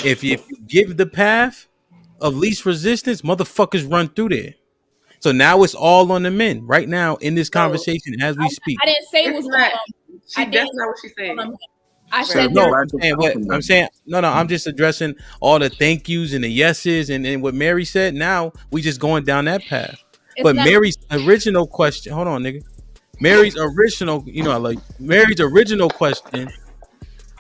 If you give the path of least resistance, motherfuckers run through there. So now it's all on the men right now in this conversation as we speak. I didn't say it was It's not. I That's didn't. not what she said. I Said said the No, lack of I'm saying no. I'm just addressing all the thank yous and the yeses and what Mary said. Now we just going down that path. It's But not- Mary's original question, hold on, nigga. Mary's original, I like Mary's original question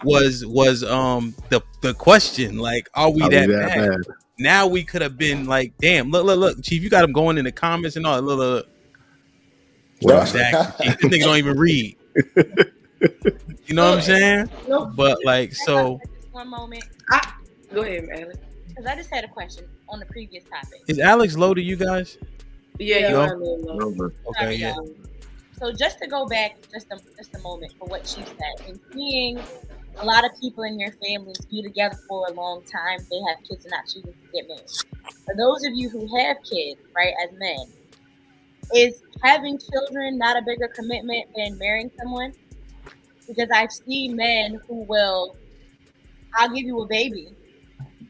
was the question like, are we that bad? Now we could have been like, damn, look, Chief, you got him going in the comments and all. Look. Exactly. Chief, this nigga don't even read. You know what I'm saying? But like, so One moment. Go ahead, Alex. Because I just had a question on the previous topic. is Alex low to you guys? Yeah, you No? are a little low. Okay, yeah. So just to go back just a moment for what she said, and seeing a lot of people in your families be together for a long time, they have kids and not choosing to get married. For those of you who have kids, right, as men, is having children not a bigger commitment than marrying someone? Because I've seen men who will, I'll give you a baby,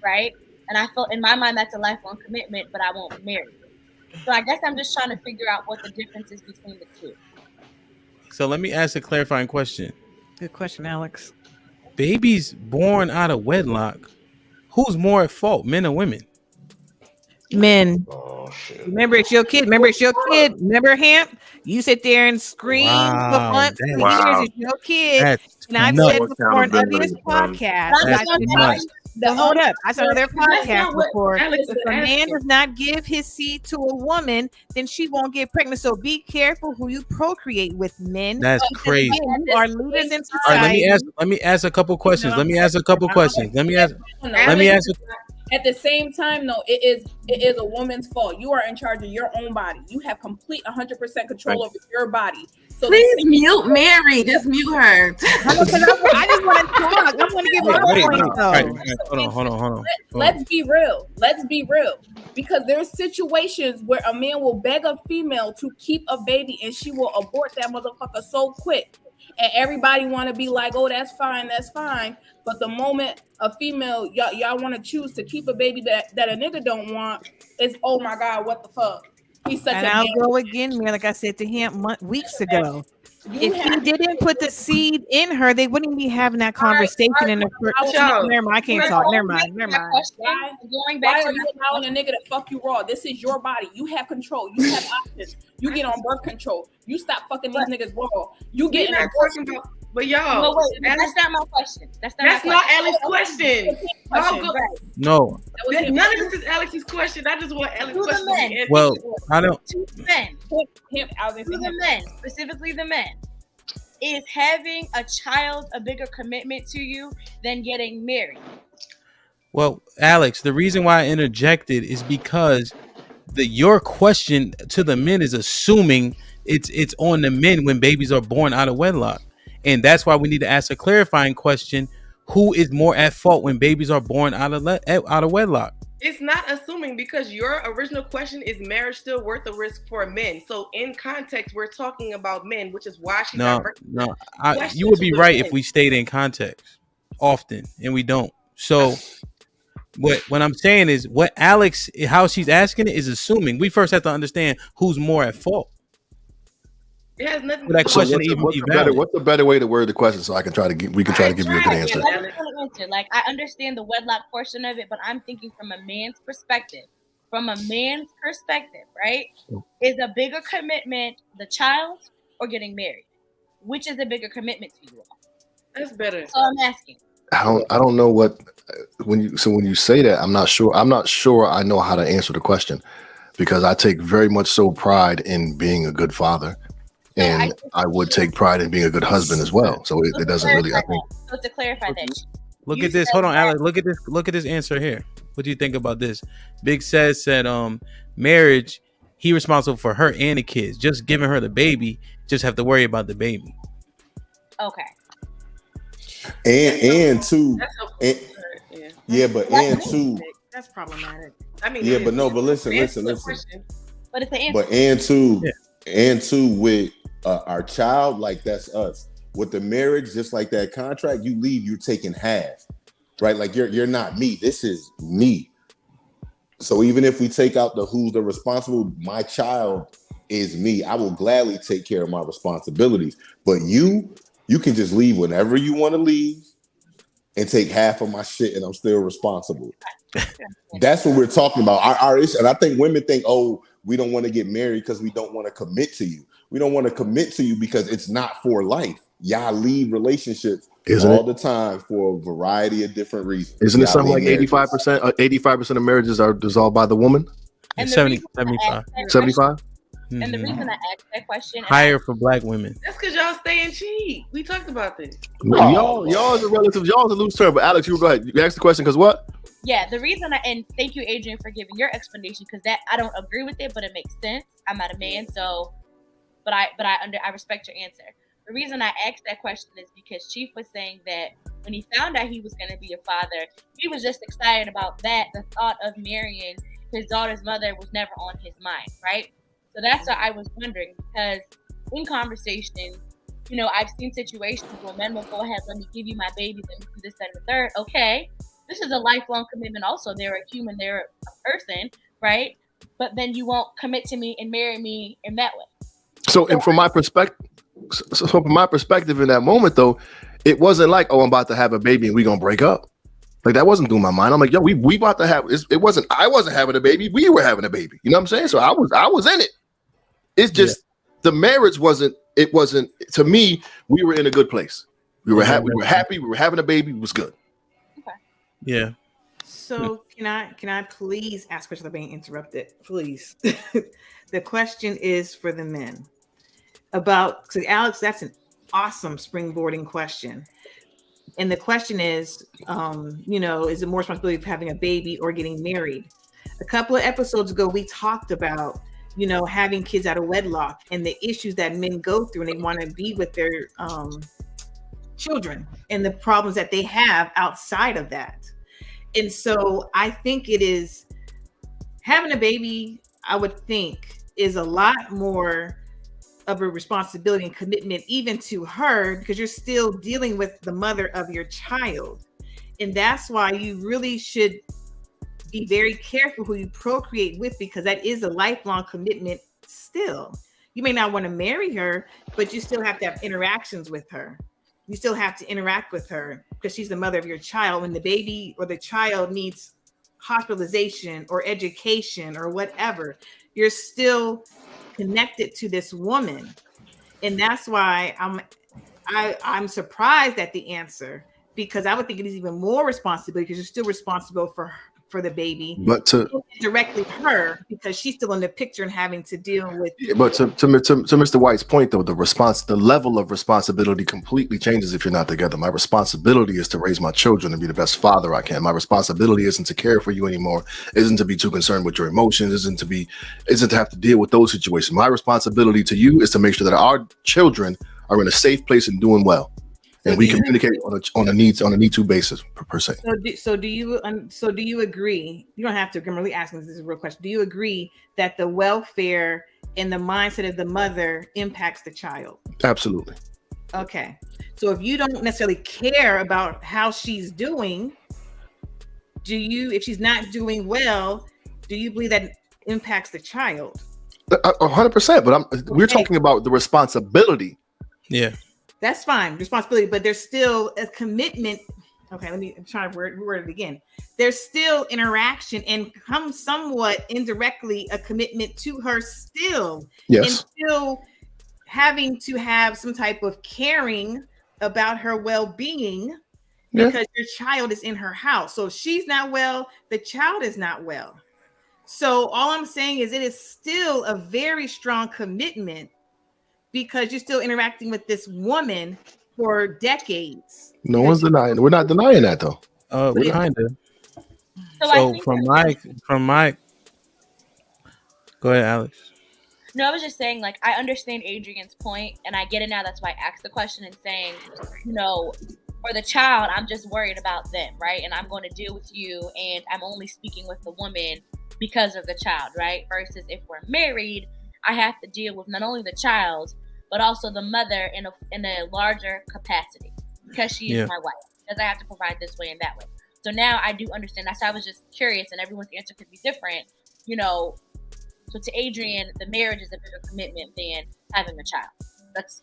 right? And I feel in my mind that's a lifelong commitment, but I won't marry you. So I guess I'm just trying to figure out what the difference is between the two. So let me ask a clarifying question. Good question, Alex. Babies born out of wedlock, who's more at fault, men or women? Men. Oh shit. Remember, it's your kid. Remember, Hamp? You sit there and scream for months, for years. It's your kid. That's And I've nuts. said before on other podcasts, That's nuts. hold up. I said on their That's podcast not what before. Alex If is a man asking. does not give his seed to a woman, then she won't get pregnant. So be careful who you procreate with, men. That's Because, crazy. again, you are leaders in All right, society. let me ask a couple questions. Let me ask At the same time, though, it is a woman's fault. You are in charge of your own body. You have complete 100% control over your body. So Please mute Mary. Just mute her. I just want to talk. I want to give a point, though. Hold on. Let's be real. Because there's situations where a man will beg a female to keep a baby and she will abort that motherfucker so quick. And everybody want to be like, oh, that's fine. But the moment a female, y'all want to choose to keep a baby that a nigga don't want, it's, oh my God, what the fuck? He's such And a I'll man. go again, man. Like I said to him weeks ago. If he didn't put the seed in her, they wouldn't be having that conversation in the first. Never mind, I can't talk. Never mind. Why are you allowing a nigga to fuck you raw? This is your body. You have control. You have options. You get on birth control. You stop fucking these niggas raw. You get an abortion. But y'all, But wait, that's not my question. That's not Alex's question. No. None of this is Alex's question. I just want Alex's question. Well, I don't. To the men, the men, specifically the men, is having a child a bigger commitment to you than getting married? Well, Alex, the reason why I interjected is because your question to the men is assuming it's on the men when babies are born out of wedlock. And that's why we need to ask a clarifying question: who is more at fault when babies are born out of wedlock? It's not assuming, because your original question is marriage still worth the risk for men. So in context, we're talking about men, which is why she's No. You would be right if we stayed in context often, and we don't. So what I'm saying is, what Alex, how she's asking it is assuming. We first have to understand who's more at fault. It has nothing. That So question even what's be the better, valid. what's the better way to word the question so we can try to give you a good answer? Like, I understand the wedlock portion of it, but I'm thinking from a man's perspective. From a man's perspective, right? Is a bigger commitment the child or getting married? Which is a bigger commitment to you all? That's better. So I'm asking. I don't know what when you say that, I'm not sure I know how to answer the question, because I take very much so pride in being a good father, and I would take pride in being a good husband as well. So it doesn't really, I think. So to clarify that, Look at this. Hold on, Alex. Look at this answer here. What do you think about this? Big said marriage, he responsible for her and the kids. Just giving her the baby, just have to worry about the baby. Okay. And two, yeah, but and two. That's problematic. I mean, Yeah, but listen. But it's the answer. But and two with our child, like that's us. with the marriage, just like that contract, you leave, you're taking half, right? Like you're not me. This is me. So even if we take out the who's the responsible, my child is me. I will gladly take care of my responsibilities. But you can just leave whenever you want to leave and take half of my shit, and I'm still responsible. That's what we're talking about. Our issue, and I think women think, oh, we don't want to get married because we don't want to commit to you. We don't want to commit to you because it's not for life. Y'all leave relationships the time for a variety of different reasons. Isn't it Y'all something like leave 85%? 85% of marriages are dissolved by the woman. And 75. 75. And the reason I asked that question, higher for Black women. That's because y'all staying cheap. We talked about this. Y'all is a relative. Y'all is a loose term. But Alex, you go ahead. You asked the question because what? Yeah, the reason and thank you, Adrian, for giving your explanation, because that I don't agree with it, but it makes sense. I'm not a man, so but I respect your answer. The reason I asked that question is because Chief was saying that when he found out he was going to be a father, he was just excited about that. The thought of marrying his daughter's mother was never on his mind, right? So that's what I was wondering, because in conversations, you know, I've seen situations where men will go ahead, let me give you my baby, let me do this, that, and the third. Okay, this is a lifelong commitment also. They're a human, they're a person, right? But then you won't commit to me and marry me in that way. So, and from my perspective, in that moment, though, it wasn't like, oh, I'm about to have a baby and we're going to break up. Like, that wasn't through my mind. I'm like, yo, we about to have, I wasn't having a baby. We were having a baby. You know what I'm saying? So I was in it. It's just the marriage wasn't, to me, we were in a good place. We were happy. We were having a baby. It was good. Okay. Yeah. So can I please ask questions without being interrupted? Please. The question is for the men. So Alex, that's an awesome springboarding question. And the question is, is it more responsibility of having a baby or getting married? A couple of episodes ago, we talked about, having kids out of wedlock and the issues that men go through, and they want to be with their children and the problems that they have outside of that. And so I think it is having a baby, I would think, is a lot more of a responsibility and commitment even to her, because you're still dealing with the mother of your child. And that's why you really should be very careful who you procreate with, because that is a lifelong commitment still. You may not want to marry her, but you still have to have interactions with her. You still have to interact with her because she's the mother of your child. When the baby or the child needs hospitalization or education or whatever, you're still connected to this woman. And that's why I'm surprised at the answer, because I would think it is even more responsibility, because you're still responsible for the baby, but to directly her, because she's still in the picture and having to deal with. But to Mr. White's point, though, the level of responsibility completely changes if you're not together. My responsibility is to raise my children and be the best father I can. My responsibility isn't to care for you anymore, isn't to be too concerned with your emotions, isn't to have to deal with those situations. My responsibility to you is to make sure that our children are in a safe place and doing well. And we communicate on a need-to basis per se. So do you agree? You don't have to. I'm really asking. This is a real question. Do you agree that the welfare and the mindset of the mother impacts the child? Absolutely. Okay. So if you don't necessarily care about how she's doing, if she's not doing well, do you believe that impacts the child? 100%. But we're talking about the responsibility. Yeah. That's fine, responsibility, but there's still a commitment. Okay, I'm trying to word it again. There's still interaction and somewhat indirectly a commitment to her still. Yes. And still having to have some type of caring about her well-being, because your child is in her house. So if she's not well, the child is not well. So all I'm saying is it is still a very strong commitment, because you're still interacting with this woman for decades. No one's denying. We're not denying that, though. We're kind of. So from my, go ahead, Alex. No, I was just saying, like, I understand Adrian's point, and I get it now. That's why I asked the question and saying, for the child, I'm just worried about them, right? And I'm going to deal with you, and I'm only speaking with the woman because of the child, right? Versus if we're married, I have to deal with not only the child, but also the mother in a larger capacity because she is my wife. Because I have to provide this way and that way. So now I do understand. That's why I was just curious, and everyone's answer could be different. You know, so to Adrian, the marriage is a bigger commitment than having a child. That's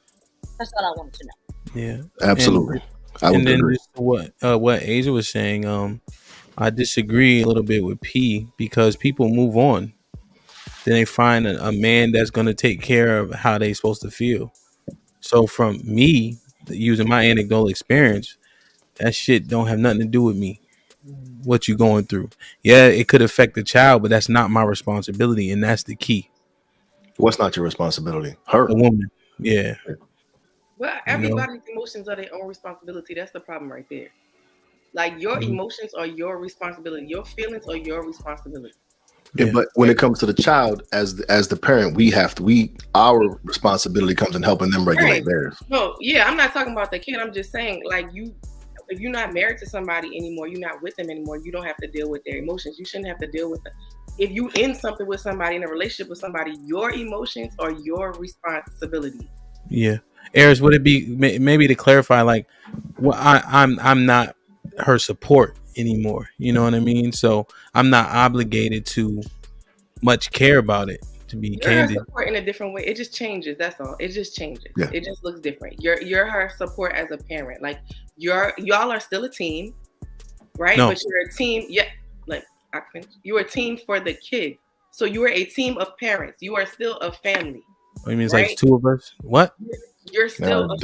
all I wanted to know. Yeah, absolutely. And then just what Asia was saying, I disagree a little bit with P because people move on. Then they find a man that's going to take care of how they supposed to feel. So from me, using my anecdotal experience, that shit don't have nothing to do with me. What you going through? Yeah, it could affect the child, but that's not my responsibility, and that's the key. What's not your responsibility? Her, the woman. Yeah. Well, everybody's emotions are their own responsibility. That's the problem right there. Like your emotions are your responsibility. Your feelings are your responsibility. Yeah, but when it comes to the child, as the parent, our responsibility comes in helping them regulate theirs. No, yeah, I'm not talking about the kid. I'm just saying, like, if you're not married to somebody anymore, you're not with them anymore, you don't have to deal with their emotions. You shouldn't have to deal with them. If you in something with somebody, in a relationship with somebody, your emotions are your responsibility. Yeah. Eris, would it be maybe to clarify, like, well, I'm not her support anymore. You know what I mean? So I'm not obligated to much care about it, to be candid. Her support in a different way. It just changes. That's all. It just changes. Yeah. It just looks different. You're her support as a parent. Like y'all are still a team, right? No. But you're a team. Yeah, like you're a team for the kid. So you are a team of parents. You are still a family. You mean it's like two of us? What? You're still.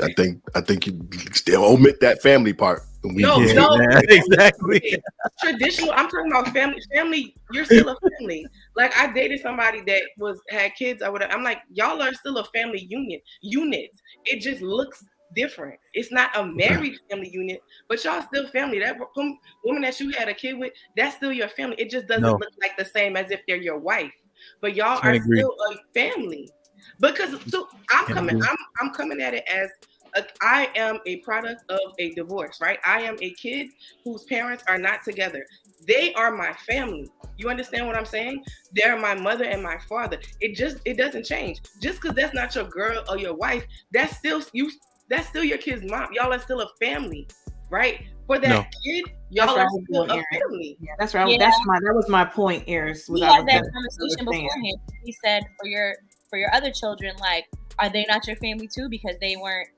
I think you still omit that family part. No, exactly. Traditional. I'm talking about family. Family. You're still a family. Like I dated somebody that had kids. I'm like, y'all are still a family unit. It just looks different. It's not a married family unit, but y'all still family. That woman that you had a kid with, that's still your family. It just doesn't look like the same as if they're your wife. But y'all are still a family. Because I'm coming at it as I am a product of a divorce, right? I am a kid whose parents are not together. They are my family. You understand what I'm saying? They're my mother and my father. It doesn't change. Just because that's not your girl or your wife, that's still your kid's mom. Y'all are still a family, right? For that kid, y'all are still a family. Yeah, that's right. Yeah. That was my point, Eris. We had that conversation beforehand. He said for your other children, like, are they not your family too because they weren't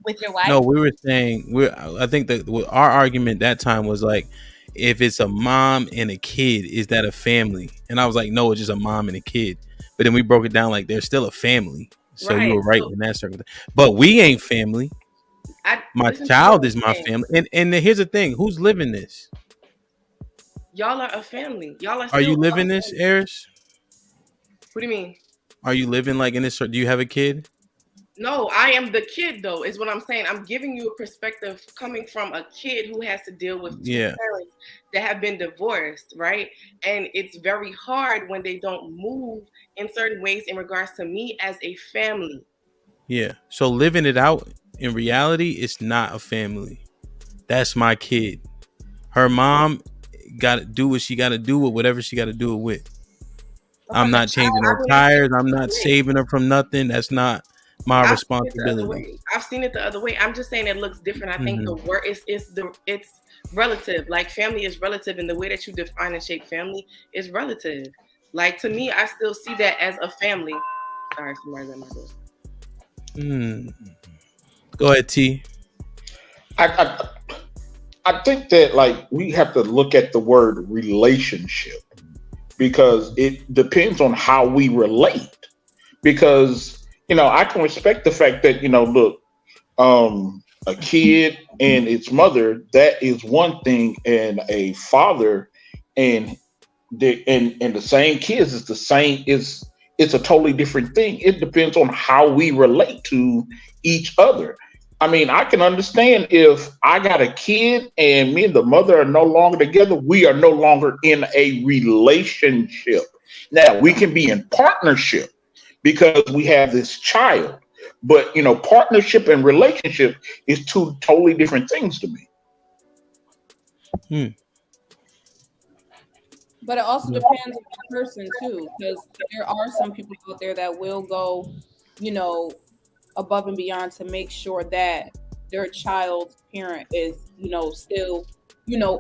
with your wife? No, we were saying I think that our argument that time was like, if it's a mom and a kid, is that a family? And I was like, no, it's just a mom and a kid. But then we broke it down like they're still a family. So you were right in that circumstance. But we ain't family. My child is my family. And here's the thing: who's living this? Y'all are a family. Y'all are. Are you living this, Eris? What do you mean? Are you living like in this? Do you have a kid? No, I am the kid, though, is what I'm saying. I'm giving you a perspective coming from a kid who has to deal with two parents that have been divorced, right? And it's very hard when they don't move in certain ways in regards to me as a family. Yeah. So living it out in reality, it's not a family. That's my kid. Her mom got to do what she got to do with whatever she got to do it with. I'm not changing her tires. I'm not saving her from nothing. That's not my responsibility. I've seen it the other way. I'm just saying it looks different. I think the word it's relative. Like family is relative, and the way that you define and shape family is relative. Like to me, I still see that as a family. Sorry, somebody's at my door. Go ahead, T. I think that like we have to look at the word relationship because it depends on how we relate. Because I can respect the fact that look, a kid and its mother, that is one thing, and a father and the same kids is the same. It's a totally different thing. It depends on how we relate to each other. I mean, I can understand if I got a kid and me and the mother are no longer together, we are no longer in a relationship. Now, we can be in partnership because we have this child. But, partnership and relationship is two totally different things to me. But it also depends on the person, too, because there are some people out there that will go, above and beyond to make sure that their child's parent is, still,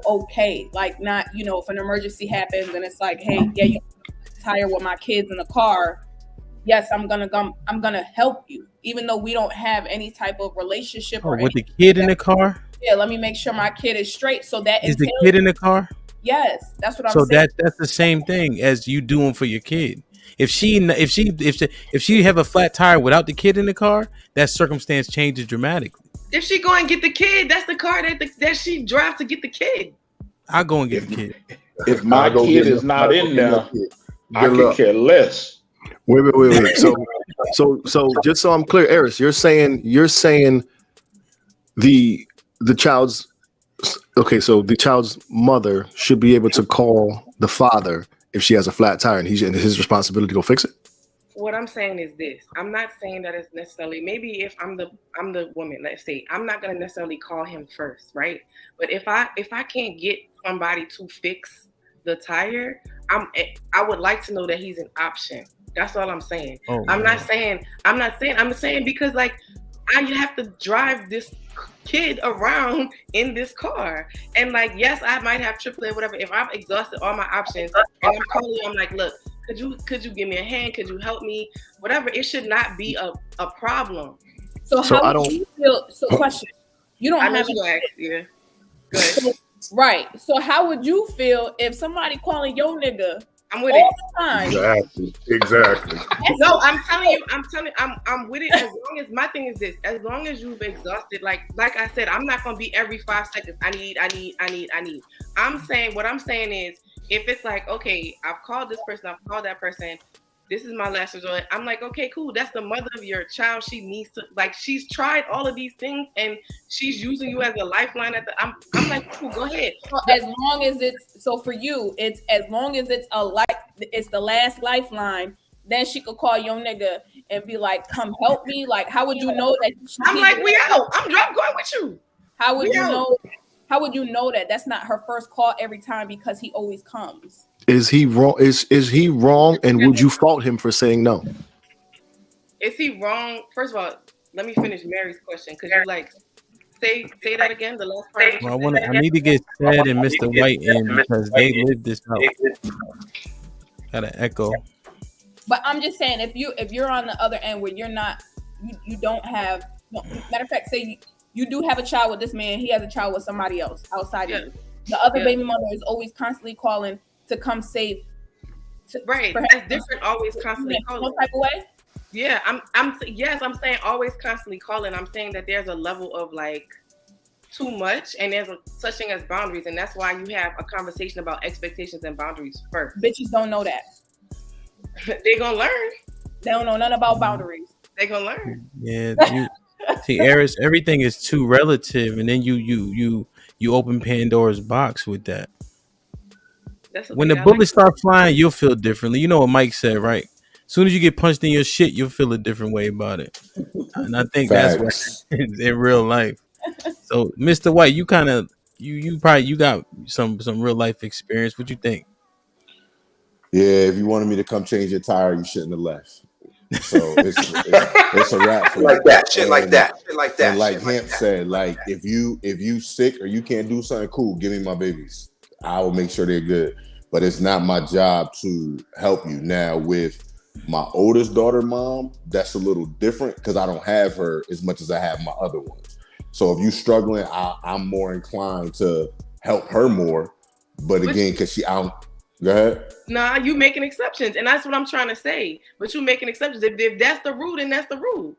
okay. Like, not, if an emergency happens and it's like, hey, yeah, you tire with my kids in the car. Yes, I'm gonna help you, even though we don't have any type of relationship or with the kid in the car. Yeah, let me make sure my kid is straight. So that is the kid in the car. Yes, that's what I'm saying. So that's the same thing as you doing for your kid. If she have a flat tire without the kid in the car, that circumstance changes dramatically. If she go and get the kid, that's the car that she drives to get the kid. I'll go and get the kid. If my kid is not in there, I could care less. Wait. So just so I'm clear, Eris, you're saying the child's so the child's mother should be able to call the father if she has a flat tire, and his responsibility to go fix it. What I'm saying is this: I'm not saying that it's necessarily. Maybe if I'm the woman, let's say, I'm not gonna necessarily call him first, right? But if I can't get somebody to fix the tire, I would like to know that he's an option. That's all I'm saying. Oh, I'm saying because like I have to drive this kid around in this car, and like yes, I might have AAA, whatever. If I've exhausted all my options and I'm calling you, I'm like, look, could you give me a hand? Could you help me? Whatever. It should not be a problem. So how do you feel? So question, you don't have yeah. So, right. So how would you feel if somebody calling your nigga? I'm with all it. The time. Exactly. No, I'm telling you, I'm with it. As long as my thing is this, as long as you've exhausted, like I said, I'm not gonna be every 5 seconds. I need. What I'm saying is, if it's like, okay, I've called this person, I've called that person, this is my last resort. I'm like, okay, cool. That's the mother of your child. She needs to, like, she's tried all of these things and she's using you as a lifeline. I'm like, cool, go ahead. So as long as for you, it's as long as it's the last lifeline, then she could call your nigga and be like, come help me. Like, how would you know that? I'm like, we out. I'm going with you. How would you know? How would you know that that's not her first call every time because he always comes? Is he wrong? Is he wrong? And would you fault him for saying no? Is he wrong? First of all, let me finish Mary's question. Could you like say that again? The last part. Well, I need to get Ted and Mr. White in because they lived this out. Got an echo. But I'm just saying, if you're on the other end where you're not, you don't have. Matter of fact, say you do have a child with this man. He has a child with somebody else outside of you. The other baby mother is always constantly calling to come save. Right. That's different. Always constantly calling. Some type of way. Yeah. I'm saying always constantly calling. I'm saying that there's a level of like too much, and there's such thing as boundaries, and that's why you have a conversation about expectations and boundaries first. Bitches don't know that. They gonna learn. They don't know nothing about boundaries. They gonna learn. Yeah. See, Eris, everything is too relative, and then you open Pandora's box with that. When the bullets start flying, you'll feel differently. You know what Mike said, right? As soon as you get punched in your shit, you'll feel a different way about it. And I think that's what in real life. So, Mr. White, you kind of you got some real life experience. What you think? Yeah, if you wanted me to come change your tire, you shouldn't have left. So it's a wrap for like that. Shit like that. And like Hamp said, like if you sick or you can't do something, cool, give me my babies. I will make sure they're good. But it's not my job to help you. Now with my oldest daughter mom, that's a little different because I don't have her as much as I have my other ones. So if you're struggling, I'm more inclined to help her more. But again, because go ahead. Nah, you making exceptions, and that's what I'm trying to say. But you making exceptions. If that's the rule, then that's the rule.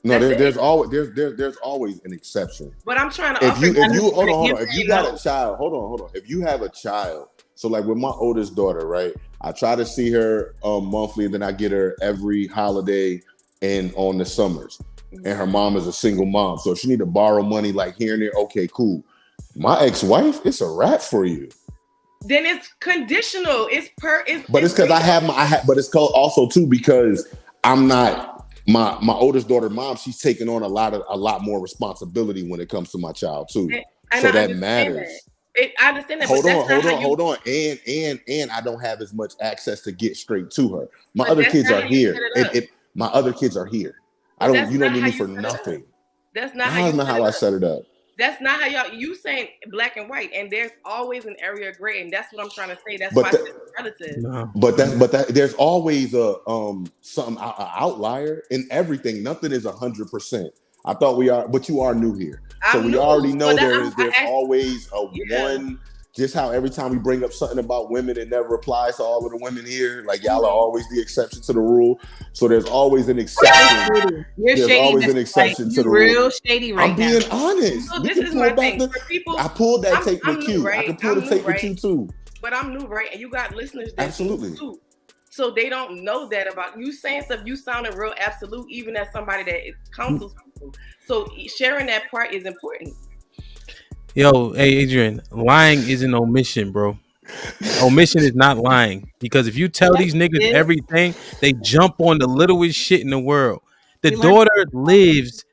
No, there's always an exception. But I'm trying to. If you hold on. If you got a child, hold on. If you have a child, so like with my oldest daughter, right? I try to see her monthly, and then I get her every holiday and on the summers. And her mom is a single mom, so if she need to borrow money like here and there, okay, cool. My ex-wife, it's a wrap for you. Then it's conditional. But it's because but it's called also too because I'm not my oldest daughter mom. She's taking on a lot more responsibility when it comes to my child too. So that matters. I understand that. Hold on. And I don't have as much access to get straight to her. My other kids are here. My other kids are here. I don't. You don't not need how me you for set it up. nothing. That's not how That's you not set how it I up. set it up. That's not how y'all. You saying black and white, and there's always an area of gray, and that's what I'm trying to say. That's why I But said relative. No. but there's always a some outlier in everything. Nothing is 100%. I thought we are, but you are new here, so I'm we new, already know so that there's always a Yeah. one. Just how every time we bring up something about women, it never applies to all of the women here. Like y'all are always the exception to the rule. So there's always an exception. You're There's shady. always an exception to the real rule. shady right I'm now. being honest. So We this can is pull my back thing. For people, I pulled that tape I'm with new, you. right? I can pull the I'm tape new, with right? you too. But I'm new, right? And you got listeners that Absolutely. too. So they don't know that about you saying stuff. You sounding real absolute, even as somebody that counsels people. So sharing that part is important. Yo, hey Adrian, lying isn't omission, bro. Omission is not lying, because if you tell these niggas everything, they jump on the littlest shit in the world. The daughter lives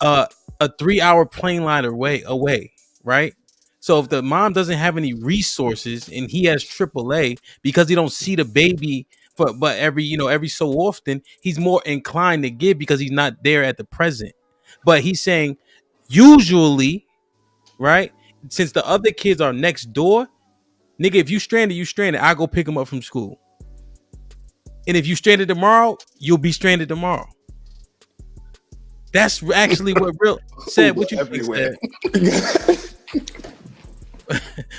a 3-hour plane ride away, right? So if the mom doesn't have any resources and he has AAA because he don't see the baby but every so often, he's more inclined to give because he's not there at the present. But he's saying usually, right? Since the other kids are next door, nigga, if you stranded, you stranded. I go pick him up from school. And if you stranded tomorrow, you'll be stranded tomorrow. That's actually what real said. What you think, said?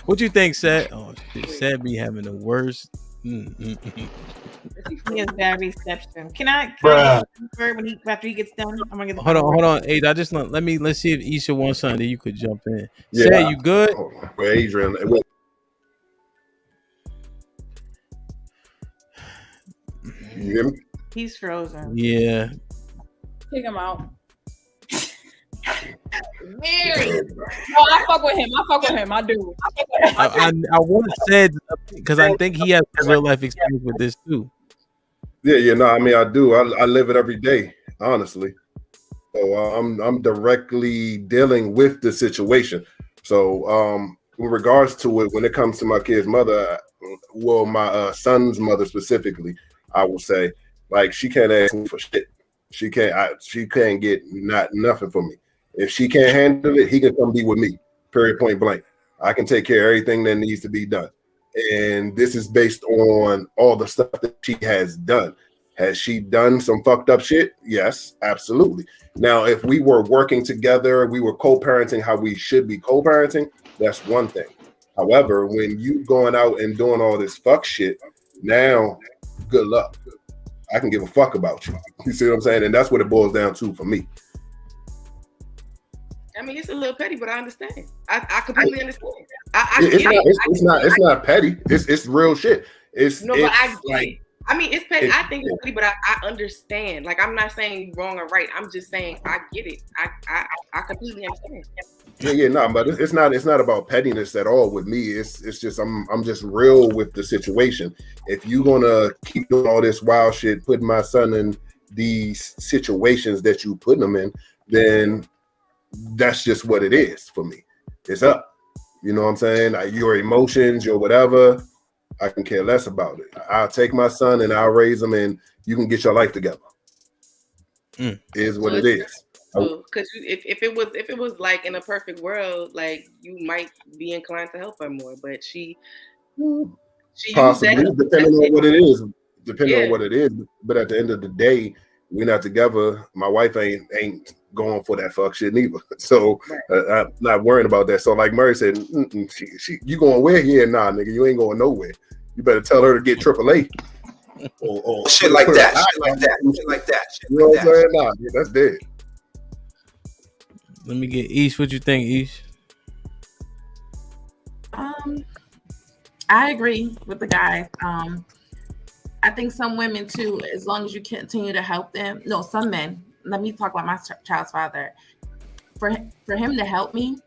What you think, said? Oh, shit, said me having the worst. He has bad reception. Can I after he gets done? I'm gonna get the Hold on, Aid. Let's see if Isha wants something that you could jump in. Yeah. Say you good? For Adrian, you hear me? He's frozen. Yeah. Kick him out. Mary. No, I fuck with him. I do. I want to say because I think he has real life experience with this too. Yeah. No, I mean, I do. I live it every day, honestly. So I'm directly dealing with the situation. So in regards to it, when it comes to my kid's mother, well, my son's mother specifically, I will say, like, she can't ask me for shit. She can't get nothing from me. If she can't handle it, he can come be with me. Period, point blank. I can take care of everything that needs to be done. And this is based on all the stuff that she has done. Has she done some fucked up shit? Yes, absolutely. Now, if we were working together, we were co-parenting how we should be co-parenting, that's one thing. However, when you going out and doing all this fuck shit, now, good luck. I can give a fuck about you. You see what I'm saying? And that's what it boils down to for me. I mean, it's a little petty, but I understand. I completely understand. It's not petty. It's real shit. I mean, it's petty. I think it's petty, but I understand. Like, I'm not saying wrong or right. I'm just saying I get it. I completely understand. But it's not about pettiness at all with me. It's just I'm just real with the situation. If you gonna keep doing all this wild shit, putting my son in these situations that you put him in, then that's just what it is for me. It's up. You know what I'm saying? Your emotions, your whatever, I can care less about it. I'll take my son and I'll raise him, and you can get your life together. Is what it is. Because if it was like in a perfect world, like, you might be inclined to help her more, but she possibly depending on what it is. On what it is. But at the end of the day, we're not together. My wife ain't going for that fuck shit neither. So I'm not worrying about that. So like Murray said, you going where? Yeah, nah, nigga, you ain't going nowhere. You better tell her to get AAA. Or shit like that. Shit like that. You know what I'm saying? Nah, yeah, that's dead. Let me get Ish. What you think, Ish? I agree with the guy. I think some women too, as long as you continue to help them. No, some men. Let me talk about my child's father. For him to help me,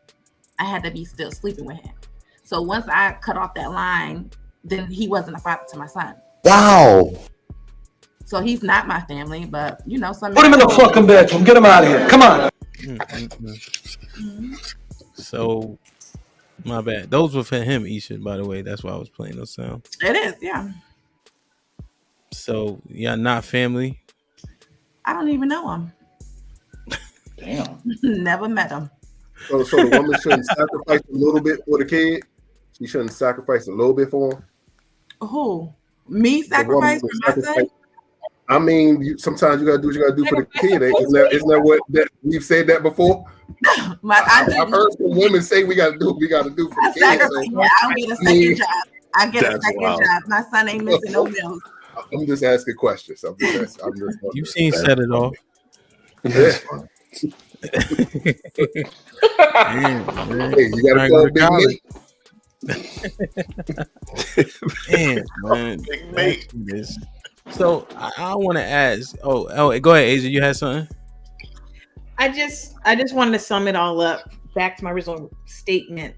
I had to be still sleeping with him. So once I cut off that line, then he wasn't a father to my son. Wow. So he's not my family, but some. Put him in the fucking bedroom. Get him out of here. Come on. So, my bad. Those were for him, Isha, by the way. That's why I was playing those sounds. It is, yeah. So, yeah, not family. I don't even know him. Damn. Never met him. So the woman shouldn't sacrifice a little bit for the kid. She shouldn't sacrifice a little bit for him. Who? Me sacrifice for my son? I mean, sometimes you gotta do what you gotta do for the kid. Isn't that what that we've said that before? I've heard some women say we gotta do what we gotta do for the kid. So, yeah, I'll get a second job. I get a second job. My son ain't missing no meals. I'm just asking questions. You've seen Set It Off. Yeah. Hey, you gotta call Big Nate. Man, Big Nate. So I want to ask. Oh, go ahead, Asia. You had something. I just wanted to sum it all up. Back to my original statement.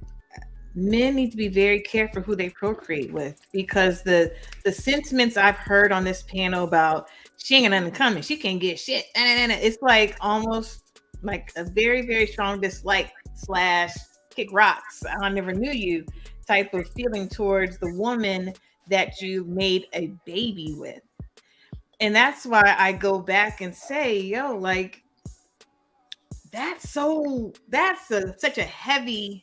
Men need to be very careful who they procreate with, because the sentiments I've heard on this panel about she ain't got nothing coming, she can't get shit, and it's like almost like a very, very strong dislike / kick rocks, I never knew you type of feeling towards the woman that you made a baby with. And that's why I go back and say, yo, like, that's such a heavy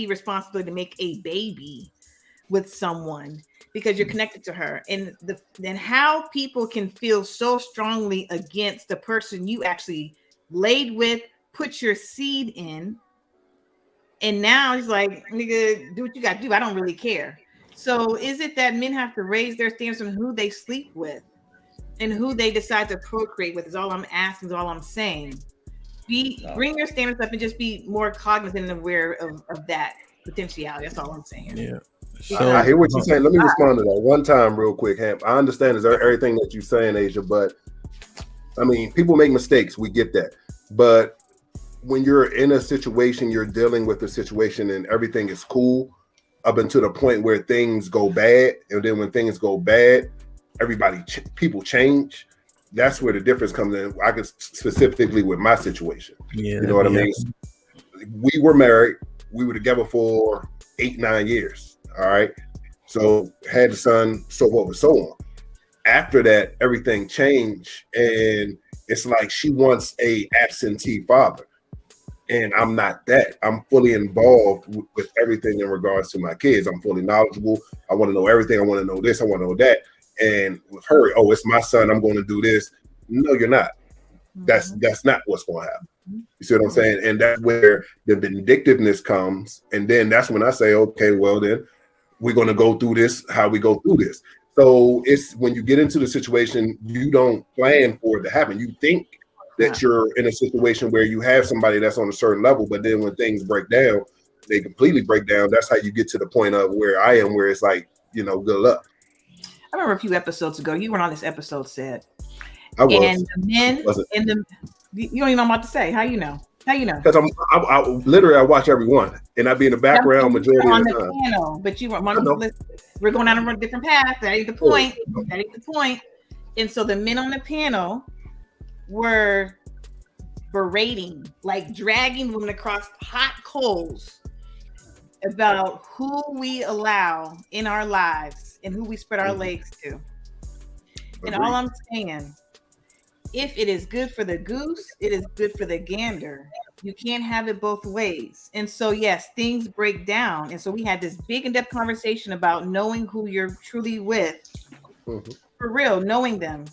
responsibility to make a baby with someone, because you're connected to her, and then how people can feel so strongly against the person you actually laid with, put your seed in, and now he's like, nigga, do what you got to do. I don't really care. So is it that men have to raise their standards on who they sleep with and who they decide to procreate with? Is all I'm asking, is all I'm saying. Bring your standards up and just be more cognizant and aware of that potentiality. That's all I'm saying. Yeah. So, I hear what you're saying. Let me respond to that one time real quick, Hamp. I understand everything that you're saying, Asia, but I mean, people make mistakes. We get that. But when you're in a situation, you're dealing with a situation and everything is cool up until the point where things go bad. And then when things go bad, people change. That's where the difference comes in. I could specifically with my situation. Yeah, you know what I mean? We were married. We were together for 8-9 years. All right. So had a son, so forth and so on. After that, everything changed. And it's like she wants a absentee father. And I'm not that. I'm fully involved with everything in regards to my kids. I'm fully knowledgeable. I want to know everything. I want to know this. I want to know that. And with her, oh, it's my son, I'm going to do this. No, you're not. That's not what's going to happen. You see what I'm saying? And that's where the vindictiveness comes. And then that's when I say, okay, well, then we're going to go through this, how we go through this. So it's when you get into the situation, you don't plan for it to happen. You think that you're in a situation where you have somebody that's on a certain level, but then when things break down, they completely break down. That's how you get to the point of where I am, where it's like, good luck. I remember a few episodes ago, you weren't on this episode, Sid. I was. And the men you don't even know what to say. How you know? Because I literally watch every one, and I be in the background majority of the time. Panel, but you weren't. We're going down a different path. That ain't the point. That ain't the point. And so the men on the panel were berating, like dragging women across hot coals about who we allow in our lives and who we spread our legs to. And all I'm saying, if it is good for the goose, it is good for the gander. You can't have it both ways. And so, yes, things break down. And so we had this big in-depth conversation about knowing who you're truly with. For real, knowing them.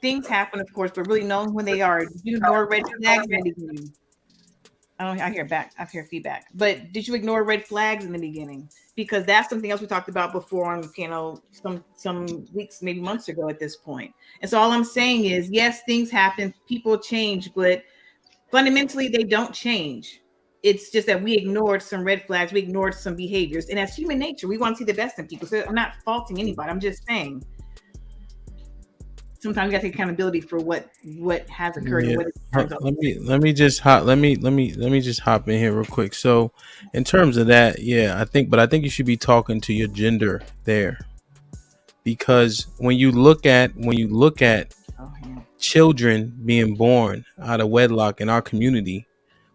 Things happen, of course, but really knowing who they are. Did you ignore red flags in the beginning? I hear feedback. But did you ignore red flags in the beginning? Because that's something else we talked about before on the panel some weeks, maybe months ago at this point. And so all I'm saying is, yes, things happen, people change, but fundamentally they don't change. It's just that we ignored some red flags, we ignored some behaviors. And as human nature, we want to see the best in people. So I'm not faulting anybody. I'm just saying sometimes you got to take accountability for what has occurred. Yeah. And what let me just hop in here real quick. So in terms of that, yeah, I think you should be talking to your gender there, because when you look at children being born out of wedlock in our community,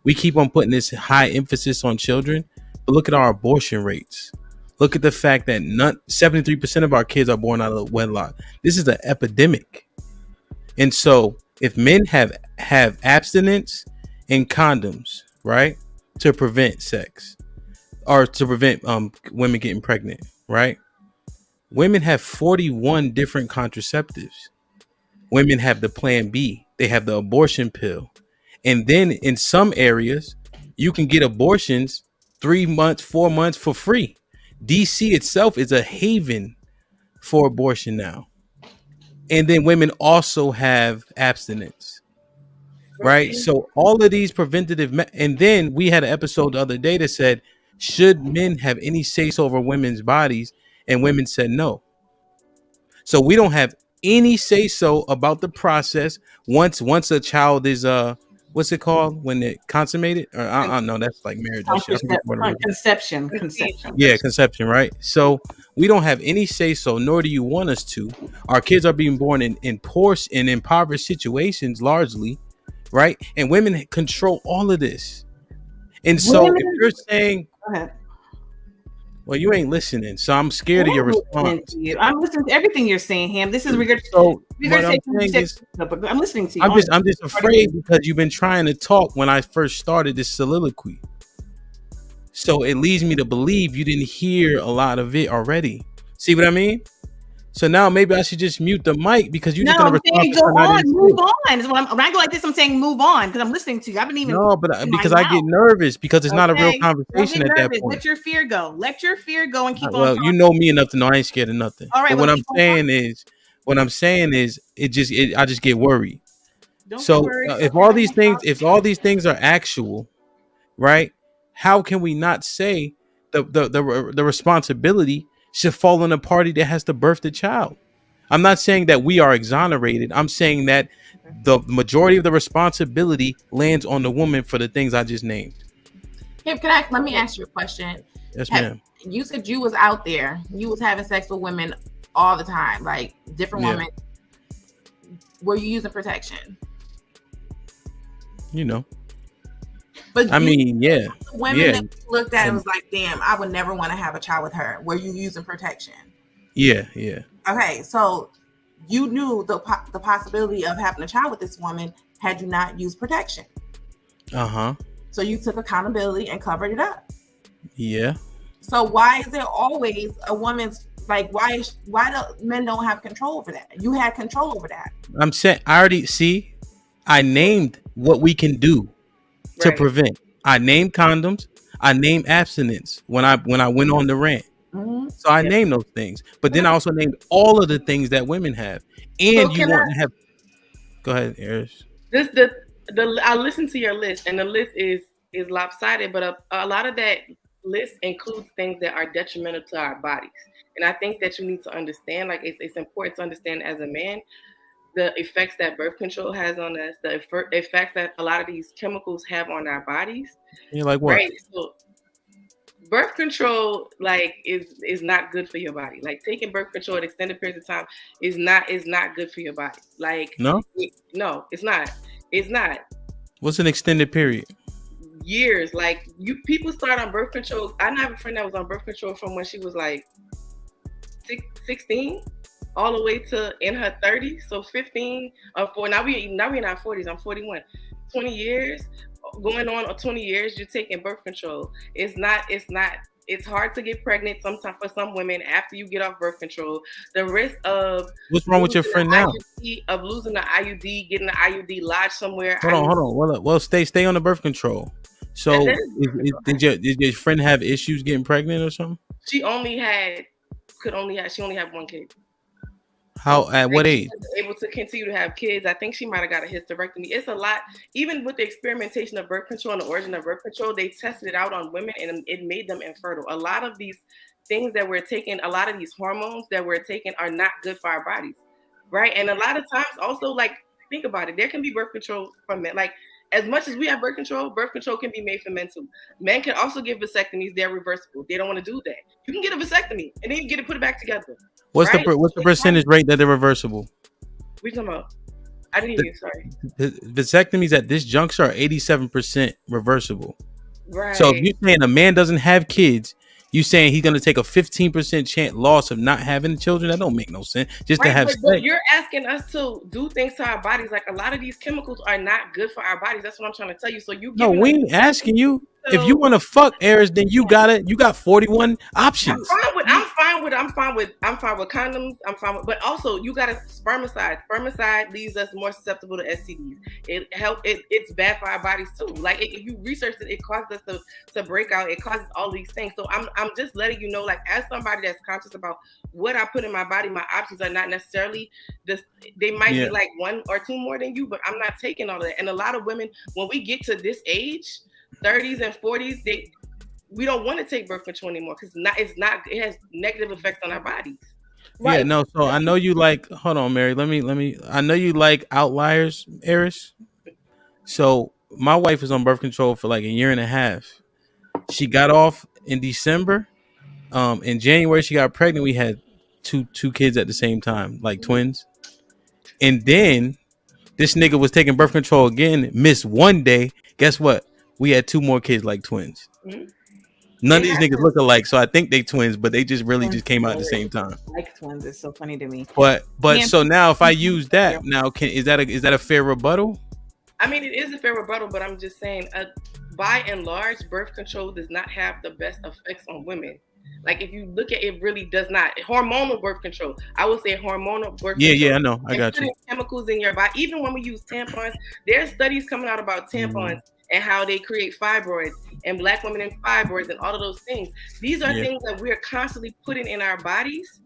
we keep on putting this high emphasis on children, but look at our abortion rates. Look at the fact that 73% of our kids are born out of wedlock. This is an epidemic. And so if men have abstinence and condoms, right, to prevent sex or to prevent women getting pregnant, right? Women have 41 different contraceptives. Women have the Plan B. They have the abortion pill. And then in some areas, you can get abortions 3 months, 4 months for free. DC itself is a haven for abortion now. And then women also have abstinence, right? So all of these preventative, and then we had an episode the other day that said, should men have any say so over women's bodies? And women said no. So we don't have any say so about the process once a child is what's it called when it consummated? Or I don't know, that's like marriage and shit. Conception. Yeah, conception, right? So we don't have any say so, nor do you want us to. Our kids are being born in poor and impoverished situations largely, right? And women control all of this. And so if you're saying, well, you ain't listening, so I'm scared of your response. I'm listening to everything you're saying, Ham. This is so what I'm saying is, I'm listening to you. I'm just afraid because you've been trying to talk when I first started this soliloquy. So it leads me to believe you didn't hear a lot of it already. See what I mean? So now maybe I should just mute the mic because you're just going to respond. Go on, move on. So when I go like this, I'm saying move on because I'm listening to you. I haven't even. No, but because I get nervous because it's not a real conversation at that point. Let your fear go. Let your fear go and keep on. Well, you know me enough to know I ain't scared of nothing. All right. But what I'm saying is, I just get worried. So if all these things are actual, right? How can we not say the responsibility should fall on the party that has to birth the child? I'm not saying that we are exonerated. I'm saying that the majority of the responsibility lands on the woman for the things I just named. Hey, let me ask you a question. Yes, ma'am. You said you was out there. You was having sex with women all the time, like different women. Were you using protection? You know. But I mean, yeah. Women that looked at it was like, damn, I would never want to have a child with her. Were you using protection? Yeah. Okay, so you knew the possibility of having a child with this woman had you not used protection. So you took accountability and covered it up. Yeah. So why is there always a woman's like? Why do men don't have control over that? You had control over that. I'm saying I named what we can do to prevent. I named condoms. I named abstinence when I went on the rant. So I named those things, but then I also named all of the things that women have. And you want to have. Go ahead, Eris. I listened to your list, and the list is lopsided, but a lot of that list includes things that are detrimental to our bodies. And I think that you need to understand, like it's important to understand as a man, the effects that birth control has on us, the effects that a lot of these chemicals have on our bodies. You're like what? Right. So birth control, like, is not good for your body. Like taking birth control at extended periods of time is not good for your body. Like no, it's not. It's not. What's an extended period? Years. Like people start on birth control. I have a friend that was on birth control from when she was like 16 all the way to in her 30s. So 15 or 4. Now we in our 40s. I'm 41. 20 years going on, or 20 years you're taking birth control. It's hard to get pregnant sometimes for some women after you get off birth control. The risk of what's wrong with your friend now? Of losing the IUD, getting the IUD lodged somewhere. Hold on. Well, stay on the birth control. So did your friend have issues getting pregnant or something? She only had one kid. How, at what age? Able to continue to have kids. I think she might have got a hysterectomy. It's a lot. Even with the experimentation of birth control and the origin of birth control, they tested it out on women and it made them infertile. A lot of these things that we're taking, a lot of these hormones that we're taking are not good for our bodies, right? And a lot of times also, like, think about it. There can be birth control for men. Like, as much as we have birth control can be made for men too. Men can also get vasectomies. They're reversible. They don't want to do that. You can get a vasectomy and then you put it back together. What's the percentage rate that they're reversible? What are you talking about? I didn't hear you. Sorry. Vasectomies at this juncture are 87% reversible. Right. So if you're saying a man doesn't have kids, You saying he's gonna take a 15% chance loss of not having children? That don't make no sense. Just to have but sex. you're asking us to do things to our bodies. Like a lot of these chemicals are not good for our bodies. That's what I'm trying to tell you. So No, we ain't asking you. If you want to fuck Eris, then you got it. You got 41 options. I'm fine with condoms. I'm fine with, but also you got to spermicide. Spermicide leaves us more susceptible to STDs. It's bad for our bodies too. Like if you research it, it causes us to break out. It causes all these things. So I'm just letting you know, like as somebody that's conscious about what I put in my body, my options are not necessarily they might be like one or two more than you, but I'm not taking all of that. And a lot of women, when we get to this age, 30s and 40s, we don't want to take birth control anymore because it has negative effects on our bodies. Right. Yeah, no. So I know you like. Hold on, Mary. Let me. I know you like outliers, Eris. So my wife was on birth control for like a year and a half. She got off in December. In January she got pregnant. We had two kids at the same time, like twins. And then this nigga was taking birth control again. Missed one day. Guess what? We had two more kids like twins. Mm-hmm. None of these niggas look alike, so I think they twins, but they just really just came out at the same time. Like twins, it's so funny to me. But so now if I use that, now is that a fair rebuttal? I mean, it is a fair rebuttal, but I'm just saying, by and large, birth control does not have the best effects on women. Like if you look at it, really does not. Hormonal birth control, I would say hormonal birth control. Yeah, I know. I got you. Chemicals in your body. Even when we use tampons, there's studies coming out about tampons and how they create fibroids and black women in fibroids and all of those things. These are things that we're constantly putting in our bodies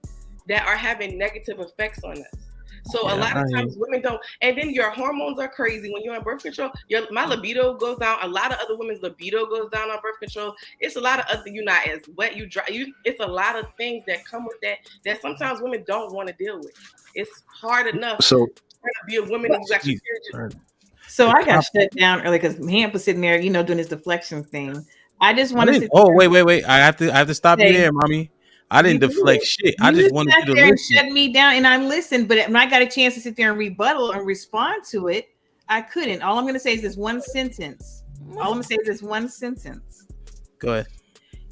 that are having negative effects on us. So a lot of times women don't, and then your hormones are crazy when you're on birth control. My libido goes down. A lot of other women's libido goes down on birth control. It's a lot of other. You're not as wet. You dry. It's a lot of things that come with that sometimes women don't want to deal with. It's hard enough to be a woman who's actually serious. So I got shut down early because Hamp was sitting there, doing his deflection thing. I just want to. Oh wait! I have to stop you there, mommy. I didn't deflect shit. I just wanted you to listen. Shut me down, and I listened. But when I got a chance to sit there and rebuttal and respond to it, I couldn't. All I'm going to say is this one sentence. Go ahead.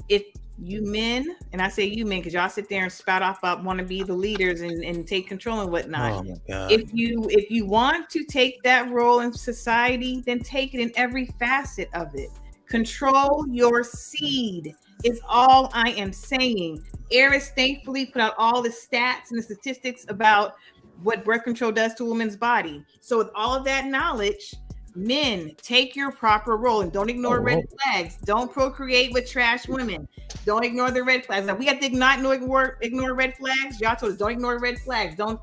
If you men, and I say you men because y'all sit there and spout off about want to be the leaders and take control and whatnot. Oh my God. If you want to take that role in society, then take it in every facet of it. Control your seed is all I am saying. Eris thankfully put out all the stats and the statistics about what birth control does to a woman's body. So with all of that knowledge, men, take your proper role and don't ignore red flags. Don't procreate with trash women. Don't ignore the red flags. Now, we have to not ignore red flags. Y'all told us don't ignore red flags. Don't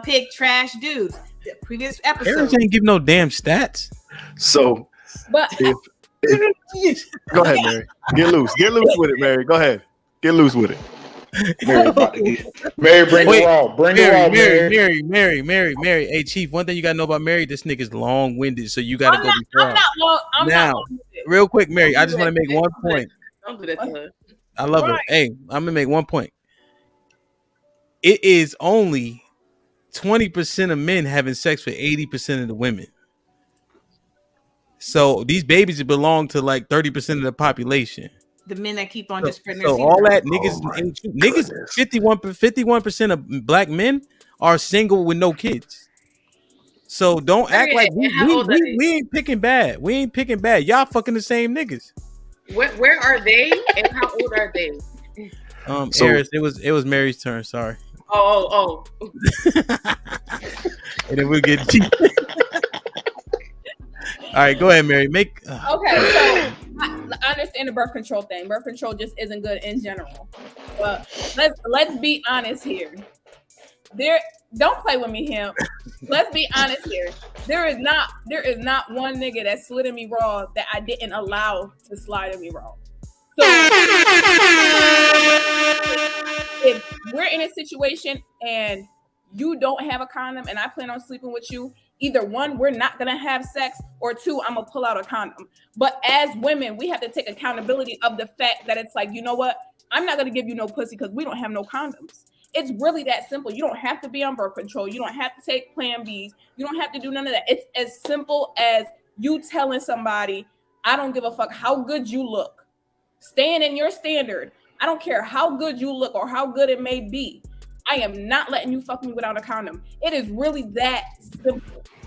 pick trash dudes. The previous episode. Eris ain't give no damn stats. So, but go ahead, Mary. Get loose with it, Mary. Go ahead. Get loose with it. Mary, bring it raw. Mary. Hey, Chief, one thing you gotta know about Mary, this nigga's long-winded, so you gotta go before. I'm not real quick, Mary, I just want to make one point. Don't do that to her. I love her. Hey, I'm gonna make one point. It is only 20% of men having sex with 80% of the women. So these babies belong to like 30% of the population. The men that keep on just spreading their seed. All that niggas 51% of black men are single with no kids. So don't act like we ain't picking bad. We ain't picking bad. Y'all fucking the same niggas. Where are they and how old are they? Eris, it was Mary's turn. Sorry. Oh. And then we'll get cheap. All right, go ahead, Mary. Okay, so I understand the birth control thing. Birth control just isn't good in general. But let's be honest here. Don't play with me, him. Let's be honest here. There is not one nigga that slid in me raw that I didn't allow to slide in me raw. So if we're in a situation and you don't have a condom and I plan on sleeping with you, either one, we're not going to have sex, or two, I'm going to pull out a condom. But as women, we have to take accountability of the fact that it's like, you know what? I'm not going to give you no pussy because we don't have no condoms. It's really that simple. You don't have to be on birth control. You don't have to take Plan Bs. You don't have to do none of that. It's as simple as you telling somebody, I don't give a fuck how good you look. staying in your standard. I don't care how good you look or how good it may be. I am not letting you fuck me without a condom. It is really that simple.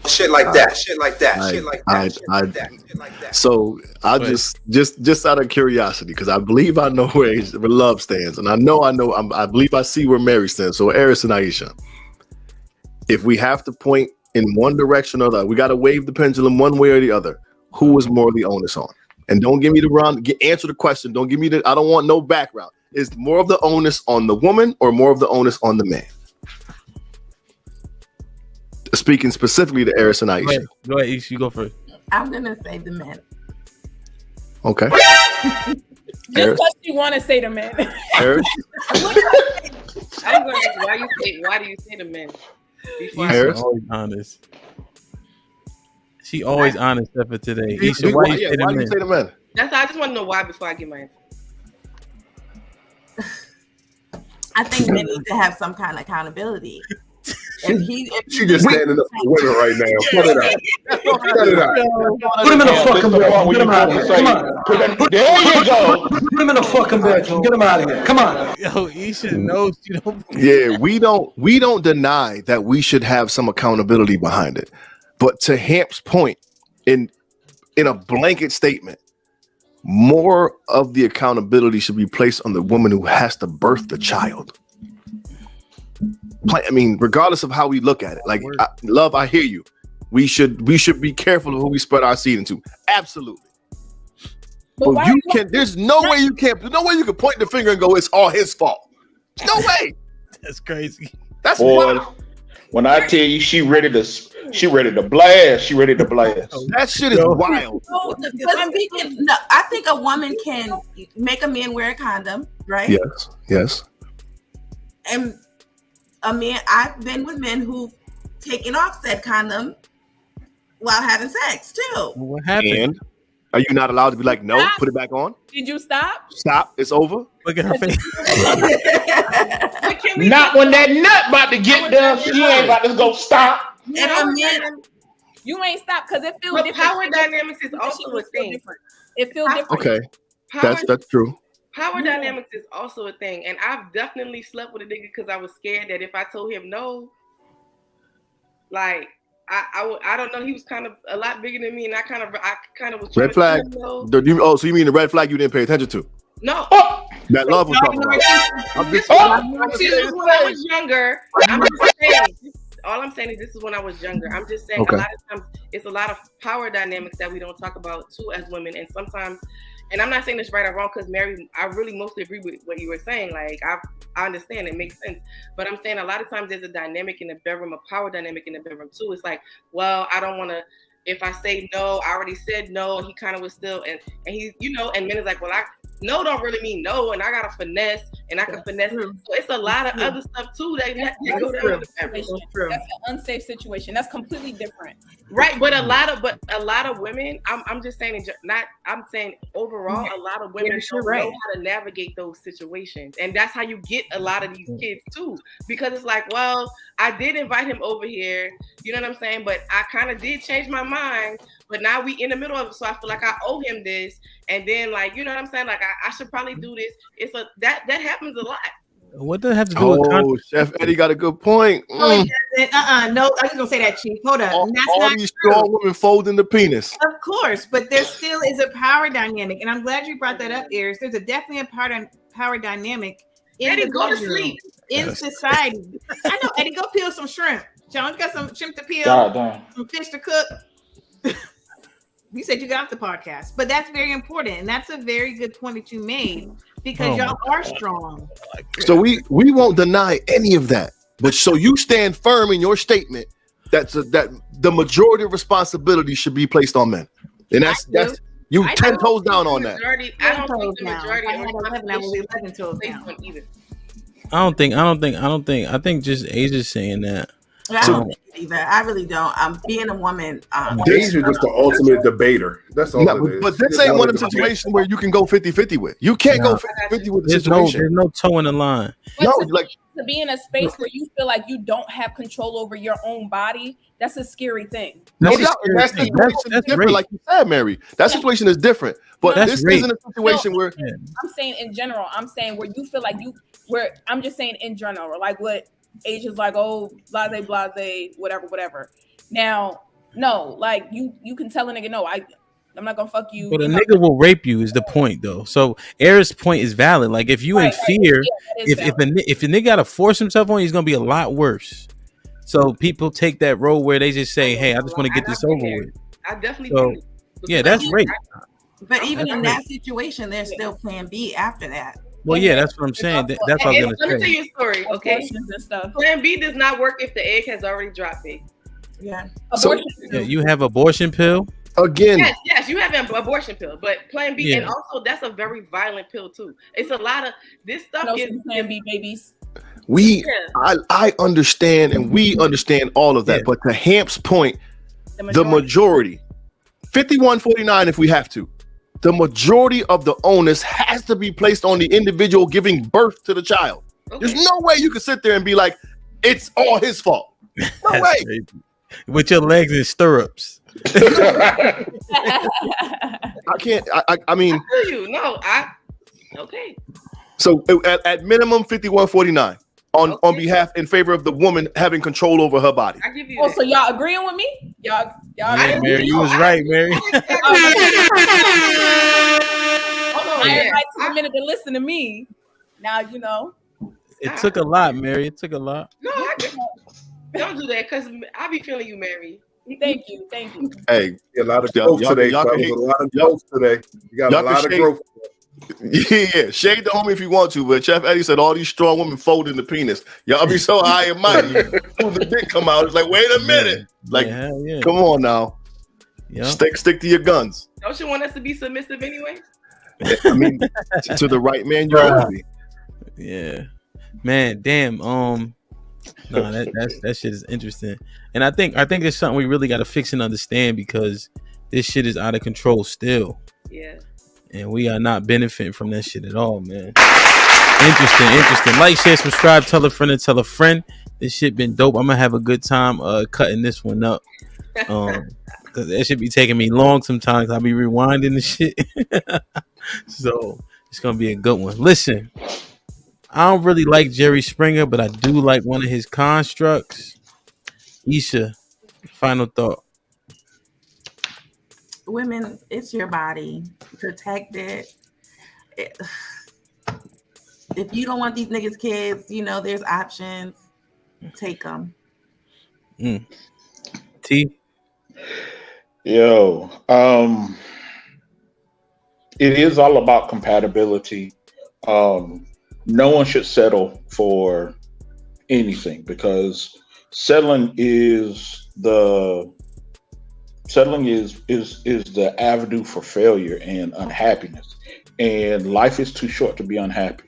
Shit like that. Shit like that. Shit like that. Shit like that. Shit like that. So I just out of curiosity, because I believe I know where love stands, and I believe I see where Mary stands. So Eris and Aisha, if we have to point in one direction or the other, we got to wave the pendulum one way or the other. Who is more the onus on? And don't give me answer the question. Don't give me I don't want no background. Is more of the onus on the woman or more of the onus on the man? Speaking specifically to Eris and Aisha. Go ahead, Ish, you go first. I'm gonna say the men. Okay. Just what you want to say to men. Eris? I'm going to ask why do you say the men? She's always honest. She always honest except for today. Isha, why do you say the men? I just want to know why before I give my answer. I think they need to have some kind of accountability. She just standing up for women right now. Put it out. Put it out. Put him in a fucking bed. Get him out of here. Come on. There you go. Put him in a fucking bed. Get him out of here. Come on. Yo, Isha knows you don't. Yeah, we don't deny that we should have some accountability behind it. But to Hamp's point, in a blanket statement, more of the accountability should be placed on the woman who has to birth the child. I mean, regardless of how we look at it, like love, I hear you. We should be careful of who we spread our seed into. Absolutely. But there's no way you can point the finger and go, it's all his fault. No way. That's crazy. That's wild. When I tell you she ready to blast. She ready to blast. That shit is wild. I think a woman can make a man wear a condom, right? Yes. And a man, I've been with men who've taken off said condom while having sex too. What happened? And are you not allowed to be like, no, stop. Put it back on? Did you stop? Stop. It's over. Look at her face. Not when that nut about to get done. She ain't about to go stop. You ain't stop because it feels different. Power dynamics is also a thing. It feels different. Okay. That's true. Power dynamics is also a thing, and I've definitely slept with a nigga because I was scared that if I told him no, like I don't know, he was kind of a lot bigger than me, and I kind of was red flag. No. So you mean the red flag you didn't pay attention to? No, that love was talking about. This was when I was younger. I'm just saying. All I'm saying is this is when I was younger. I'm just saying a lot of times it's a lot of power dynamics that we don't talk about too as women, and sometimes. And I'm not saying this right or wrong because Mary, I really mostly agree with what you were saying. Like I understand, it makes sense. But I'm saying a lot of times there's a dynamic in the bedroom, a power dynamic in the bedroom too. It's like, well, I don't want to. If I say no, I already said no, and he kind of was still, and he's, and men is like, well, no don't really mean no, and I got to finesse, and I can finesse. So it's a lot of other stuff too that go down in the bedroom. That's an unsafe situation. That's completely different. Right, but a lot of women, I'm just saying, I'm saying overall, a lot of women don't know how to navigate those situations, and that's how you get a lot of these kids too, because it's like, well, I did invite him over here, you know what I'm saying, but I kind of did change my mind, but now we in the middle of it, so I feel like I owe him this, and then like, you know what I'm saying, like I should probably do this. It's that happens a lot. What does it have to do with content? Chef Eddie got a good point. No, I was gonna say that, Chief. Hold up. All these strong women folding the penis. Of course, but there still is a power dynamic, and I'm glad you brought that up, Iris. There's definitely a power dynamic in Eddie, the go to bedroom, sleep. in society. I know, Eddie, go peel some shrimp. John, you got some shrimp to peel, some fish to cook. You said you got off the podcast, but that's very important, and that's a very good point that you made because y'all are strong. So we won't deny any of that, but so you stand firm in your statement that the majority of responsibility should be placed on men, and that's you 10 toes down on that. I don't think the majority. I had 11. I was 11 toes down. I don't think. I think just Asia's saying that. I don't think it either. I really don't. Being a woman, Deja's just the ultimate debater. That's all it is. But this ain't one of the situations where you can go 50-50 with. You can't go 50-50 with the situation. There's no toe in the line. No, to be in a space where you feel like you don't have control over your own body, that's a scary thing. No doubt. That situation is different, like you said, Mary. That situation is different. But this isn't a situation where I'm saying in general, I'm saying where you feel like I'm just saying in general, like what age is like, oh, blase, whatever. Now, no, like you can tell a nigga, no, I'm not gonna fuck you. But a nigga will rape you is the point, though. So Era's point is valid. Like if you in fear, if a nigga gotta force himself on you, he's gonna be a lot worse. So people take that role where they just say, "Hey, I just want to get this over with." I definitely. So yeah, that's rape. But even in that situation, there's still Plan B after that. Well, yeah, that's what I'm saying. That's what I'm gonna Let me tell say. you a story, okay? Plan B does not work if the egg has already dropped it. Yeah. So you have abortion pill. Again, yes, you have an abortion pill, but Plan B, and also that's a very violent pill too. It's a lot of this stuff. Plan B babies. I understand, and we understand all of that. But to Hamp's point, the majority, 51-49, if we have to, the majority of the onus has to be placed on the individual giving birth to the child. There's no way you can sit there and be like, it's all his fault. No way. Crazy. With your legs in stirrups. I can't. I mean, I feel you. No, okay. So at minimum 51-49 on behalf in favor of the woman having control over her body. I give you. So y'all agreeing with me? Y'all. Yeah, Mary, you was right, Mary. I took a minute to listen to me. Now you know. It took a lot, Mary. It took a lot. No, don't do that because I be feeling you, Mary. Thank you. Hey, a lot of growth today. A lot of growth today. You got a lot of growth. Yeah, shade the homie if you want to, but Chef Eddie said all these strong women folding the penis. Y'all be so high and mighty. The dick come out. It's like, wait a minute. Like, come on now. Yeah. Stick to your guns. Don't you want us to be submissive anyway? I mean, to the right man, you're gonna be. Yeah, man. Damn. No, that shit is interesting, and I think it's something we really got to fix and understand because this shit is out of control still. Yeah. And we are not benefiting from that shit at all, man. Interesting. Like, share, subscribe, tell a friend, and tell a friend. This shit been dope. I'm gonna have a good time cutting this one up. Because that should be taking me long sometimes. I'll be rewinding the shit. So it's gonna be a good one. Listen, I don't really like Jerry Springer, but I do like one of his constructs. Isha, final thought. Women, it's your body. Protect it. If you don't want these niggas' kids, there's options. Take them. T. Yo, it is all about compatibility. No one should settle for anything because settling is the avenue for failure and unhappiness, and life is too short to be unhappy.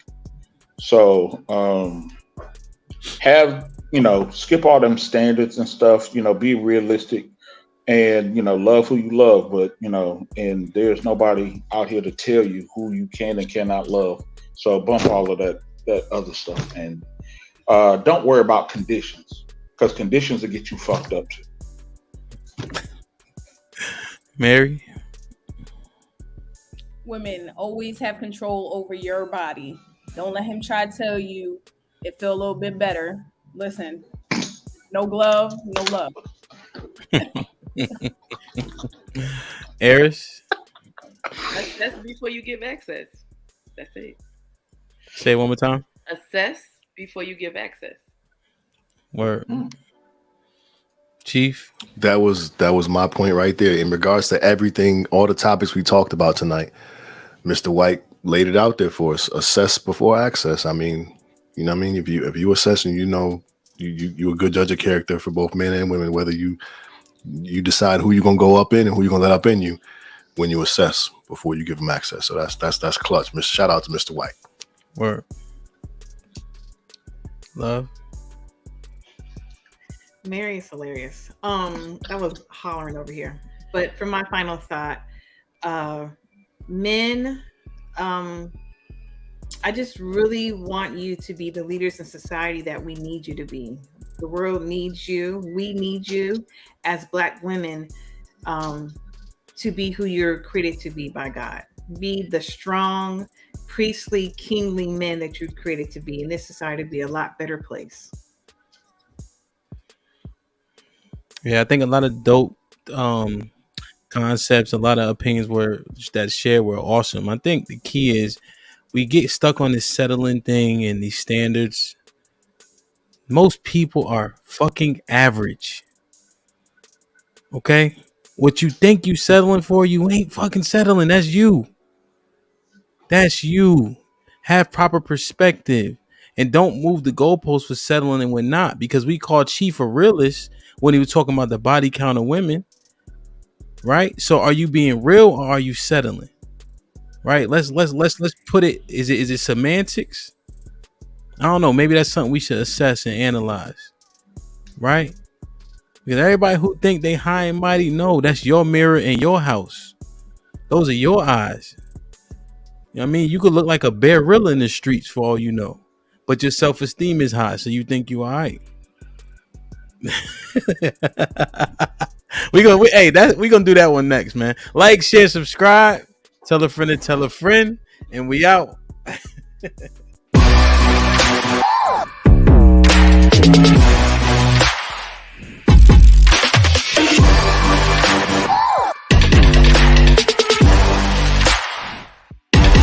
So skip all them standards and stuff, be realistic and love who you love, but and there's nobody out here to tell you who you can and cannot love. So bump all of that other stuff and don't worry about conditions because conditions will get you fucked up too. Mary? Women, always have control over your body. Don't let him try to tell you it feel a little bit better. Listen, no glove, no love. Eris? That's before you give access. That's it. Say it one more time. Assess before you give access. Word. Chief? That was my point right there. In regards to everything, all the topics we talked about tonight, Mr. White laid it out there for us. Assess before access. I mean, you know what I mean? If you assess and you're a good judge of character for both men and women, whether you decide who you're gonna go up in and who you're gonna let up in you when you assess before you give them access. So that's clutch. Shout out to Mr. White. Word. Love. Mary is hilarious. I was hollering over here. But for my final thought, men, I just really want you to be the leaders in society that we need you to be. The world needs you. We need you as Black women to be who you're created to be by God. Be the strong, priestly, kingly men that you're created to be. And this society to be a lot better place. Yeah, I think a lot of dope concepts, a lot of opinions that shared were awesome. I think the key is we get stuck on this settling thing and these standards. Most people are fucking average. Okay? What you think you settling for, you ain't fucking settling. That's you. That's you. Have proper perspective. And don't move the goalposts for settling and we're not. Because we called Chief a realist when he was talking about the body count of women. Right? So are you being real or are you settling? Right? Let's put it. Is it semantics? I don't know. Maybe that's something we should assess and analyze. Right? Because everybody who think they high and mighty, no, that's your mirror in your house. Those are your eyes. You know what I mean? You could look like a bearilla in the streets for all you know. But your self-esteem is high, so you think you all right. We're gonna do that one next, man. Like, share, subscribe, tell a friend to tell a friend, and we out.